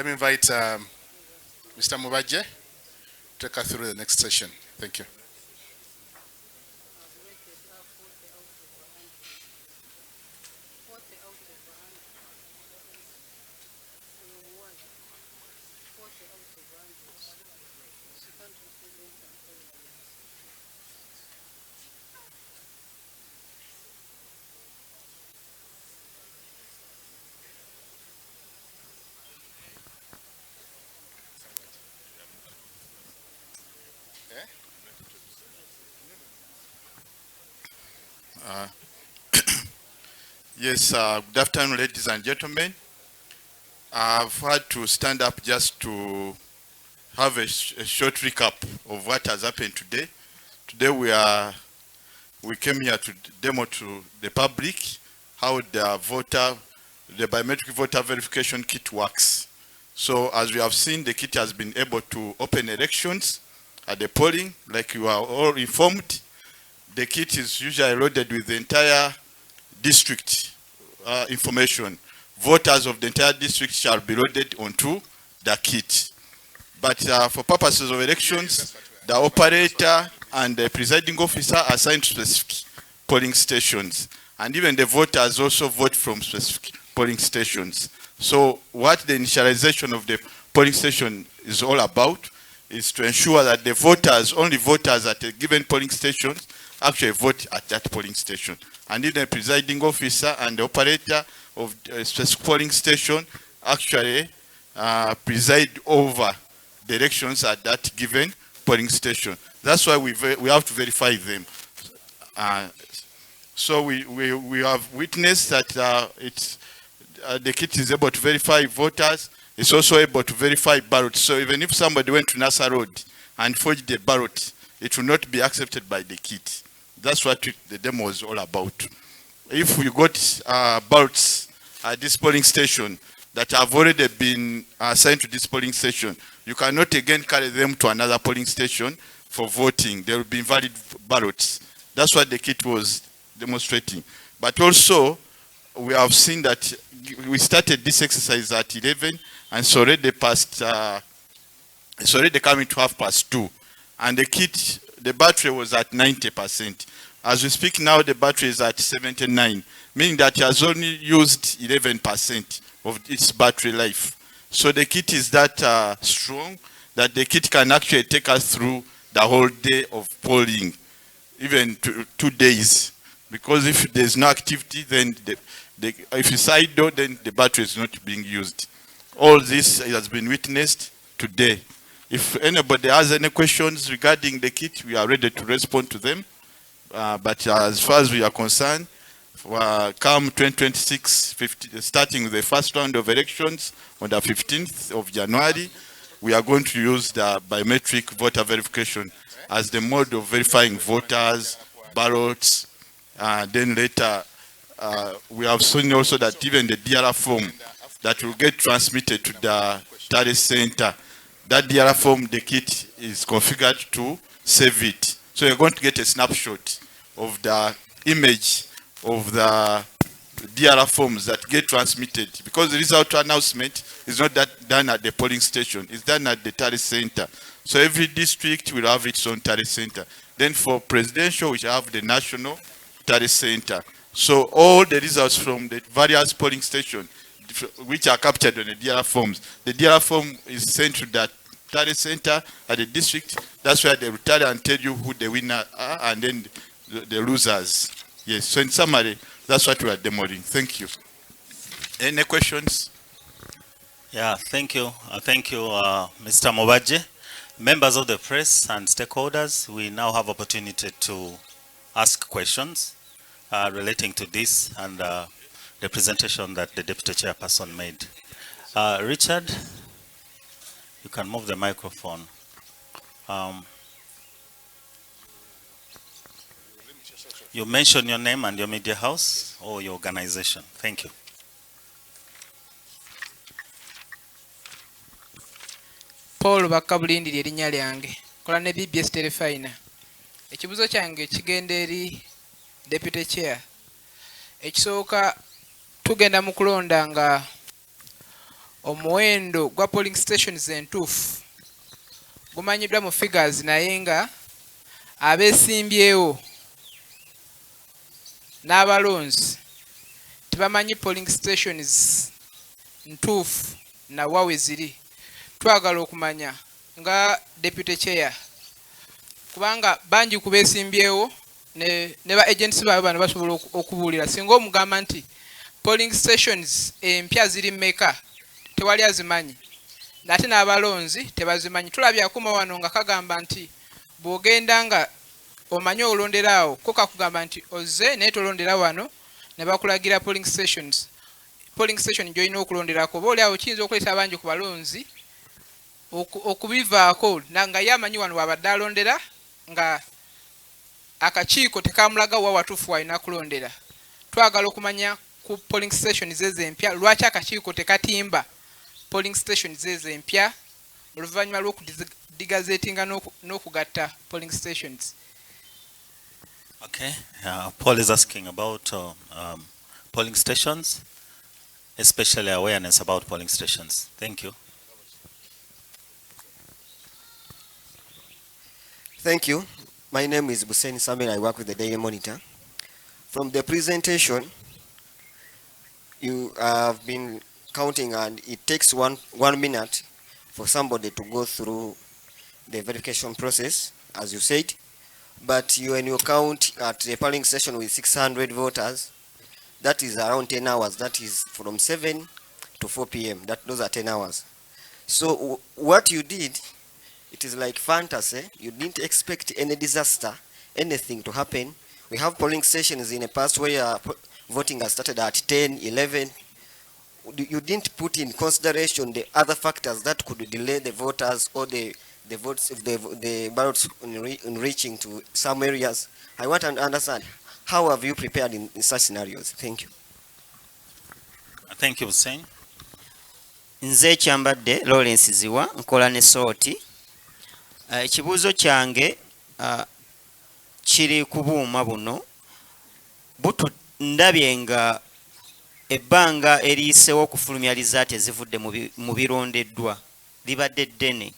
me invite Mr. Mubaje to take us through the next session. Thank you. Yes, good afternoon, ladies and gentlemen. I've had to stand up just to have a short recap of what has happened today. Today we came here to demo to the public how the biometric voter verification kit works. So as we have seen, the kit has been able to open elections at the polling. Like you are all informed, the kit is usually loaded with the entire district information. Voters of the entire district shall be loaded onto the kit. But for purposes of elections, the operator and the presiding officer are assigned specific polling stations. And even the voters also vote from specific polling stations. So what the initialization of the polling station is all about is to ensure that the voters, only voters at a given polling station, actually vote at that polling station. And even the presiding officer and the operator of a specific polling station actually preside over the elections at that given polling station. That's why we have to verify them. So we have witnessed that the kit is able to verify voters. It's also able to verify ballots. So even if somebody went to Nasa Road and forged a ballot, it will not be accepted by the kit. That's what the demo is all about. If we got ballots at this polling station that have already been assigned to this polling station, you cannot again carry them to another polling station for voting. There will be invalid ballots. That's what the kit was demonstrating. But also, we have seen that we started this exercise at 11, and it's already past, it's already coming to 2:30. And the kit, the battery was at 90%. As we speak now, the battery is at 79, meaning that it has only used 11% of its battery life. So the kit is that strong that the kit can actually take us through the whole day of polling, even 2 days. Because if there's no activity, then if it's idle, then the battery is not being used. All this has been witnessed today. If anybody has any questions regarding the kit, we are ready to respond to them. But as far as we are concerned, come 2026, starting with the first round of elections on the 15th of January, we are going to use the biometric voter verification as the mode of verifying voters, ballots. Then later, we have seen also that even the DRR form that will get transmitted to the tally center, that DRR form, the kit is configured to save it. So you're going to get a snapshot of the image of the DRR forms that get transmitted, because the result announcement is not done at the polling station, it's done at the tally center. So every district will have its own tally center. Then for presidential, we have the national tally center. So all the results from the various polling stations, which are captured on the DRR forms, the DRR form is sent to that tally center at the district. That's where they will tally and tell you who the winner are and then the losers. Yes, so in summary, that's what we are demoing. Thank you. Any questions? Yeah, thank you. Thank you, Mr. Mobaje. Members of the press and stakeholders, we now have opportunity to ask questions relating to this and the presentation that the Deputy Chairperson made. Richard, you can move the microphone. You mention your name and your media house or your organization. Thank you. Paul Bakabulindi erinnya lyange kola ne BBS Telefina. Ekibuzo kyange kigenda eri Deputy Chair. Ekisooka tugenda mu kulonda nga omuwendo gwa polling stations entuufu gumanyiddwa mu figures naye nga abeesimbyewo n'abalonzi tebamanyi polling stations ntuufu na wawe ziri. Twagala okumanya nga Deputy Chair kubanga bangi kubeesimbyewo ne ba agents baabwe bano basobola okubuulira singa omugamba nti polling stations empya ziri mmeka tewali azimanyi nate n'abalonzi tebazimanyi. Tulabye akuma wano nga kagamba nti bw'ogenda nga omanyi olonderaawo ko kakugamba nti ozze naye tolondera wano ne bakulagira polling station gy'olina okulonderako. Oba oli awo kiyinza okuleeta abangi ku balonzi okubivaako nga ye amanyi wano wabadde alondera nga akakiiko tekamulaga wa watuufu walina kulondera. Twagala okumanya ku polling stations ezo empya lwaki akakiiko tekatimba polling stations ezo empya oluvannyuma lw'okudigazeetinga n'okugatta polling stations. Okay, Paul is asking about polling stations, especially awareness about polling stations. Thank you. Thank you. My name is Busen Samuel. I work with the Daily Monitor. From the presentation, you have been counting, and it takes one minute for somebody to go through the verification process, as you said. But when you count at the polling station with 600 voters, that is around 10 hours. That is from 7 to 4 p.m. Those are 10 hours. So what you did, it is like fantasy. You didn't expect any disaster, anything to happen. We have polling stations in the past where voting has started at 10, 11. You didn't put in consideration the other factors that could delay the voters or the votes, the ballots in reaching to some areas. I want to understand, how have you prepared in such scenarios? Thank you. Thank you, Hussein. Nze Kyambadde Lawrence Ziwa nkola ne sooti. Ekibuuzo kyange kiri ku buuma buno. Ndabye nga ebbanga eriyiseewo okufulumya lizaati ezivudde mu birondeddwa libadde ddene.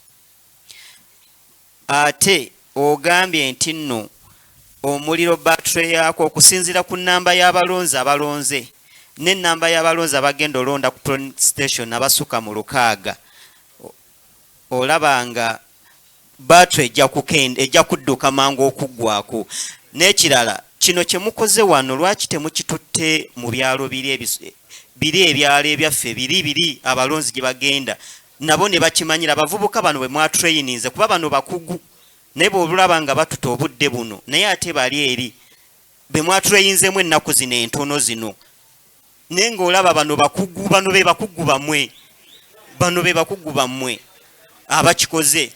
Ate ogambye nti nno omuliro battery yaako okusinziira ku nnamba y'abalonzi abalonze n'ennamba y'abalonzi abagenda olonda ku polling station abasukka mu 600, olaba nga battery ejja kudduka mangu okuggwako. N'ekirala kino kye mukoze wano lwaki temukitutte mu byalo biri ebyalo ebyaffe biri abalonzi gye bagenda nabo ne bakimanyira abavubuka bano bwe mwatraininze kuba bano bakugu naye bw'olaba nga batuta obudde buno naye ate bali eri be mwatraininzemu ennaku zino entono zino naye ng'olaba bano bakugu, bano be bakugu bammwe abakikoze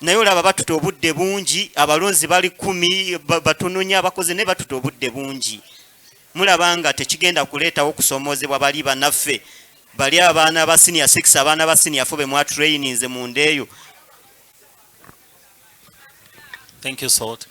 naye olaba batuta obudde bungi, abalonzi bali 10 batono nnyo abakoze naye batuta obudde bungi. Mulaba nga tekigenda kuleetawo okusomoozebwa bali bannaffe bali abaana ba senior 6 abaana ba senior 4 be mwatraininze mu ndeeyo. Thank you, Salt.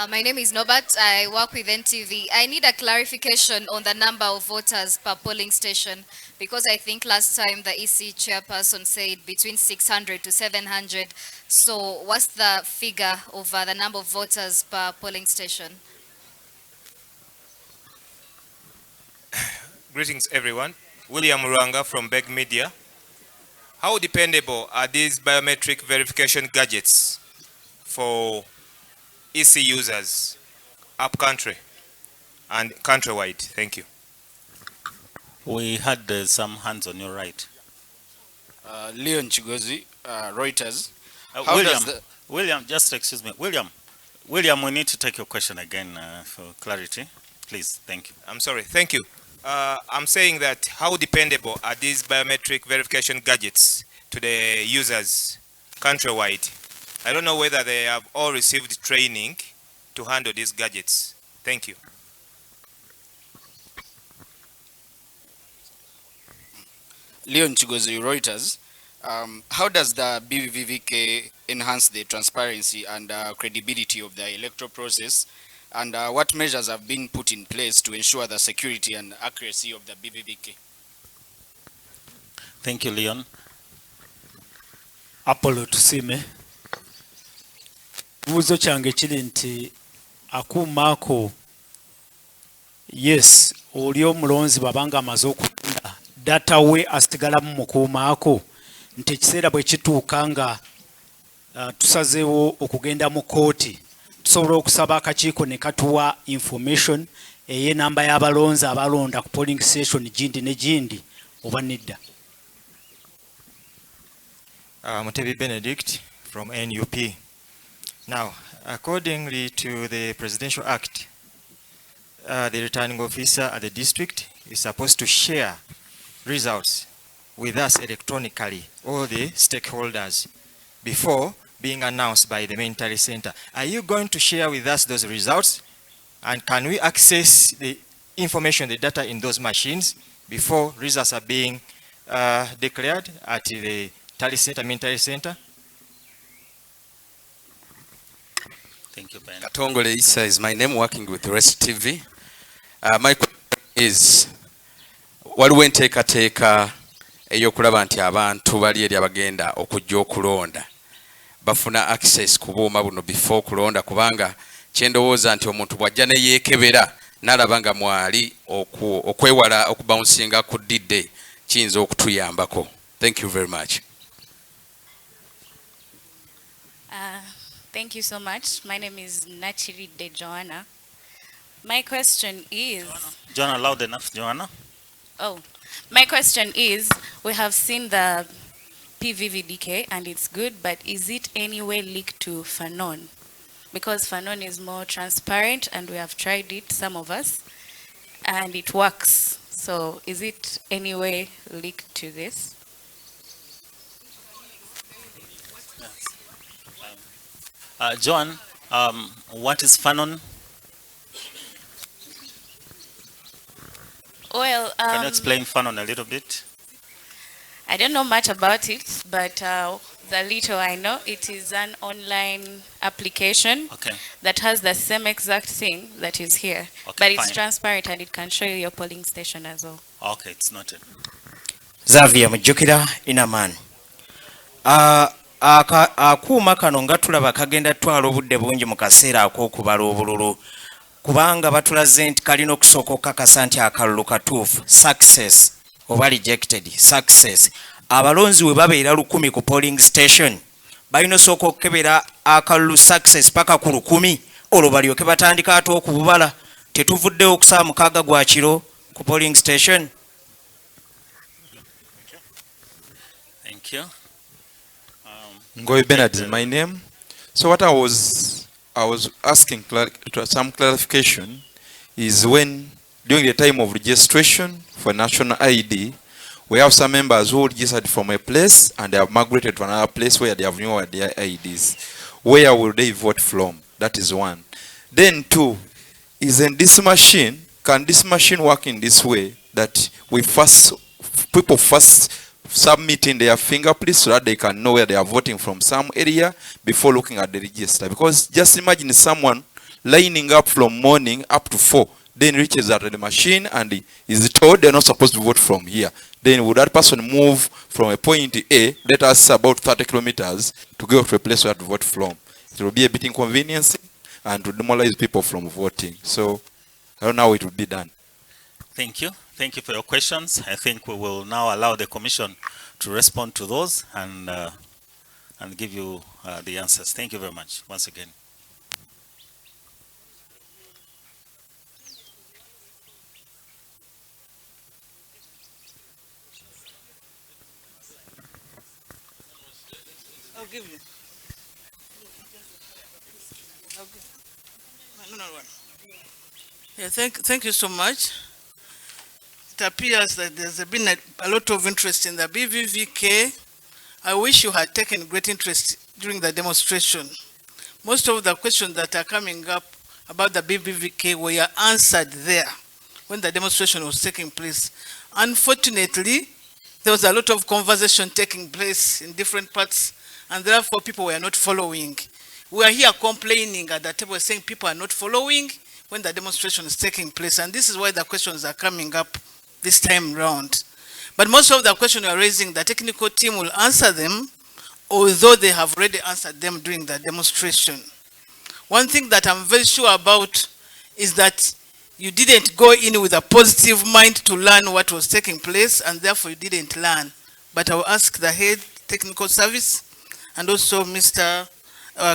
My name is Norbert. I work with NTV. I need a clarification on the number of voters per polling station because I think last time the EC chairperson said between 600 to 700. So what's the figure of the number of voters per polling station? Greetings, everyone. William Muranga from Beg Media. How dependable are these biometric verification gadgets for EC users up country and countrywide? Thank you. We had some hands on your right. Leon Chigozi, Reuters. William, just excuse me. William, we need to take your question again for clarity. Please, thank you. I'm sorry, thank you. I'm saying that how dependable are these biometric verification gadgets to the users countrywide? I don't know whether they have all received training to handle these gadgets. Thank you. Leon Chigozi, Reuters. How does the BVVK enhance the transparency and credibility of the electoral process? And what measures have been put in place to ensure the security and accuracy of the BVVK? Thank you, Leon. Apollo Tusime. Buzo kyange kiri nti akuuma ako yes oli omulonzi babanga amaze okufuna data we asigalamu mu kuuma ako nti ekiseera bwe kituuka nga tusazeewo okugenda mu kooti tusobola okusaba akakiiko ne katuwa information ey'enamba y'abalonzi abalonda ku polling station gindi ne gindi oba nedda. Mutebi Benedict from NUP. Now, accordingly to the Presidential Act, the returning officer at the district is supposed to share results with us electronically, all the stakeholders, before being announced by the main tally center. Are you going to share with us those results? And can we access the information, the data in those machines before results are being declared at the Tally Center, Military Center. Thank you, Ben. Katongole Issa is my name, working with Rest TV. My question is, waliwo enteekateeka ey'okulaba nti abantu bali eri abagenda okujja okulonda bafuna access ku buuma buno before okulonda, kubanga kyendowooza nti omuntu bw'ajja ne yeekebera n'alaba nga mwali okwewala okubouncinga ku D-Day kiyinza okutuyambako. Thank you very much. Thank you so much. My name is Nachiride Joanna. My question is... Joanna, loud enough, Joanna. Oh, my question is, we have seen the PVVDK and it's good, but is it anyway linked to Fanon? Because Fanon is more transparent and we have tried it, some of us, and it works. So is it anyway linked to this? Joan, what is Fanon? Well, Can you explain Fanon a little bit? I don't know much about it, but the little I know, it is an online application that has the same exact thing that is here, but it's transparent and it can show you your polling station as well. Okay, it's noted. Xavier Mujjukira Inaman. Akuuma kano nga tulaba kagenda twala obudde bungi mu kaseera ak'okubala obululu, kubanga batulaze nti kalina okusooka okukakasa nti akalulu katuufu, success oba rejected, success. Abalonzi we babeera 100 ku polling station balina osooka okukebera akalulu success paka ku 100 olwo balyoke batandika ate okububala. Tetuvuddewo okusaba 6 gwa kiro ku polling station. Thank you. Ngoy Bernard is my name. So what I was asking some clarification is when during the time of registration for national ID, we have some members who registered from a place and they have migrated to another place where they have new their IDs. Where will they vote from? That is one. Then two, isn't this machine, can this machine work in this way that people first submitting their fingerprints so that they can know where they are voting from some area before looking at the register? Because just imagine someone lining up from morning up to 4, then reaches out the machine and is told they're not supposed to vote from here. Then would that person move from a point A, let us say about 30 kilometers, to go to a place where to vote from? It will be a bit inconveniencing and to demoralize people from voting. So I don't know how it will be done. Thank you. Thank you for your questions. I think we will now allow the Commission to respond to those and give you the answers. Thank you very much once again. I'll give you. No. Yeah, thank you so much. It appears that there's been a lot of interest in the BVVK. I wish you had taken great interest during the demonstration. Most of the questions that are coming up about the BVVK were answered there when the demonstration was taking place. Unfortunately, there was a lot of conversation taking place in different parts, and therefore people were not following. We are here complaining at the table saying people are not following when the demonstration is taking place, and this is why the questions are coming up this time round. But most of the questions we are raising, the technical team will answer them, although they have already answered them during the demonstration. One thing that I'm very sure about is that you didn't go in with a positive mind to learn what was taking place, and therefore you didn't learn. But I will ask the head technical service and also Mr.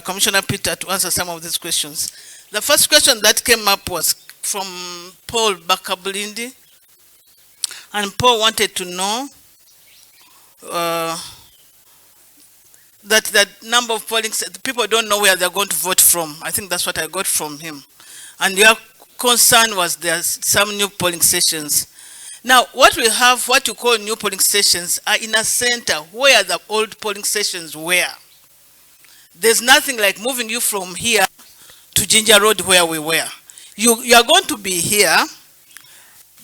Commissioner Peter to answer some of these questions. The first question that came up was from Paul Bakabulindi, and Paul wanted to know that the number of polling people don't know where they're going to vote from. I think that's what I got from him. And your concern was there's some new polling stations. Now, what we have, what you call new polling stations, are in a center where the old polling stations were. There's nothing like moving you from here to Ginger Road where we were. You are going to be here,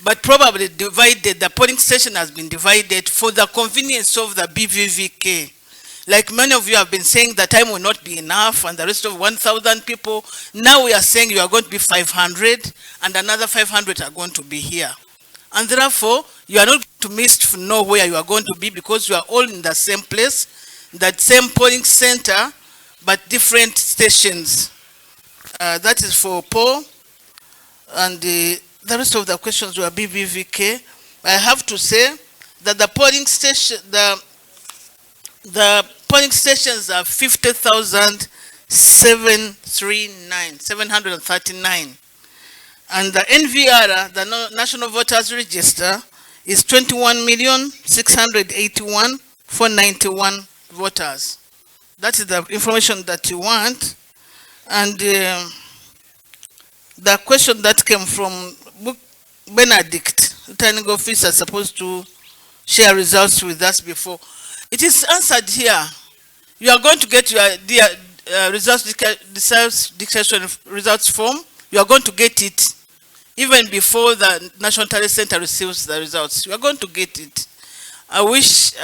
but probably divided, the polling station has been divided for the convenience of the BVVK. Like many of you have been saying, the time will not be enough and the rest of 1,000 people. Now we are saying you are going to be 500 and another 500 are going to be here. And therefore, you are not to miss to know where you are going to be because you are all in the same place, that same polling center, but different stations. That is for poll. And the rest of the questions were BBVK. I have to say that the polling station, the polling stations are 50,739. And the NVR, the National Voters Register, is 21,681,491 voters. That is the information that you want. And the question that came from Benedict, returning officer, supposed to share results with us before. It is answered here. You are going to get your results dictation results form. You are going to get it even before the National Talent Center receives the results. You are going to get it. I wish,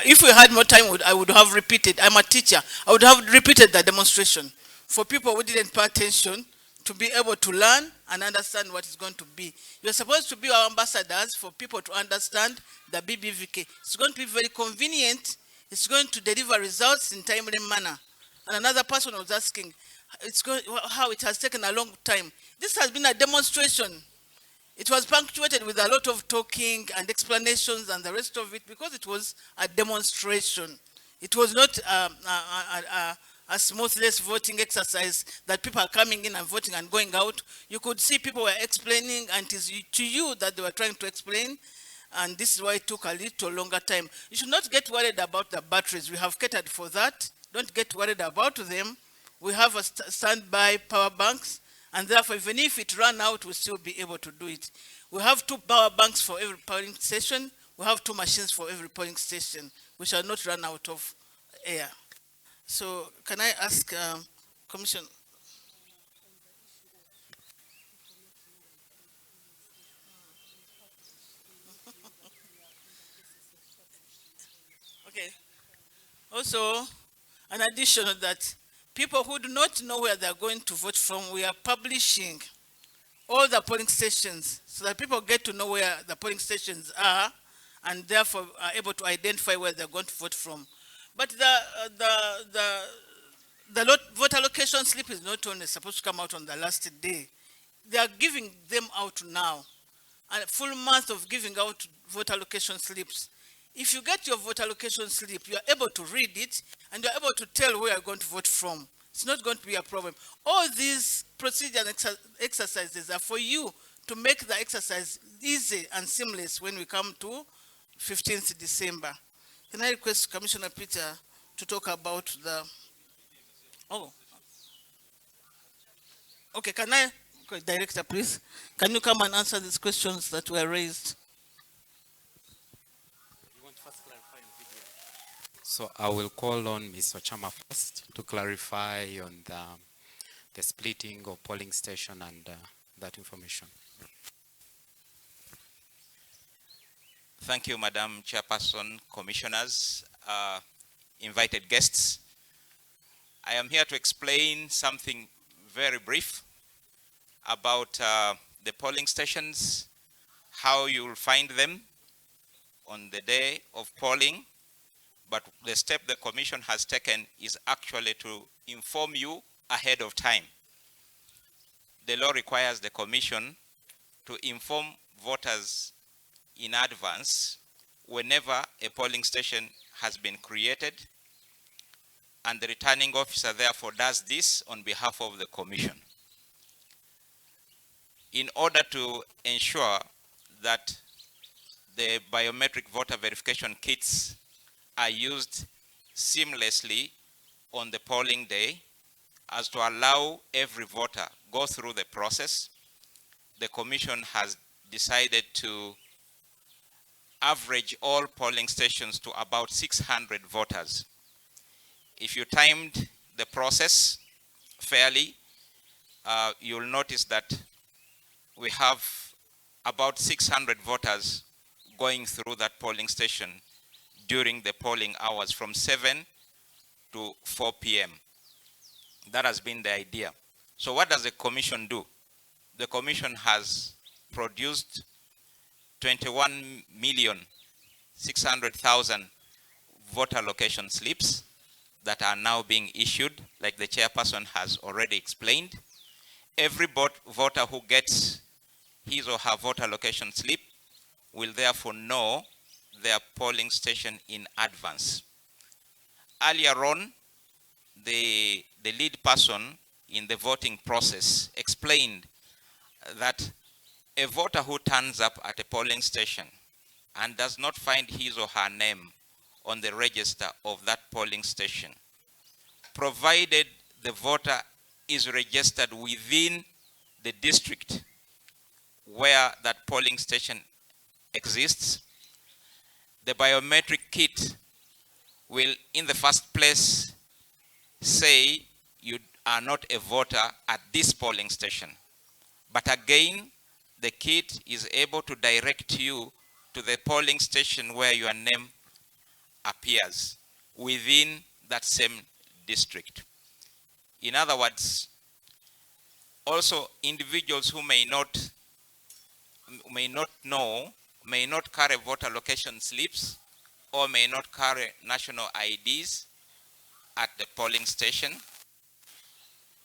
if we had more time, I would have repeated. I'm a teacher. I would have repeated the demonstration for people who didn't pay attention to be able to learn and understand what it's going to be. You're supposed to be our ambassadors for people to understand the BBVK. It's going to be very convenient. It's going to deliver results in timely manner. And another person was asking, how it has taken a long time. This has been a demonstration. It was punctuated with a lot of talking and explanations and the rest of it because it was a demonstration. It was not a smoothless voting exercise that people are coming in and voting and going out. You could see people were explaining, and it is to you that they were trying to explain, and this is why it took a little longer time. You should not get worried about the batteries. We have catered for that. Don't get worried about them. We have a standby power banks, and therefore, even if it ran out, we'll still be able to do it. We have 2 power banks for every polling station. We have 2 machines for every polling station. We shall not run out of air. So, can I ask Commission? Okay. Also, an addition of that, people who do not know where they are going to vote from, we are publishing all the polling stations so that people get to know where the polling stations are and therefore are able to identify where they're going to vote from. But the voter allocation slip is not only supposed to come out on the last day. They are giving them out now. A full month of giving out voter allocation slips. If you get your voter allocation slip, you are able to read it and you are able to tell where you are going to vote from. It's not going to be a problem. All these procedures and exercises are for you to make the exercise easy and seamless when we come to 15th December. Can I request Commissioner Peter to talk about the... Oh. Okay, can I... Okay, Director, please. Can you come and answer these questions that were raised? So I will call on Ms. Ochama first to clarify on the splitting of polling station and that information. Thank you, Madam Chairperson, Commissioners, invited guests. I am here to explain something very brief about the polling stations, how you will find them on the day of polling. But the step the Commission has taken is actually to inform you ahead of time. The law requires the Commission to inform voters in advance whenever a polling station has been created, and the returning officer therefore does this on behalf of the Commission. In order to ensure that the biometric voter verification kits are used seamlessly on the polling day, as to allow every voter go through the process, the Commission has decided to average all polling stations to about 600 voters. If you timed the process fairly, you'll notice that we have about 600 voters going through that polling station during the polling hours from 7 to 4 p.m. That has been the idea. So what does the commission do? The commission has produced 21,600,000 voter location slips that are now being issued, like the chairperson has already explained. Every voter who gets his or her voter location slip will therefore know their polling station in advance. Earlier on, the lead person in the voting process explained that a voter who turns up at a polling station and does not find his or her name on the register of that polling station, provided the voter is registered within the district where that polling station exists, the biometric kit will, in the first place, say you are not a voter at this polling station. But again, the kit is able to direct you to the polling station where your name appears within that same district. In other words, also individuals who may not carry voter location slips or may not carry national IDs at the polling station.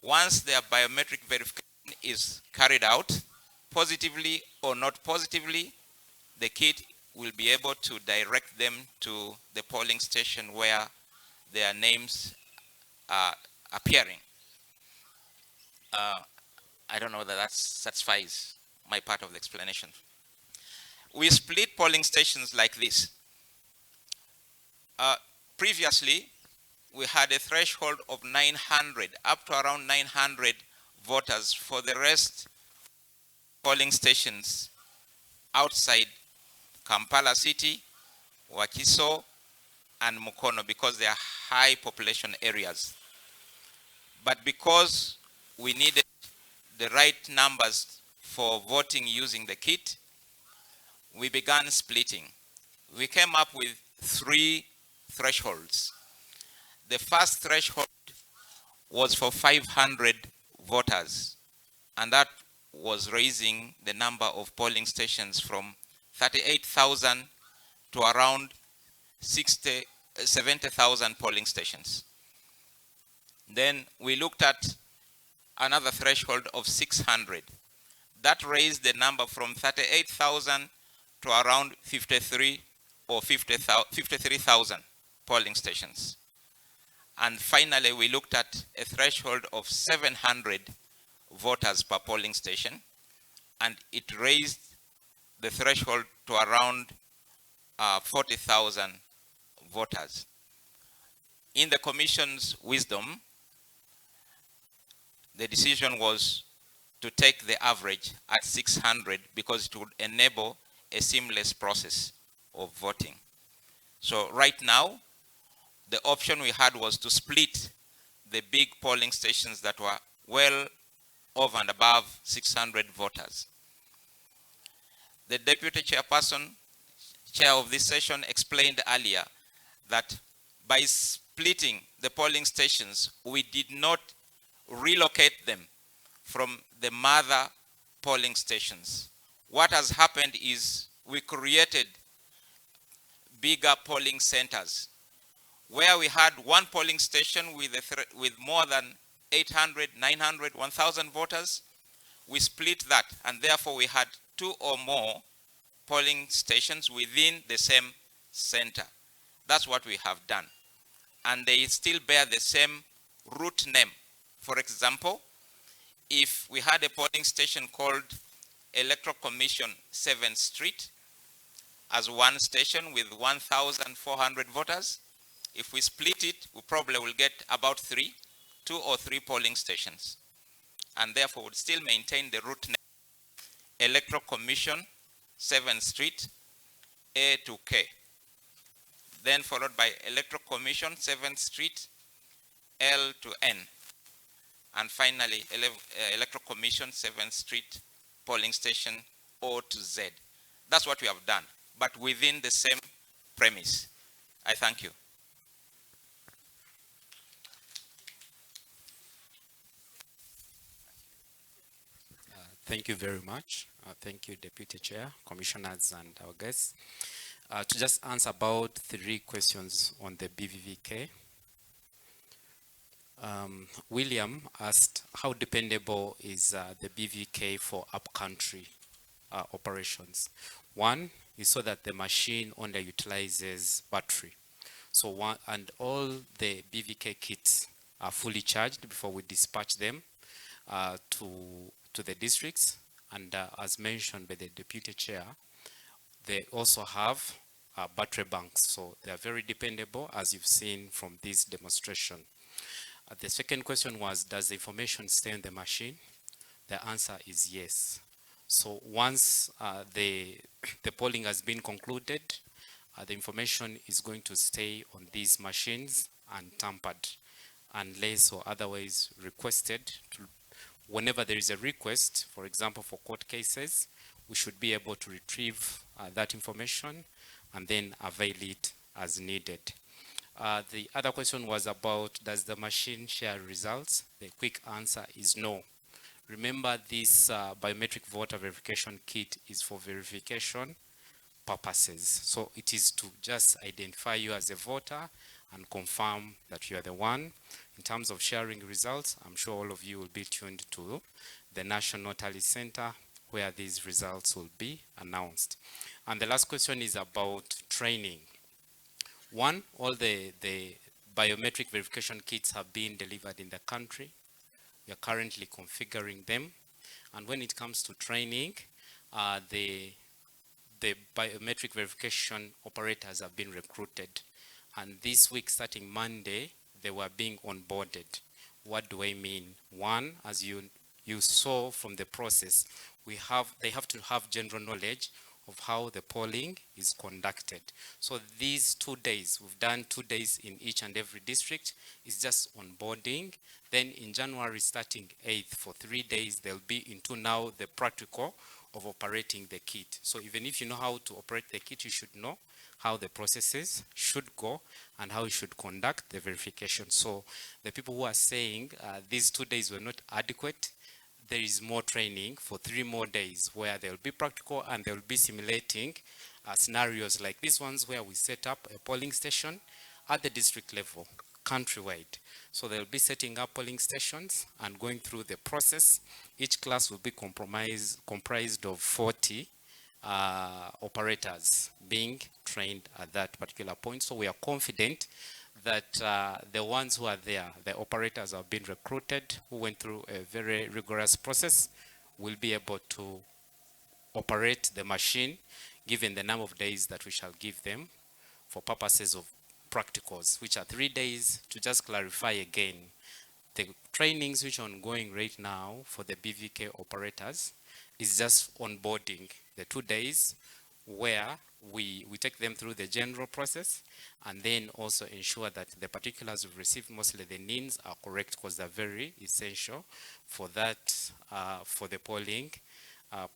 Once their biometric verification is carried out, positively or not positively, the kit will be able to direct them to the polling station where their names are appearing. I don't know whether that satisfies my part of the explanation. We split polling stations like this. Previously, we had a threshold of 900, up to around 900 voters for the rest polling stations outside Kampala City, Wakiso, and Mukono, because they are high population areas. But because we needed the right numbers for voting using the kit, we began splitting. We came up with 3 thresholds. The first threshold was for 500 voters, and that was raising the number of polling stations from 38,000 to around 70,000 polling stations. Then we looked at another threshold of 600. That raised the number from 38,000 to around 53 or 53,000 polling stations. And finally, we looked at a threshold of 700 voters per polling station, and it raised the threshold to around 40,000 voters. In the Commission's wisdom, the decision was to take the average at 600 because it would enable a seamless process of voting. So right now, the option we had was to split the big polling stations that were well over and above 600 voters. The Deputy Chairperson, Chair of this session, explained earlier that by splitting the polling stations, we did not relocate them from the mother polling stations. What has happened is we created bigger polling centers where we had one polling station with more than 800, 900, 1,000 voters. We split that, and therefore we had 2 or more polling stations within the same center. That's what we have done. And they still bear the same route name. For example, if we had a polling station called Electoral Commission 7th Street as one station with 1,400 voters, if we split it, we probably will get about 2 or 3 polling stations. And therefore, we'll still maintain the route name, Electoral Commission, 7th Street, A to K. Then followed by Electoral Commission, 7th Street, L to N. And finally, Electoral Commission, 7th Street, polling station, O to Z. That's what we have done, but within the same premise. I thank you. Thank you very much. Thank you, Deputy Chair, Commissioners, and our guests. To just answer about 3 questions on the BVVK. William asked, how dependable is the BVK for upcountry operations? One, you saw that the machine only utilizes battery. So and all the BVK kits are fully charged before we dispatch them to the districts. And as mentioned by the Deputy Chair, they also have battery banks. So they are very dependable, as you've seen from this demonstration. The second question was, does the information stay on the machine? The answer is yes. So once the polling has been concluded, the information is going to stay on these machines untampered, unless or otherwise requested. Whenever there is a request, for example, for court cases, we should be able to retrieve that information and then avail it as needed. The other question was about, does the machine share results? The quick answer is no. Remember, this biometric voter verification kit is for verification purposes. So it is to just identify you as a voter and confirm that you are the one. In terms of sharing results, I'm sure all of you will be tuned to the National Tally Center where these results will be announced. And the last question is about training. One, all the biometric verification kits have been delivered in the country. We are currently configuring them. And when it comes to training, the biometric verification operators have been recruited. And this week, starting Monday, they were being onboarded. What do I mean? One, as you saw from the process, they have to have general knowledge of how the polling is conducted. So these 2 days, we've done 2 days in each and every district, is just onboarding. Then in January, starting 8th, for 3 days, they'll be into now the practical of operating the kit. So even if you know how to operate the kit, you should know how the processes should go and how you should conduct the verification. So the people who are saying these 2 days were not adequate, there is more training for 3 more days where they'll be practical and they'll be simulating scenarios like these ones where we set up a polling station at the district level, countrywide. So they'll be setting up polling stations and going through the process. Each class will be comprised of 40 operators being trained at that particular point. So we are confident that the ones who are there, the operators have been recruited, who went through a very rigorous process, will be able to operate the machine, given the number of days that we shall give them for purposes of practicals, which are 3 days. To just clarify again, the trainings which are ongoing right now for the BVK operators is just onboarding, the 2 days where we take them through the general process and then also ensure that the particulars we've received, mostly the names, are correct, because they're very essential for that, for the polling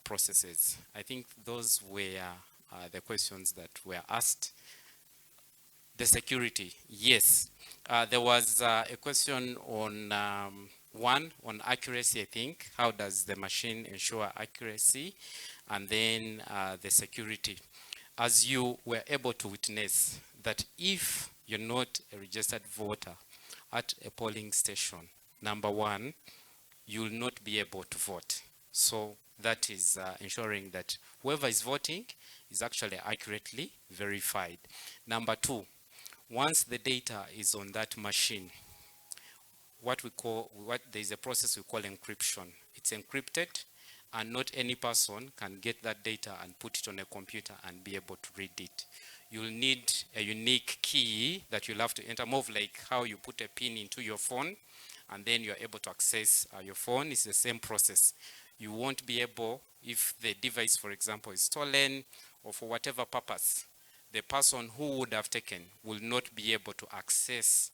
processes. I think those were the questions that were asked. The security, yes. There was a question on one on accuracy, I think. How does the machine ensure accuracy? And then the security. As you were able to witness that if you're not a registered voter at a polling station, number one, you will not be able to vote. So that is ensuring that whoever is voting is actually accurately verified. Number two, once the data is on that machine, there is a process we call encryption. It's encrypted, and not any person can get that data and put it on a computer and be able to read it. You'll need a unique key that you'll have to enter, more of like how you put a pin into your phone and then you're able to access your phone. It's the same process. You won't be able, if the device, for example, is stolen or for whatever purpose, the person who would have taken will not be able to access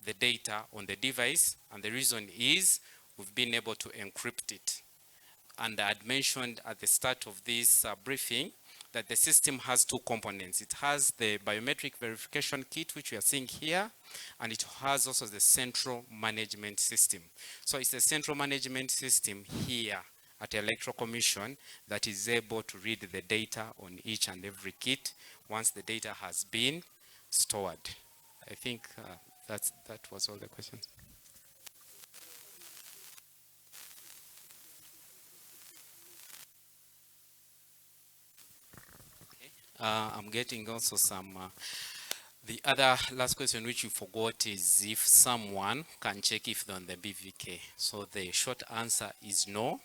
the data on the device. And the reason is we've been able to encrypt it. and I had mentioned at the start of this briefing that the system has two components. It has the biometric verification kit, which we are seeing here, and it has also the central management system. So it's the central management system here at the Electoral Commission that is able to read the data on each and every kit once the data has been stored. I think that was all the questions. I'm getting also some, the other last question which you forgot is if someone can check if they're on the BVK. So the short answer is no.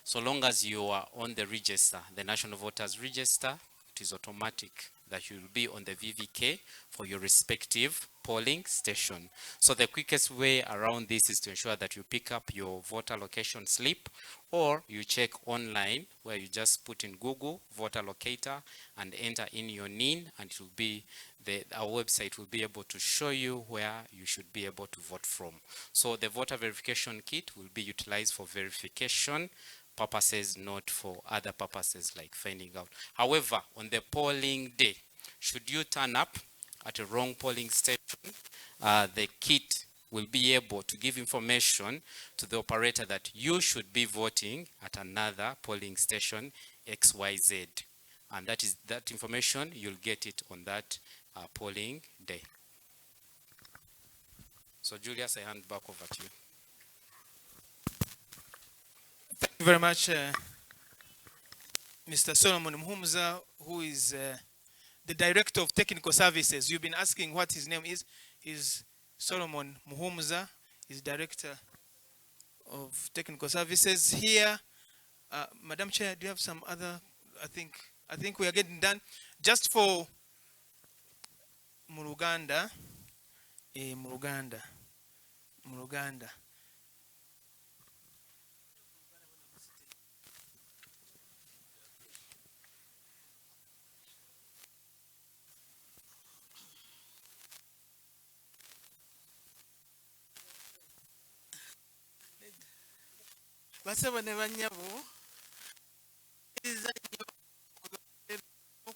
So long as you are on the register, the National Voters Register, it is automatic that you will be on the VVK for your respective polling station. So the quickest way around this is to ensure that you pick up your voter location slip, or you check online where you just put in Google voter locator and enter in your NIN, and it will be our website will be able to show you where you should be able to vote from. So the voter verification kit will be utilized for verification purposes, not for other purposes like finding out. However, on the polling day, should you turn up at a wrong polling station, the kit will be able to give information to the operator that you should be voting at another polling station XYZ. And that information, you'll get it on that polling day. So Julius, I hand back over to you. Thank you very much, Mr. Solomon Muhumuza, who is the Director of Technical Services. You've been asking what his name is. He's Solomon Muhumuza. He's Director of Technical Services here. Madam Chair, do you have some other? I think we are getting done. Just for Muruganda. Basaba ne banyabo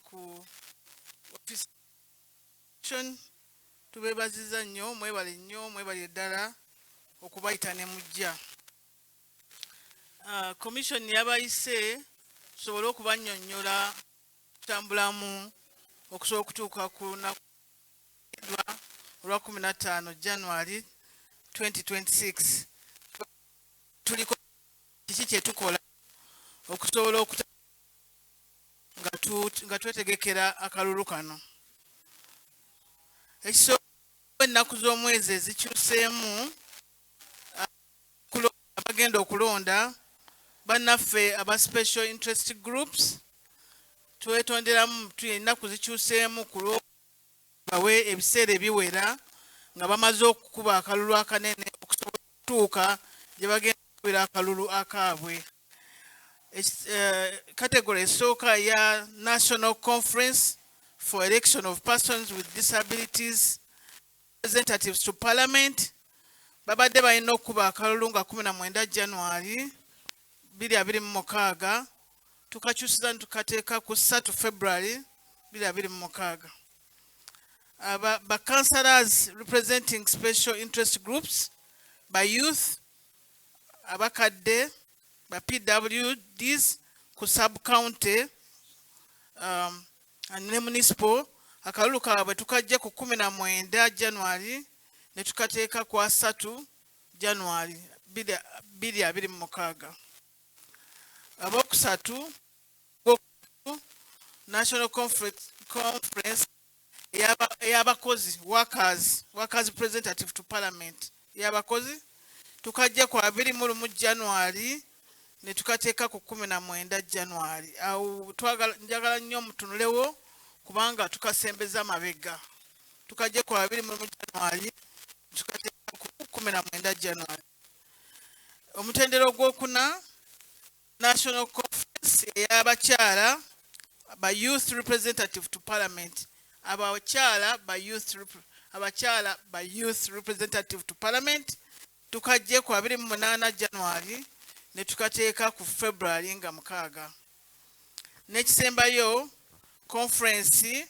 ku office tubebaziza nnyo mwebale ddala okubayita ne mujja. Commission yabayise tusobole okubannyonnyola kutambulamu okusobola okutuuka ku lunaku olwa 15 January 2026. Tuliko kiki kye tukola okusobola nga twetegekera akalulu kano. Ekisobola ennaku z'omwezi ezikyuseemu abagenda okulonda bannaffe aba special interest groups twetonderamu ennaku zikyuseemu ku lw'obawe ebiseera ebiwera nga bamaze okukuba akalulu akanene okusobola okutuuka gye bagenda okukubira akalulu akaabwe. Category esooka ya National Conference for Election of Persons with Disabilities Representatives to Parliament babadde balina okuba akalulu nga 19 January 2026 tukakyusiza tukateeka ku 3 February 2026. Ba councillors representing special interest groups, by youth, abakadde, ba PWDs ku sub-county and municipal, akalulu kaabwe tukajja ku 19 January ne tukateeka ku 3 January 2026. Abokusatu National Conference eyabakozi workers representative to Parliament eyabakozi tukajja ku 21 January ne tukateeka ku 19 January. Awo njagala nnyo mutunulewo kubanga tukasembeza mabega. Tukajja ku 21 January tukateeka ku 19 January. Omutendero gw'okuna National Conference eyabakyala ba youth representative to Parliament. Abakyala ba youth representative to Parliament tukajje ku 28 January ne tukateeka ku February nga 6. N'ekisembayo conference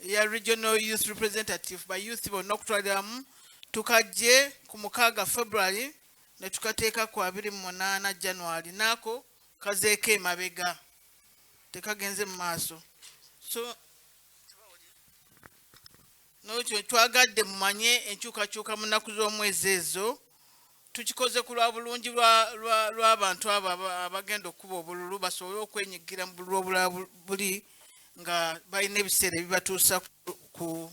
ya regional youth representative ba youth bonna okutwaliramu tukajje ku 6 February ne tukateeka ku 28 January nako kazeeko emabega tekagenze mu maaso. So n'ekyo twagadde mumanye enkyukakyuka mu nnaku z'omwezi ezo tukikoze ku lwa bulungi lw'abantu abo abagenda okuba obululu basobole okwenyigira mu bululu obulala buli nga balina ebiseera ebibatuusa ku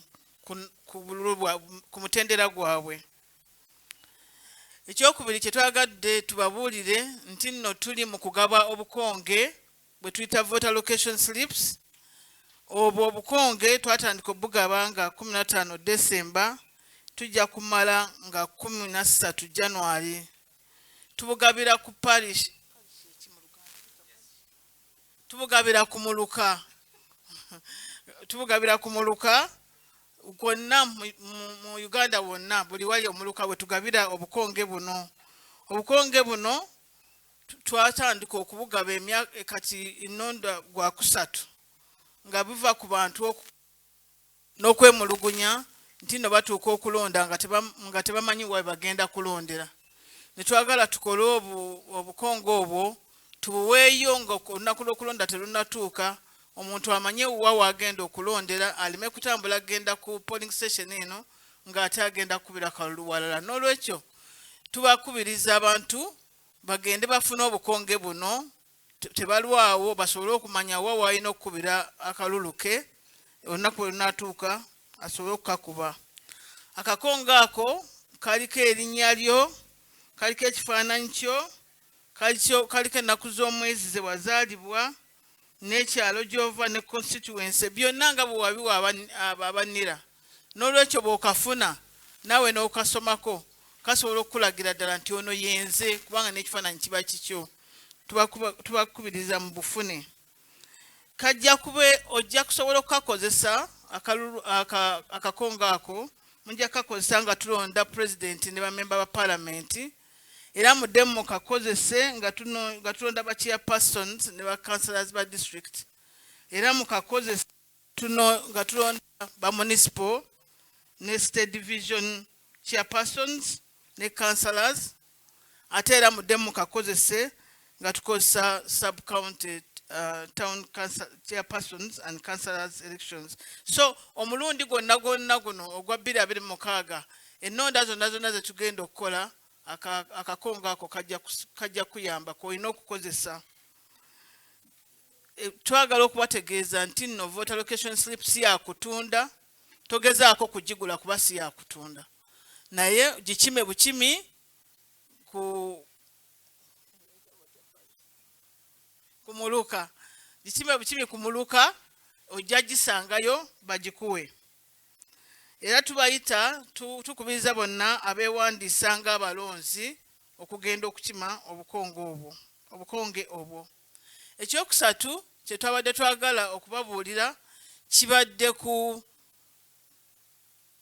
mutendera gwabwe. Ekyokubiri kye twagadde tubabuulire nti nno tuli mu kugaba obukonge bwe tuyita voter location slips. Obwo obukonge twatandika obugaba nga 15 December tujja kumala nga 13 January. Tubugabira ku parish, tubugabira ku muluka tubugabira ku muluka gwonna mu Uganda wonna buli wali omuluka we tugabira obukonge buno. Obukonge buno twatandika okubugaba emyaka kati inonda gwa 3 nga biva ku bantu n'okwemulugunya nti no batuuka okulonda nga tebamanyi wa bagenda kulondera. Ne twagala tukole obukonge obwo tubuweeyo nga olunaku lw'okulonda terunnatuuka omuntu amanye wa wagenda okulondera aleme kutambula agenda ku polling station eno ng'ate agenda kubira kalulu walala. N'olwekyo tubakubiriza abantu bagende bafune obukonge buno tebalwawo basobole okumanya wa walina okukubira akalulu ke olunaku lwenatuuka asobole okukakuba. Akakonge ako kaliko erinnya lyo, kaliko ekifaananyi kyo, kaliko ennaku z'omwezi ze wazaalibwa n'ekyalo gy'ova ne constituency byonna nga bwe wabiwa abanira. N'olwekyo bw'okafuna naawe n'okasomako kasobola okukulagira ddala nti ono yenze kubanga n'ekifaananyi kiba kikyo. Tubakubiriza mu bufune. Kajja kube ojja kusobola okukakozesa akakonge ako mujja kukakozesa nga tulonda president ne bamemba ba parliament era muddemu mukakozese nga tulonda ba chairpersons ne ba councillors ba district era mukakozese nga tulonda ba municipal ne state division chairpersons ne councillors ate era muddemu mukakozese nga tukozesa sub-county town chairpersons and councillors elections. So omulundi gwonna guno ogwa 2026 ennonda zonna ze tugenda okukola akakonge ako kajja kuyamba kolina okukozesa. Twagala okubategeeza nti nno voter location slip si yakutunda, togezaako kugigula kuba si yakutunda, naye gikime bukimi kumuluka gikime bukimi kumuluka ojja gisangayo bagikuwe. Era tubayita tukubiriza bonna abeewandiisa nga abalonzi okugenda okukima obukonge obwo. Ekyokusatu kye twabadde twagala okubabuulira kibadde ku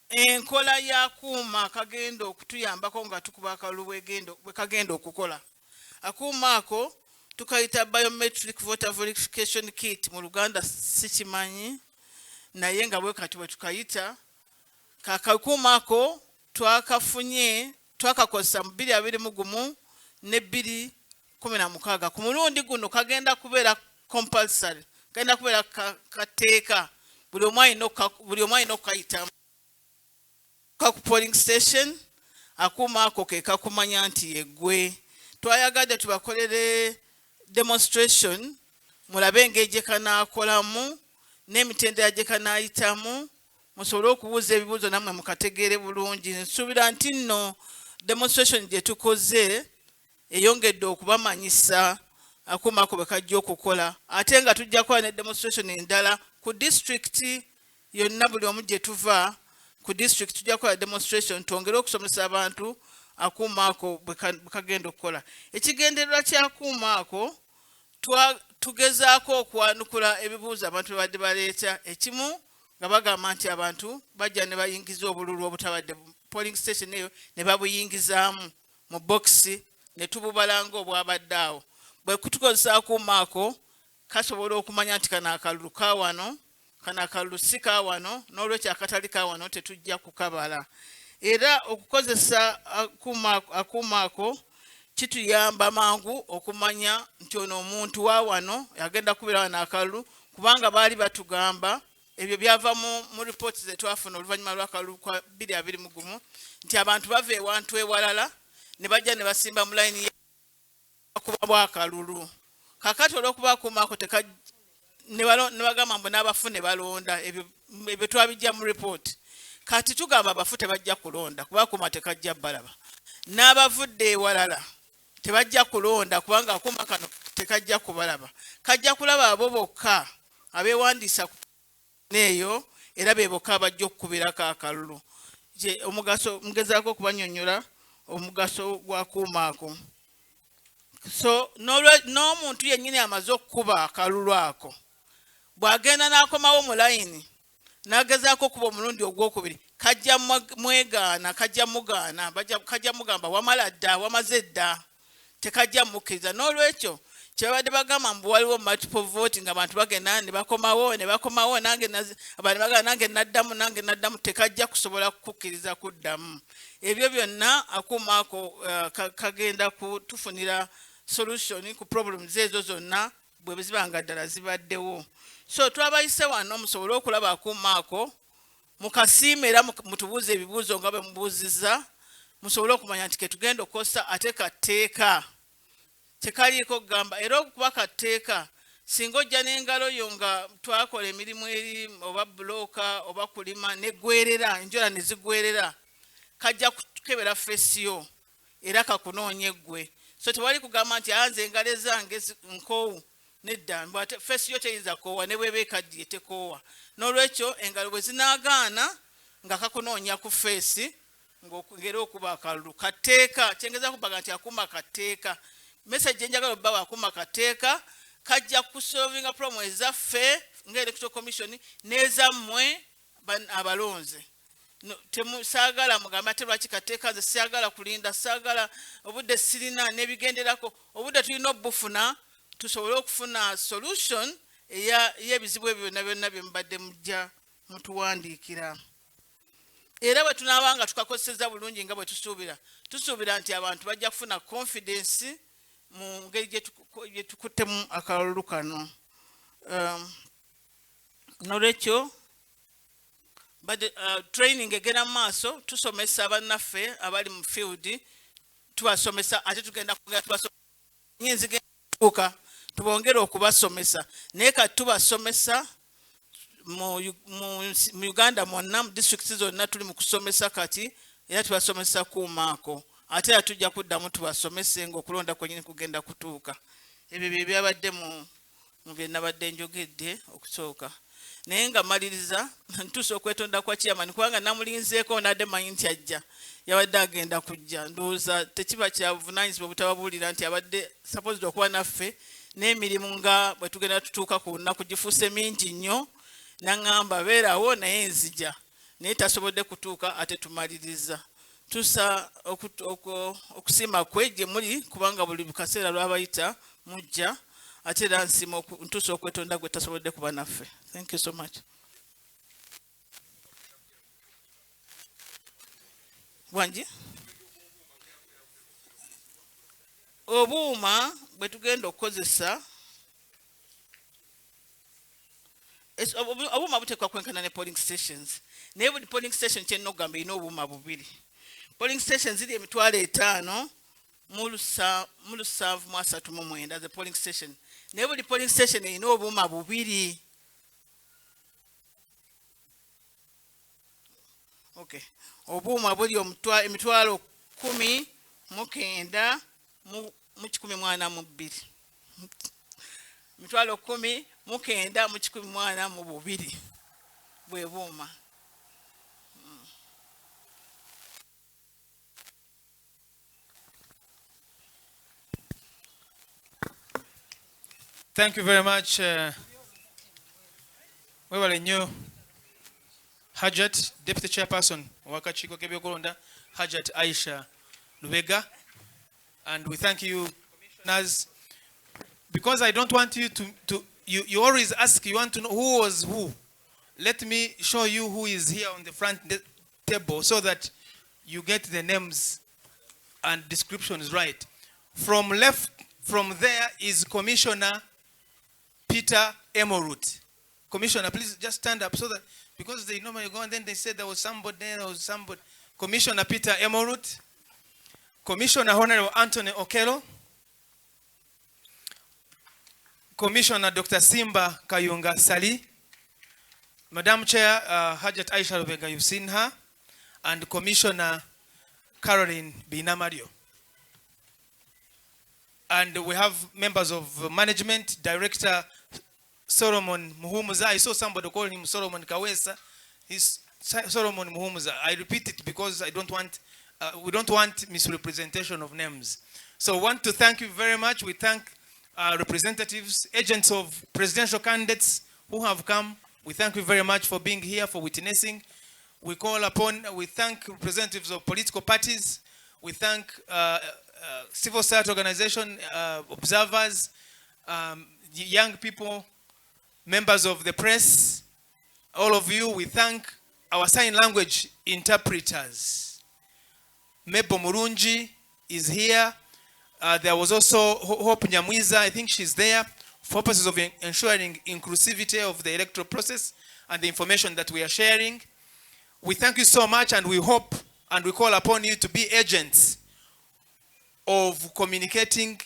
enkola y'akuuma kagenda okutuyambako nga tukuba akalulu bwe kagenda okukola. Akuuma ako tukayita biometric voter verification kit mu Luganda sikimanyi naye nga bwe kati bwe tukayita. Kakakuuma ako twakakozesa mu 2021 ne 2016. Ku mulundi guno kagenda kubeera compulsory, kagenda kubeera kateeka buli omu alina okukayitamu ku polling station. Akuuma ako ke kakumanya nti yeggwe. Twayagadde tubakolere demonstration mulabe engeri gye kanaakolamu n'emitendera gye kanaayitamu musobole okubuuza ebibuuzo nammwe mukategeere bulungi. Nsuubira nti nno demonstration gye tukoze eyongedde okubamanyisa akuuma ako bwe kajja okukola, ate nga tujja kukola ne demonstration endala ku district yonna. Buli omu gye tuva ku district tujja kukola demonstration twongere okusomesa abantu akuuma ako bwe kagenda okukola. Ekigendererwa ky'akuuma ako tugezaako okwanukula ebibuuzo abantu bye badde baleeta. Ekimu nga bagamba nti abantu bajja ne bayingiza obululu obutabadde polling station eyo ne babuyingizaamu mu boxi ne tububalanga obwabadde awo bwe kutukozesa akuuma ako kasobola okumanya nti kano akalulu ka wano kano akalulu si ka wano n'olwekyo akatali ka wano tetujja kukabala era okukozesa akuuma ako kituyamba mangu okumanya nti ono omuntu wa wano yagenda kubira wano akalulu kubanga baali batugamba ebyo byava mu reports ze twafuna oluvannyuma lw'akalulu kwa 2021 nti abantu bava ewantu ewalala ne bajja ne basimba mu layini kuba bw'akalulu kakati olw'okuba akuuma ako ne bagamba mbu n'abafu ne balonda ebyo twabijja mu report kati tugamba abafu tebajja kulonda kuba akuuma tekajja balaba n'abavudde ewalala tebajja kulonda kubanga akuuma kano tekajja kubalaba kajja kulaba abo bokka abeewandiisa neeyo era be bokka abajja okukubirako akalulu omugaso mugezaako okubanyonnyola omugaso gw'akuuma ako so n'omuntu yennyini amaze okukuba akalulu ako bw'agenda n'akomawo mu layini n'agezaako okuba omulundi ogwokubiri kajja mwegaana kajja mugaana kajja mugamba wamala dda wamaze dda tekajja mukkiriza n'olwekyo kyebadde bagamba mbu waliwo multiple voting abantu bagenda ne bakomawo nange bagamba nange naddamu tekajja kusobola kukkiriza kuddamu ebyo byonna akuuma ako kagenda kutufunira solution ku problems ezo zonna bwe zibanga ddala zibaddewo so twabayise wano musobole okulaba akuuma ako mukasiima era mutubuuza ebibuuzo nga bwe mubuuziza musobole okumanya nti ketugenda okukosa ate katteeka tekaliiko kugamba era okuba katteeka singa ojja n'engalo yo nga twakola emirimu eri oba bulooka oba kulima negwerera enjola ne zigwerera kajja kukebera fesiyo era kakunoonye ggwe so tewali kugamba nti anze engalo zange nkoowu nedda fesiyo teyinza koowa ne bweba ekaddiye tekoowa n'olwekyo engalo bwe zinaagaana nga kakunoonya ku feesi ng'era okuba akalulu katteeka kyengeza kubaga nti akuuma katteeka message enjagala obba akuuma katteeka kajja kusolvinga problem ezaffe ng'electoral commission n'ezammwe abalonze saagala mugamba ate lwaki katteeka nze saagala kulinda saagala obudde sirina n'ebigenderako obudde tulina obufuna tusobole okufuna solution y'ebizibu ebyo byonna byonna bye mubadde mujja mutuwandiikira era bwe tunaabanga tukakozeseza bulungi nga bwe tusuubira nti abantu bajja kufuna confidence mu ngeri gye tukuttemu akalulu kano n'olwekyo training egenda mu maaso tusomesa bannaffe abali mu field tubasomesa ate tugenda tuka tubongere okubasomesa naye kati tubasomesa mu Uganda mwonna mu districts zonna tuli mu kusomesa kati era tubasomesa kuuma ako ate era tujja kuddamu tubasomese ng'okulonda kwennyini kugenda kutuuka ebyo bye byabadde mu bye nabadde njogedde okusooka naye nga maliriza ntuusa okwetonda kwa chairman kubanga namulinzeeko nadde manyi nti ajja yabadde agenda kujja ndowooza tekiba kya buvunaanyizibwa butababuulira nti abadde supposed okuba naffe n'emirimu nga bwe tugenda tutuuka ku lunaku gifuuse mingi nnyo naŋŋamba beerawo naye nzija naye tasobodde kutuuka ate tumaliriza tusa okusiima kwe gye muli kubanga buli kaseera lwabayita mujja ate era nsiima ntuusa okwetonda gwe tasobodde kuba naffe. Thank you so much. Wanji obuuma bwe tugenda okukozesa obuuma buteekwa kwenkana ne polling stations naye buli polling station kyenna okugamba erina obuuma bubiri. Polling stations ziri 5,000 mu 739 the polling station naye buli polling station erina obuuma bubiri. Okay. Obuuma buli emitwalo 19 mu 142 emitwalo 19 mu 142 bwe buuma. Thank you very much. Webale nnyo Hajat, Deputy Chairperson w'akakiiko k'ebyokulonda, Hajat Aisha Lubega. And we thank you, commissioners, because I don't want you you always ask, you want to know who was who. Let me show you who is here on the front table so that you get the names and descriptions right. From there is Commissioner Peter Emorut. Commissioner, please just stand up so that, because they normally go and then they said there was somebody there, there was somebody. Commissioner Peter Emorut, Commissioner Honorable Anthony Okello, Commissioner Dr. Simba Kayunga Sali, Madam Chair Hajat Aisha Rubega, you've seen her, and Commissioner Caroline Binamario. And we have members of management, Director Solomon Muhumuza. I saw somebody call him Solomon Kawesa. He's Solomon Muhumuza. I repeat it because I don't want, we don't want misrepresentation of names. So I want to thank you very much. We thank representatives, agents of presidential candidates who have come. We thank you very much for being here, for witnessing. We thank representatives of political parties. We thank civil society organization, observers, young people, members of the press, all of you. We thank our sign language interpreters. Mebo Murunji is here. There was also Hope Nyamwiza, I think she's there, for purposes of ensuring inclusivity of the electoral process and the information that we are sharing. We thank you so much, and we hope and we call upon you to be agents of communicating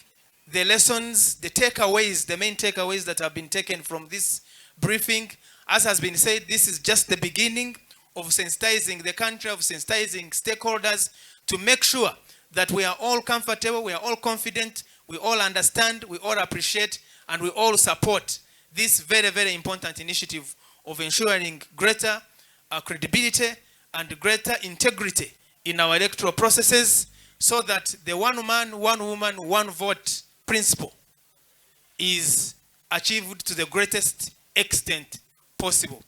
the lessons, the takeaways, the main takeaways that have been taken from this briefing. As has been said, this is just the beginning of sensitizing the country, of sensitizing stakeholders to make sure that we are all comfortable, we are all confident, we all understand, we all appreciate, and we all support this very, very important initiative of ensuring greater credibility and greater integrity in our electoral processes, so that the one man, one woman, one vote principle is achieved to the greatest extent possible.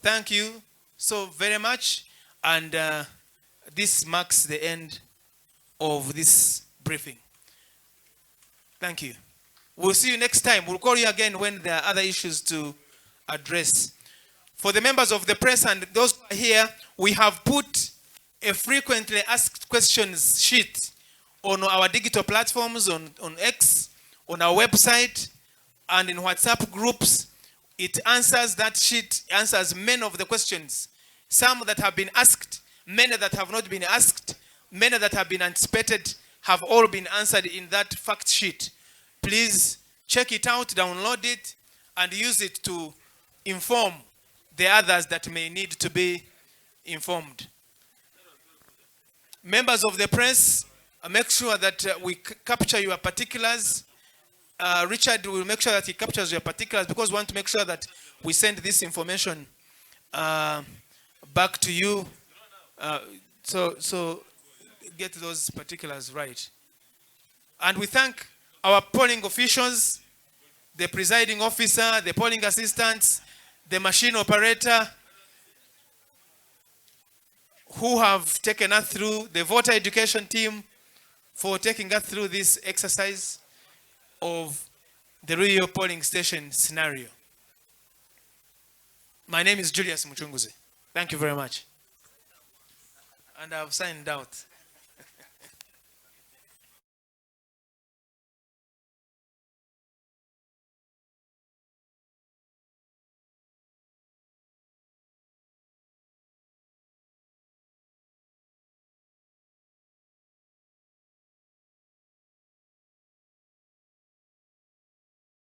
Thank you so very much, and this marks the end of this briefing. Thank you. We'll see you next time. We'll call you again when there are other issues to address. For the members of the press and those who are here, we have put a frequently asked questions sheet on our digital platforms, on X, on our website, and in WhatsApp groups. It answers, that sheet answers many of the questions. Some that have been asked, many that have not been asked, many that have been anticipated, have all been answered in that fact sheet. Please check it out, download it, and use it to inform the others that may need to be informed. Members of the press, make sure that we capture your particulars. Richard will make sure that he captures your particulars, because we want to make sure that we send this information back to you. So get those particulars right. And we thank our polling officials, the presiding officer, the polling assistants, the machine operator, who have taken us through, the voter education team for taking us through this exercise of the real polling station scenario. My name is Julius Muchunguzi. Thank you very much. And I've signed out.